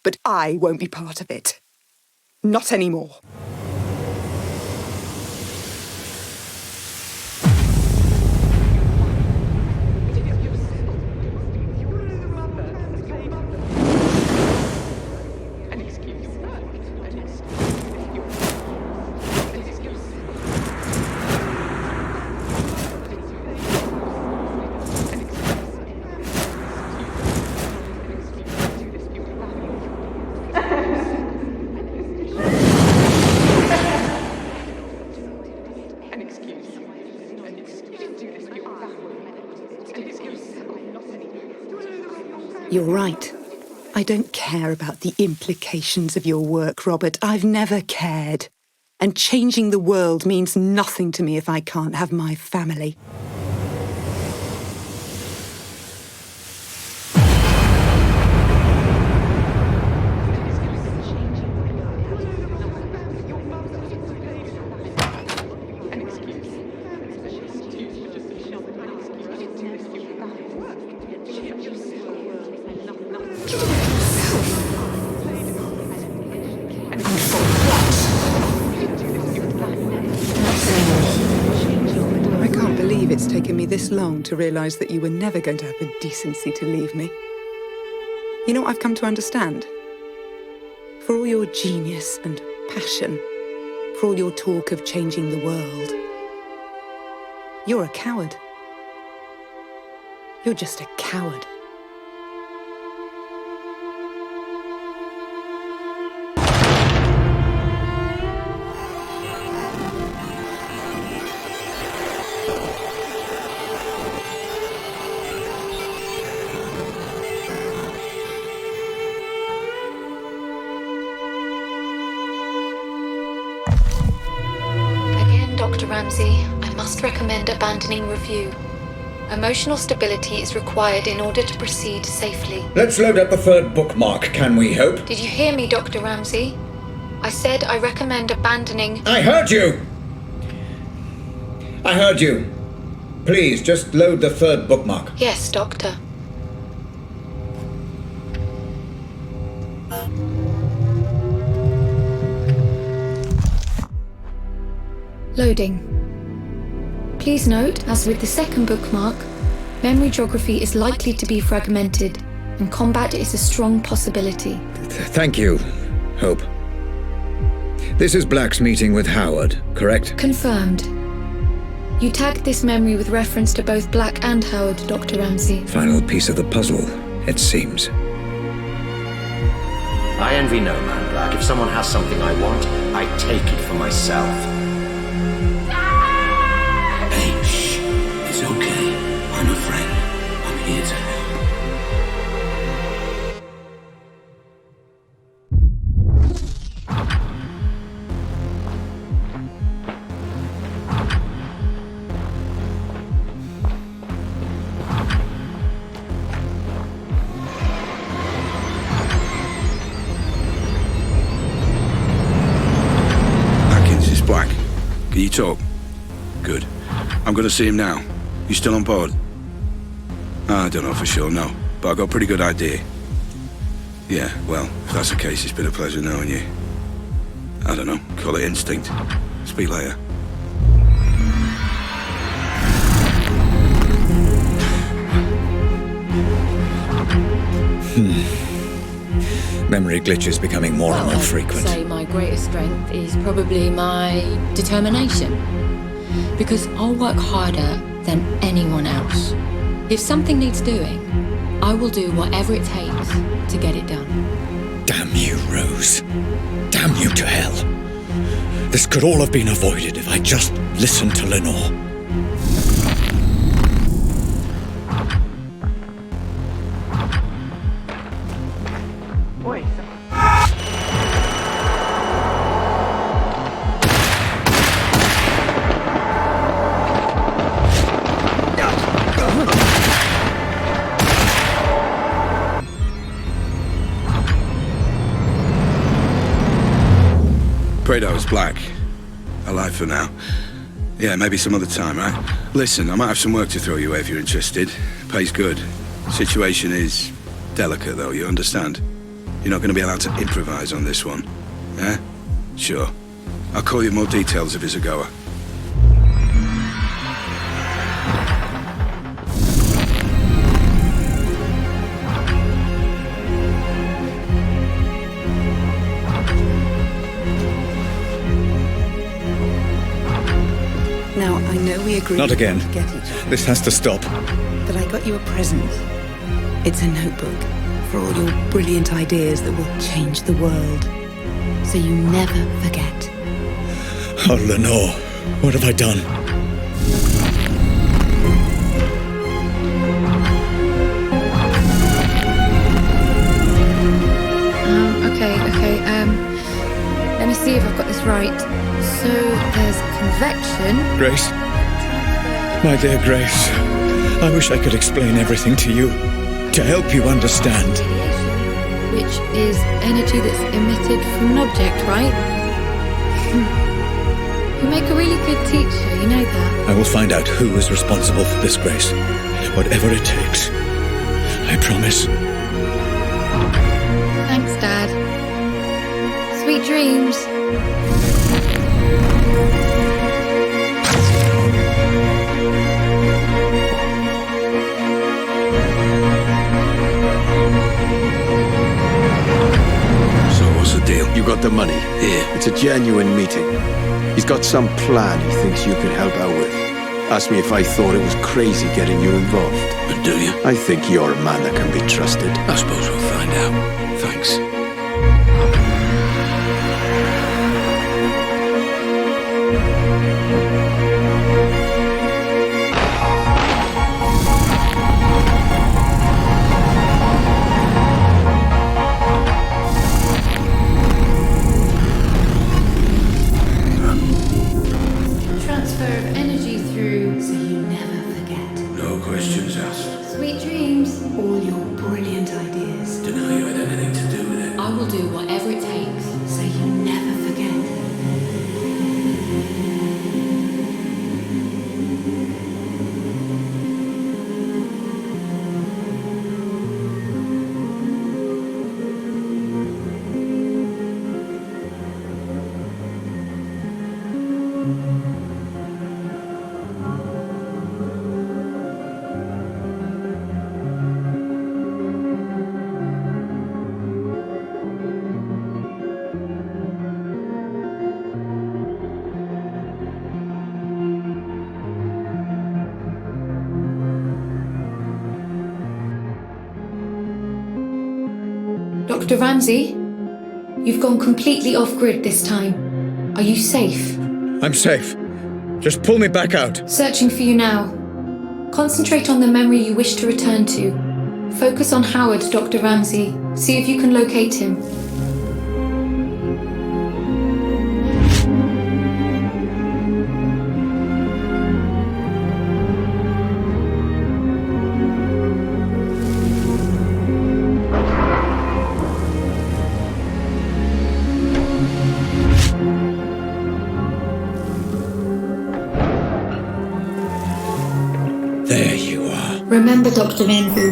But I won't be part of it. Not anymore. You're right. I don't care about the implications of your work, Robert. I've never cared. And changing the world means nothing to me if I can't have my family. It's taken me this long to realise that you were never going to have the decency to leave me. You know what I've come to understand? For all your genius and passion, for all your talk of changing the world, you're a coward. You're just a coward. Dr. Ramsey, I must recommend abandoning review. Emotional stability is required in order to proceed safely. Let's load up the third bookmark, can we hope? Did you hear me, Dr. Ramsey? I said I recommend abandoning... I heard you! I heard you. Please, just load the third bookmark. Yes, Doctor. Loading. Please note, as with the second bookmark, memory geography is likely to be fragmented, and combat is a strong possibility. Thank you, Hope. This is Black's meeting with Howard, correct? Confirmed. You tagged this memory with reference to both Black and Howard, Dr. Ramsey. Final piece of the puzzle, it seems. I envy no man, Black. If someone has something I want, I take it for myself. Hey, shh. It's okay. I'm a friend. I'm here to help. Black, can you talk? Good. I'm gonna see him now. You still on board? I don't know for sure, no. But I got a pretty good idea. Yeah, well, if that's the case, it's been a pleasure knowing you. I don't know, call it instinct. Speak later. Memory glitches becoming more and more frequent. I'd say my greatest strength is probably my determination. Because I'll work harder than anyone else. If something needs doing, I will do whatever it takes to get it done. Damn you, Rose. Damn you to hell. This could all have been avoided if I just listened to Lenore. Wait. Prayed I was Black. Alive for now. Yeah, maybe some other time, right? Listen, I might have some work to throw you if you're interested. Pays good. Situation is delicate, though, you understand? You're not going to be allowed to improvise on this one. Yeah? Sure. I'll call you more details if it's a goer. Now, I know we agreed Not again. to get each other, This has to stop. but I got you a present. It's a notebook for all your brilliant ideas that will change the world. So you never forget. Oh, Lenore, what have I done? Grace. My dear Grace, I wish I could explain everything to you, to help you understand. Which is energy that's emitted from an object, right? You make a really good teacher, you know that. I will find out who is responsible for this, Grace. Whatever it takes. I promise. Thanks, Dad. Sweet dreams. So what's the deal? You got the money. Here. It's a genuine meeting. He's got some plan he thinks you could help out with. Asked me if I thought it was crazy getting you involved. And do you? I think you're a man that can be trusted. I suppose we'll find out. Thanks. Transfer of energy through so you never forget. No questions asked. Sweet dreams. All your brilliant ideas. Deny you had anything to do with it. I will do whatever it takes so you never forget. Dr. Ramsey, you've gone completely off-grid this time. Are you safe? I'm safe. Just pull me back out. Searching for you now. Concentrate on the memory you wish to return to. Focus on Howard, Dr. Ramsey. See if you can locate him. There you are. Remember, Dr. Ramsey,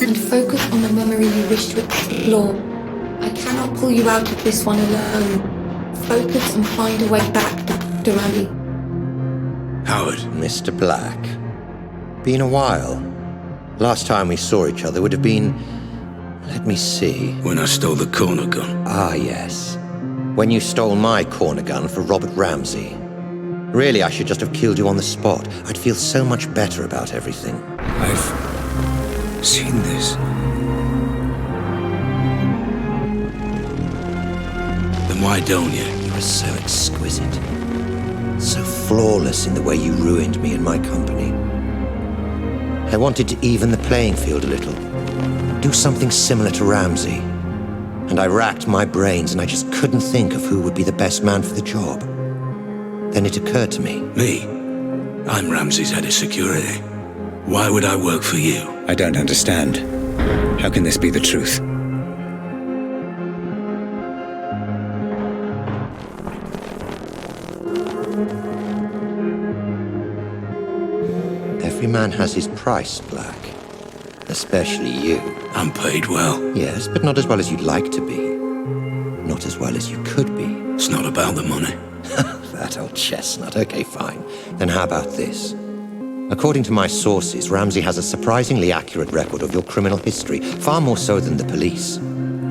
and focus on the memory you wish to explore. I cannot pull you out of this one alone. Focus and find a way back, Dr. Ramsey. Howard. Mr. Black. Been a while. Last time we saw each other would have been... Let me see. When I stole the corner gun. Ah, yes. When you stole my corner gun for Robert Ramsey. Really, I should just have killed you on the spot. I'd feel so much better about everything. I've seen this. Then why don't you? You are so exquisite. So flawless in the way you ruined me and my company. I wanted to even the playing field a little. Do something similar to Ramsey. And I racked my brains and I just couldn't think of who would be the best man for the job. Then it occurred to me. Me? I'm Ramsey's head of security. Why would I work for you? I don't understand. How can this be the truth? Every man has his price, Black. Especially you. I'm paid well. Yes, but not as well as you'd like to be. Not as well as you could be. It's not about the money. That old chestnut. Okay, fine. Then how about this? According to my sources, Ramsey has a surprisingly accurate record of your criminal history, far more so than the police.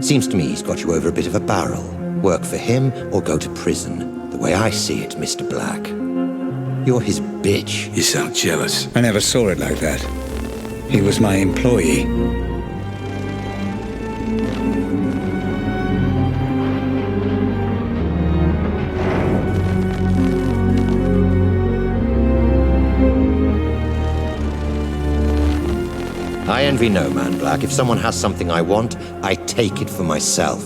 Seems to me he's got you over a bit of a barrel. Work for him or go to prison. The way I see it, Mr. Black. You're his bitch. You sound jealous. I never saw it like that. He was my employee. I envy no man, Black. If someone has something I want, I take it for myself.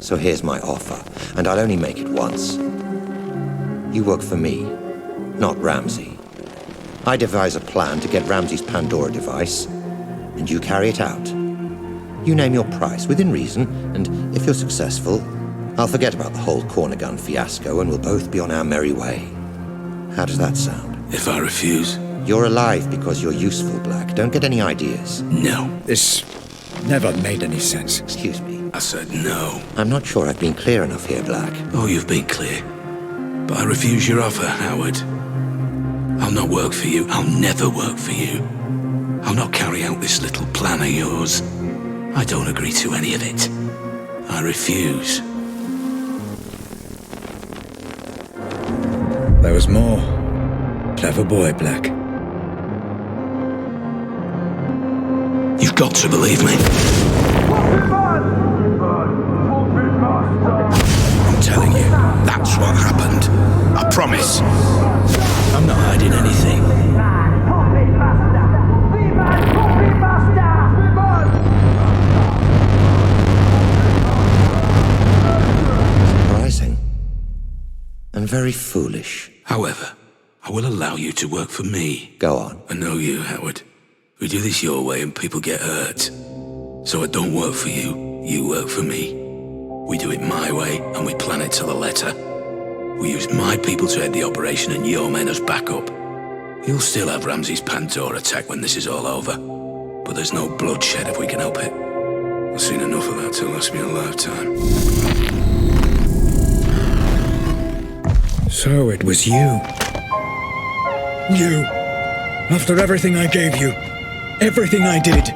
So here's my offer, and I'll only make it once. You work for me, not Ramsey. I devise a plan to get Ramsey's Pandora device, and you carry it out. You name your price, within reason, and if you're successful, I'll forget about the whole corner gun fiasco and we'll both be on our merry way. How does that sound? If I refuse? You're alive because you're useful, Black. Don't get any ideas. No. This never made any sense. Excuse me. I said no. I'm not sure I've been clear enough here, Black. Oh, you've been clear. But I refuse your offer, Howard. I'll not work for you. I'll never work for you. I'll not carry out this little plan of yours. I don't agree to any of it. I refuse. There was more. Clever boy, Black. You've got to believe me. I'm telling you, that's what happened. I promise. I'm not hiding anything. Surprising. And very foolish. However, I will allow you to work for me. Go on. I know you, Howard. We do this your way and people get hurt. So I don't work for you, you work for me. We do it my way and we plan it to the letter. We use my people to head the operation and your men as backup. You'll still have Ramsey's Pandora attack when this is all over. But there's no bloodshed if we can help it. I've seen enough of that to last me a lifetime. So it was you. You. After everything I gave you, everything I did,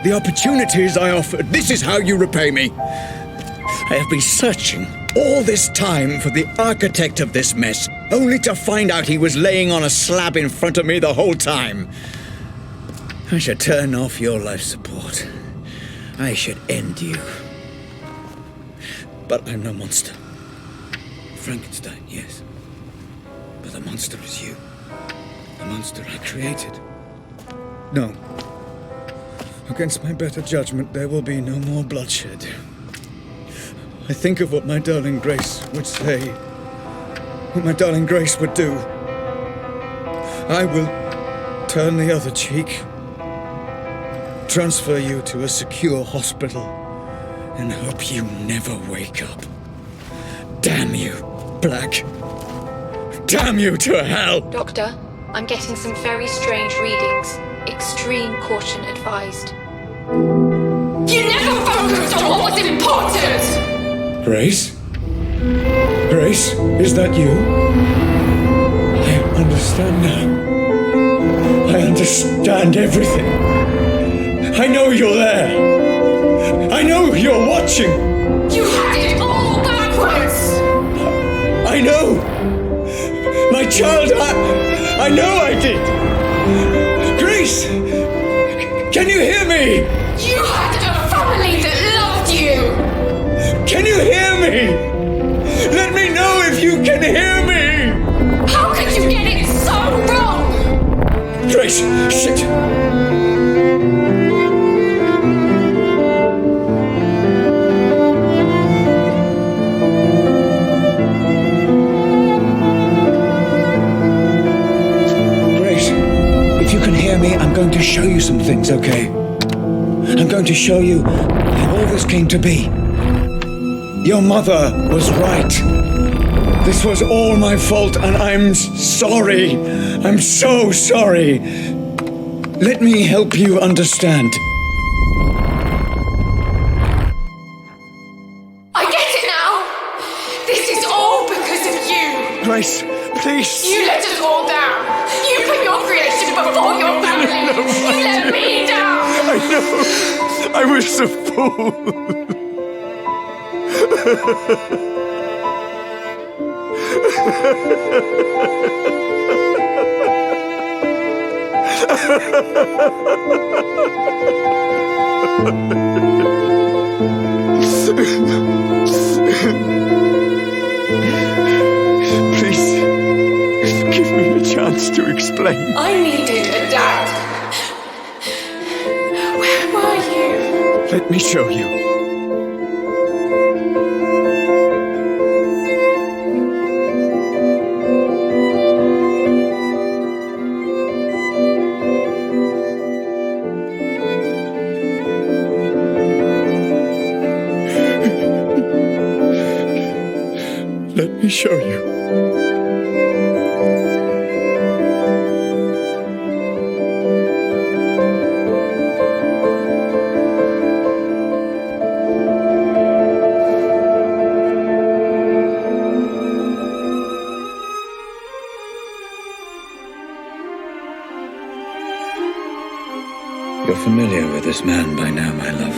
the opportunities I offered, this is how you repay me. I have been searching all this time for the architect of this mess, only to find out he was laying on a slab in front of me the whole time. I should turn off your life support. I should end you. But I'm no monster. Frankenstein, yes. But the monster is you. The monster I created. No. Against my better judgment, there will be no more bloodshed. I think of what my darling Grace would say. What my darling Grace would do. I will turn the other cheek. Transfer you to a secure hospital and hope you never wake up. Damn you, Black. Damn you to hell! Doctor, I'm getting some very strange readings. Extreme caution advised. You never focused on what was important! Grace? Grace, is that you? I understand now. I understand everything. I know you're there. I know you're watching. You had it all backwards! I know. My child, I know I did. Grace, can you hear me? You had a family that loved you! Can you hear me? Let me know if you can hear me! How could you get it so wrong? Grace, shit! I'm going to show you some things, okay? I'm going to show you how all this came to be. Your mother was right. This was all my fault, and I'm sorry. I'm so sorry. Let me help you understand. I get it now! This is all because of you! Grace, please. You let us all down! You put your creation before your family! You let me down! I know! I was a fool! Please, give me a chance to explain. I needed a dad. Where were you? Let me show you. You're familiar with this man by now, my love.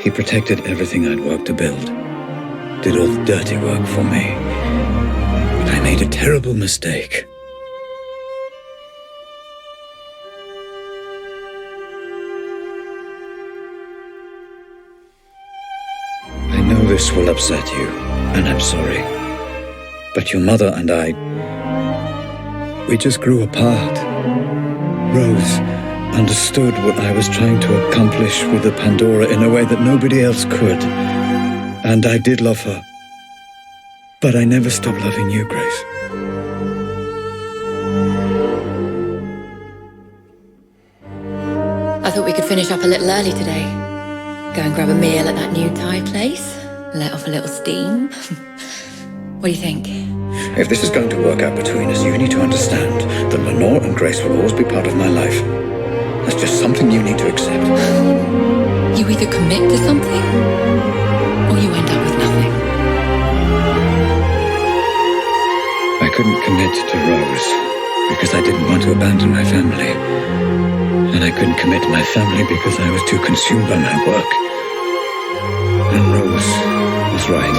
He protected everything I'd worked to build. Did all the dirty work for me. But I made a terrible mistake. I know this will upset you, and I'm sorry. But your mother and I, we just grew apart. Rose understood what I was trying to accomplish with the Pandora in a way that nobody else could. And I did love her. But I never stopped loving you, Grace. I thought we could finish up a little early today. Go and grab a meal at that new Thai place. Let off a little steam. What do you think? If this is going to work out between us, you need to understand that Lenore and Grace will always be part of my life. That's just something you need to accept. You either commit to something, or you end up with nothing. I couldn't commit to Rose because I didn't want to abandon my family. And I couldn't commit to my family because I was too consumed by my work. And Rose was right.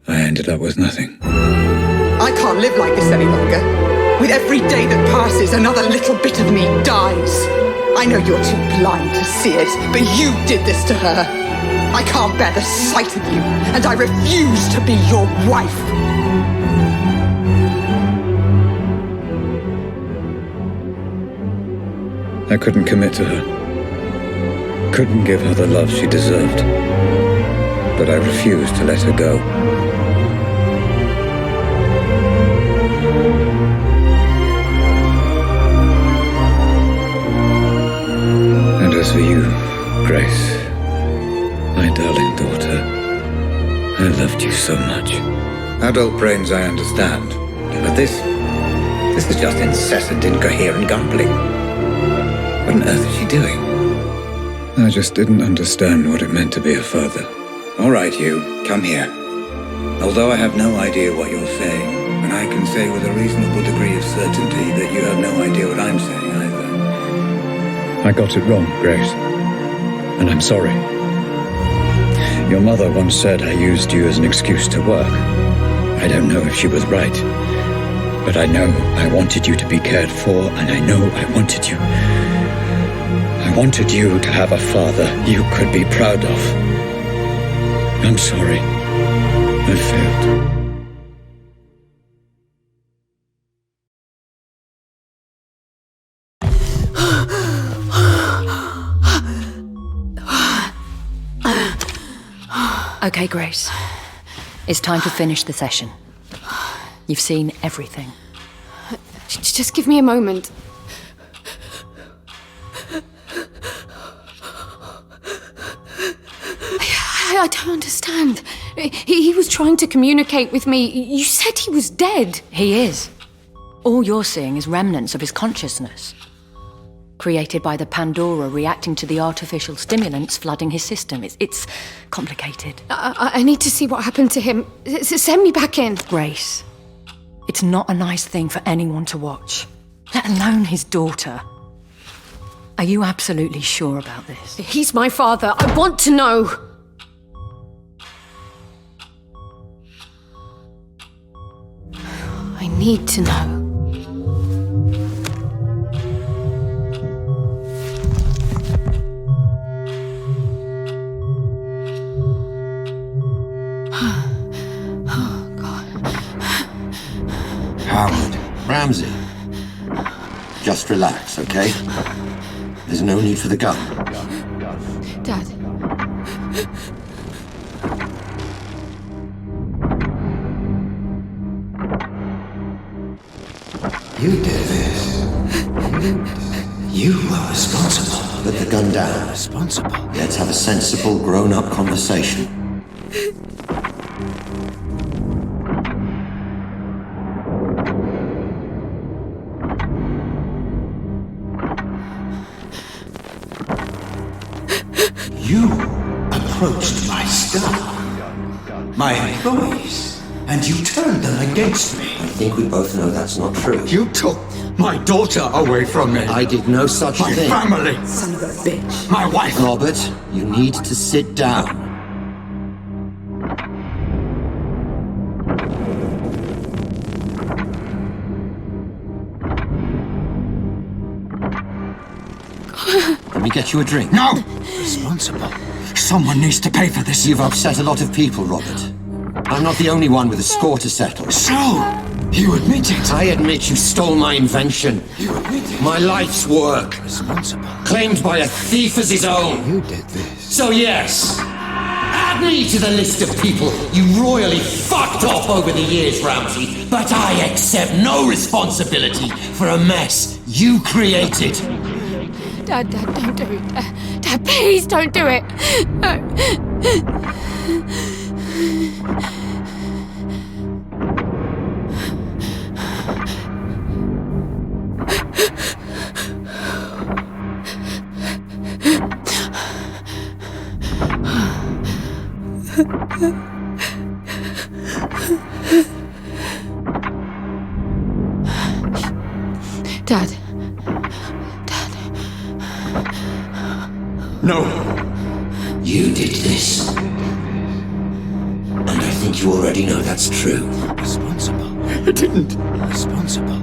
I ended up with nothing. I can't live like this any longer. With every day that passes, another little bit of me dies. I know you're too blind to see it, but you did this to her. I can't bear the sight of you, and I refuse to be your wife. I couldn't commit to her. Couldn't give her the love she deserved. But I refused to let her go. And as for you, Grace, my darling daughter, I loved you so much. Adult brains I understand, but this is just incessant, incoherent gambling. What on earth is she doing? I just didn't understand what it meant to be a father. All right, you, come here. Although I have no idea what you're saying, and I can say with a reasonable degree of certainty that you have no idea what I'm saying either. I got it wrong, Grace. And I'm sorry. Your mother once said I used you as an excuse to work. I don't know if she was right. But I know I wanted you to be cared for, and I know I wanted you. I wanted you to have a father you could be proud of. I'm sorry. I failed. Okay, Grace. It's time to finish the session. You've seen everything. Just give me a moment. I don't understand. He was trying to communicate with me. You said he was dead. He is. All you're seeing is remnants of his consciousness, created by the Pandora reacting to the artificial stimulants flooding his system. It's complicated. I need to see what happened to him. Send me back in. Grace, it's not a nice thing for anyone to watch, let alone his daughter. Are you absolutely sure about this? He's my father. I want to know. I need to know. Howard, Ramsey. Just relax, okay? There's no need for the gun. Dad. You did this. You were responsible. Put the gun down. Responsible? Let's have a sensible, grown-up conversation. You approached my staff, my employees, and you turned them against me. I think we both know that's not true. You took my daughter away from me. I did no such thing. My family. Son of a bitch. My wife. Robert, you need to sit down. Let me get you a drink. No! Responsible. Someone needs to pay for this. You've upset a lot of people, Robert. I'm not the only one with a score to settle. So, you admit it? I admit you stole my invention. You admit it? My life's work. Responsible. Claimed by a thief as his own. You did this. So yes, add me to the list of people you royally fucked off over the years, Ramsey. But I accept no responsibility for a mess you created. Dad, don't do it. Dad, please don't do it. No. Dad. No. You did this. And I think you already know that's true. Responsible. It didn't. Responsible.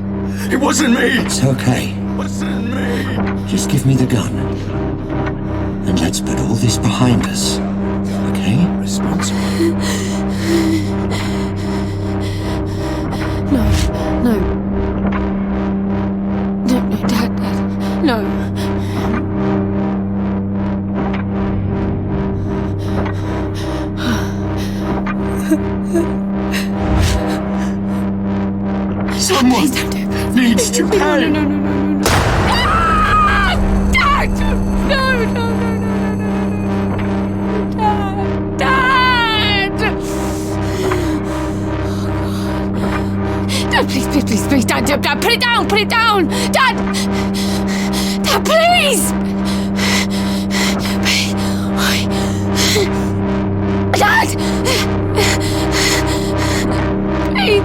It wasn't me. It's okay. It wasn't me. Just give me the gun. And let's put all this behind us. Okay? Responsible. No, Dad, no. Someone please don't do it. needs to pay. No. Dad! No. Dad! Dad, please, Dad, put it down! Dad, please! Dad! Please!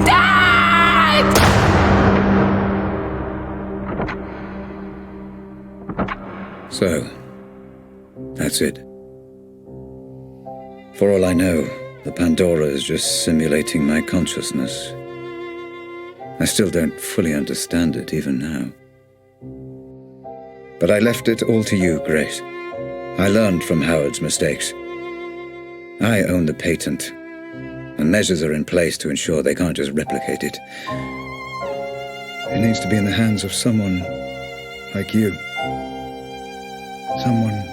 Dad! So, that's it. For all I know, the Pandora is just simulating my consciousness. I still don't fully understand it even now. But I left it all to you, Grace. I learned from Howard's mistakes. I own the patent, and measures are in place to ensure they can't just replicate it. It needs to be in the hands of someone like you. Someone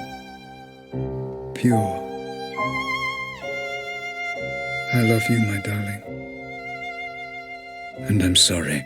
pure. I love you, my darling. And I'm sorry.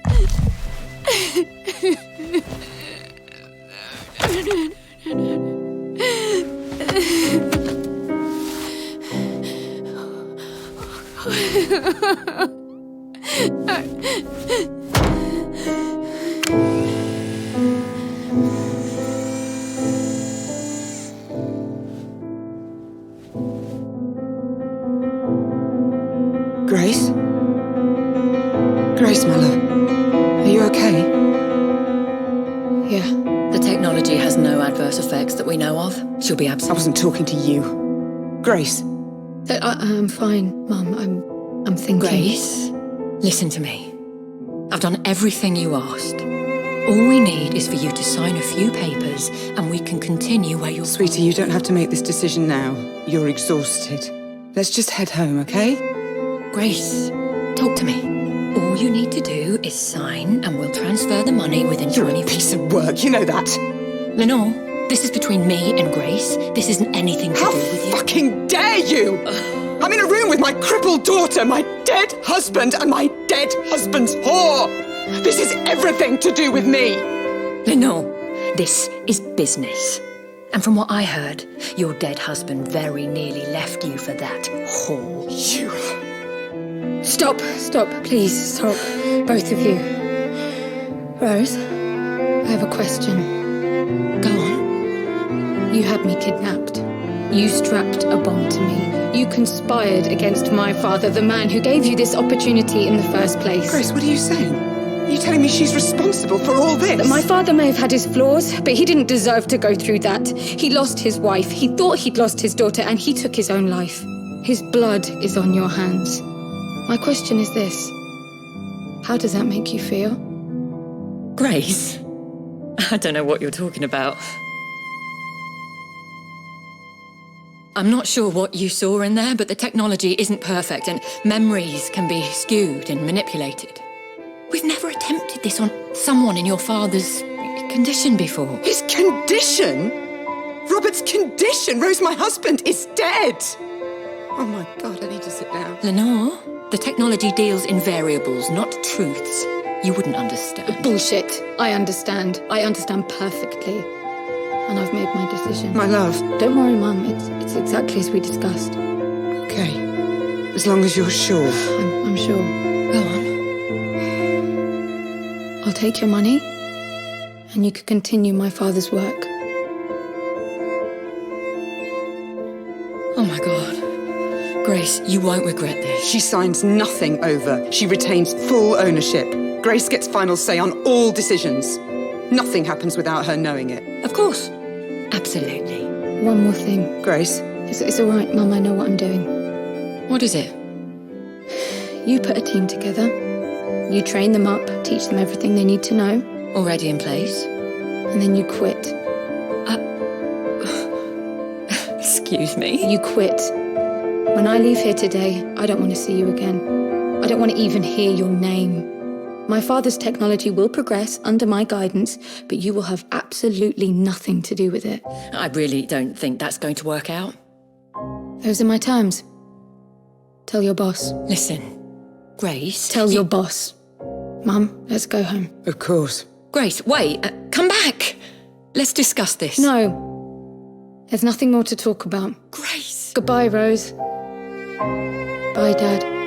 Grace? Grace, my love. Are you okay? Yeah. The technology has no adverse effects that we know of. She'll be I absent. wasn't talking to you. Grace. I'm fine, Mum. I'm thinking. Grace, listen to me. I've done everything you asked. All we need is for you to sign a few papers and we can continue where you're... Sweetie, you don't have to make this decision now. You're exhausted. Let's just head home, okay? Grace, talk to me. All you need to do is sign and we'll transfer the money within 20 You're a piece of work, you know that. Lenore, this is between me and Grace. This isn't anything to do with you. How fucking dare you! I'm in a room with my crippled daughter, my dead husband, and my dead husband's whore! This is everything to do with me! Lenore, this is business. And from what I heard, your dead husband very nearly left you for that whore. You... Stop, please, stop. Both of you. Rose, I have a question. Go on. You had me kidnapped. You strapped a bomb to me. You conspired against my father, the man who gave you this opportunity in the first place. Grace, what are you saying? Are you telling me she's responsible for all this? My father may have had his flaws, but he didn't deserve to go through that. He lost his wife, he thought he'd lost his daughter, and he took his own life. His blood is on your hands. My question is this. How does that make you feel? Grace? I don't know what you're talking about. I'm not sure what you saw in there, but the technology isn't perfect and memories can be skewed and manipulated. We've never attempted this on someone in your father's condition before. His condition? Robert's condition? Rose, my husband, is dead! Oh my God, I need to sit down. Lenore, the technology deals in variables, not truths. You wouldn't understand. Bullshit. I understand. I understand perfectly. And I've made my decision. My love. Don't worry, Mum. It's exactly as we discussed. Okay. As long as you're sure. I'm sure. Go on. I'll take your money, and you could continue my father's work. Oh my God. Grace, you won't regret this. She signs nothing over. She retains full ownership. Grace gets final say on all decisions. Nothing happens without her knowing it. Of course. Absolutely. One more thing. Grace? It's all right, Mum. I know what I'm doing. What is it? You put a team together. You train them up, teach them everything they need to know. Already in place. And then you quit. Excuse me? You quit. When I leave here today, I don't want to see you again. I don't want to even hear your name. My father's technology will progress under my guidance, but you will have absolutely nothing to do with it. I really don't think that's going to work out. Those are my terms. Tell your boss. Listen, Grace... Tell your boss. Mum, let's go home. Of course. Grace, wait. Come back. Let's discuss this. No. There's nothing more to talk about. Grace. Goodbye, Rose. Bye, Dad.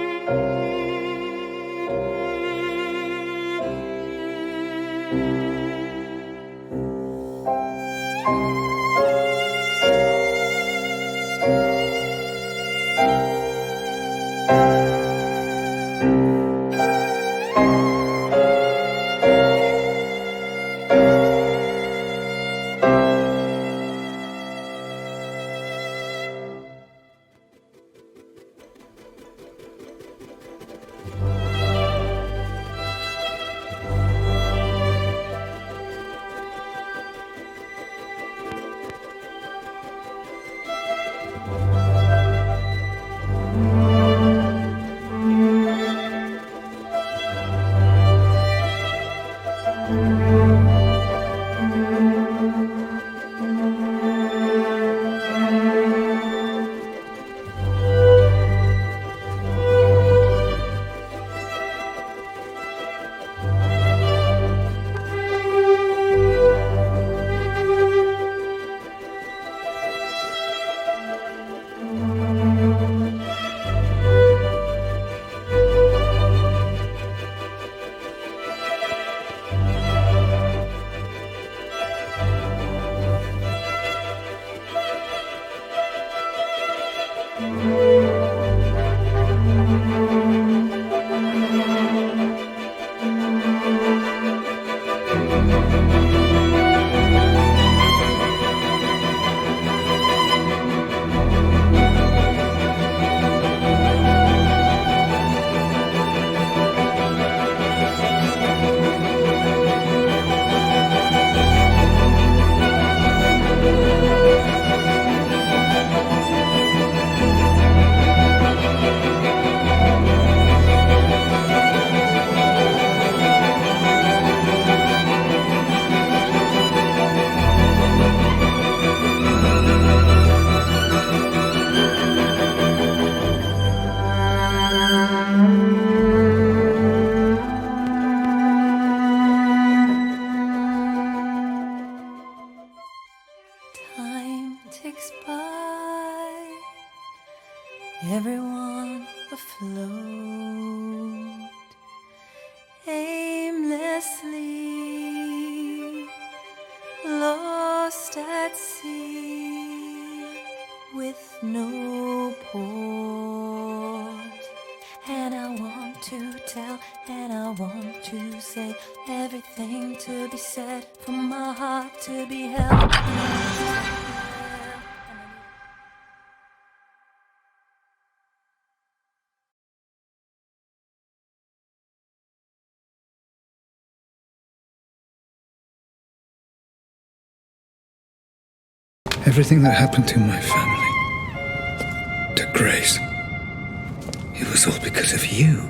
everyone afloat, aimlessly lost at sea. with no port. And I want to tell, and I want to say everything to be said, for my heart to be held. Everything that happened to my family, to Grace, it was all because of you,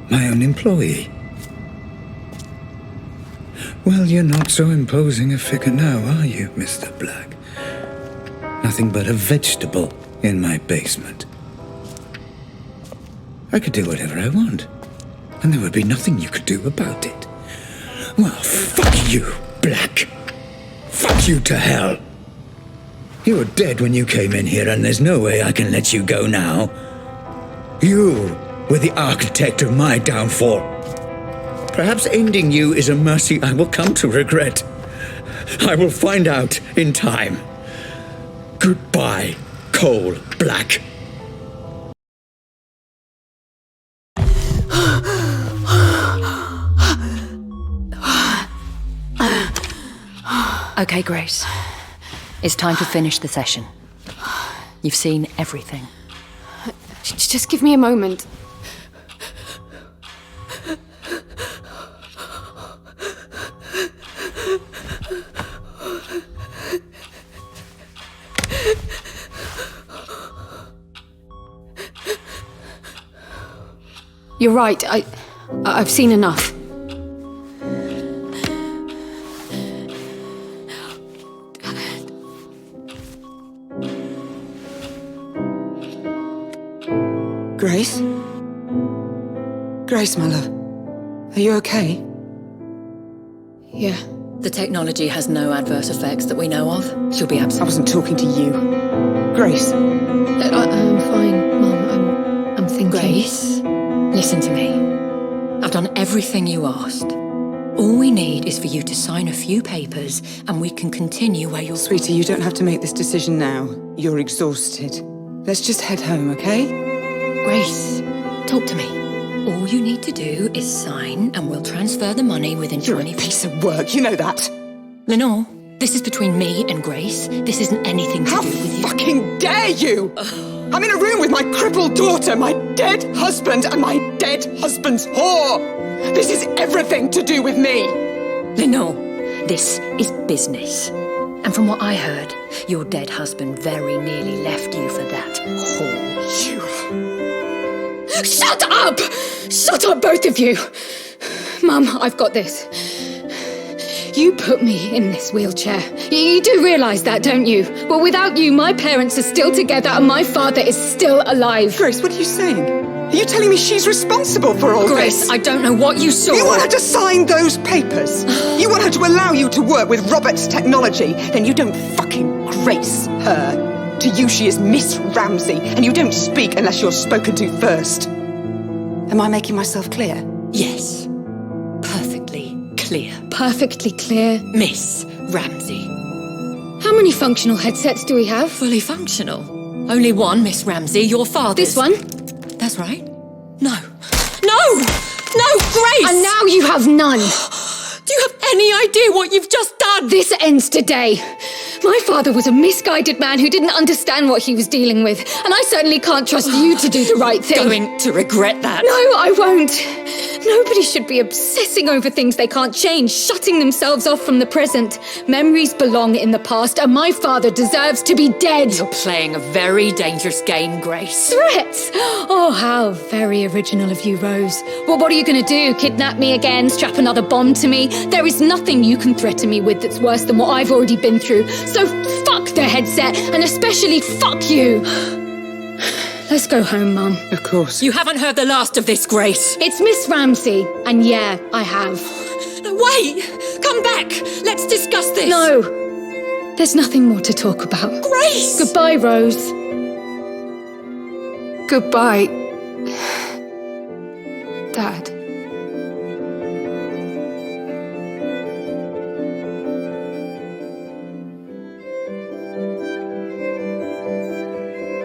my own employee. Well, you're not so imposing a figure now, are you, Mr. Black? Nothing but a vegetable in my basement. I could do whatever I want, and there would be nothing you could do about it. Well, fuck you, Black. Fuck you to hell. You were dead when you came in here, and there's no way I can let you go now. You were the architect of my downfall. Perhaps ending you is a mercy I will come to regret. I will find out in time. Goodbye, Cole Black. Okay, Grace. It's time to finish the session. You've seen everything. Just give me a moment. You're right. I've seen enough. Grace? Grace, my love. Are you okay? Yeah. The technology has no adverse effects that we know of. She'll be absolutely... I wasn't talking to you. Grace. I'm fine, Mum. I'm thinking... Grace, listen to me. I've done everything you asked. All we need is for you to sign a few papers and we can continue where you're... Sweetie, you don't have to make this decision now. You're exhausted. Let's just head home, okay? Grace, talk to me. All you need to do is sign and we'll transfer the money within 20... You're a piece of work, you know that. Lenore, this is between me and Grace. This isn't anything to do with you. How fucking dare you! I'm in a room with my crippled daughter, my dead husband, and my dead husband's whore! This is everything to do with me! Lenore, this is business. And from what I heard, your dead husband very nearly left you for that whore. You... Shut up! Shut up, both of you! Mum, I've got this. You put me in this wheelchair. You do realise that, don't you? Well, without you, my parents are still together and my father is still alive. Grace, what are you saying? Are you telling me she's responsible for all Grace, this? I don't know what you saw. You want her to sign those papers? You want her to allow you to work with Robert's technology? Then you don't fucking grace her. To you, she is Miss Ramsey, and you don't speak unless you're spoken to first. Am I making myself clear? Yes. Perfectly clear. Perfectly clear. Miss Ramsey. How many functional headsets do we have? Fully functional. Only one, Miss Ramsey, your father's. This one? That's right. No. No! No, Grace! And now you have none. Do you have any idea what you've just done? This ends today. My father was a misguided man who didn't understand what he was dealing with, and I certainly can't trust you to do the right thing. Going to regret that. No, I won't. Nobody should be obsessing over things they can't change, shutting themselves off from the present. Memories belong in the past, and my father deserves to be dead. You're playing a very dangerous game, Grace. Threats? Oh, how very original of you, Rose. Well, what are you going to do? Kidnap me again? Strap another bomb to me? There is nothing you can threaten me with that's worse than what I've already been through. So fuck the headset, and especially fuck you. Let's go home, Mum. Of course. You haven't heard the last of this, Grace. It's Miss Ramsey, and yeah, I have. No, wait! Come back! Let's discuss this! No! There's nothing more to talk about. Grace! Goodbye, Rose. Goodbye.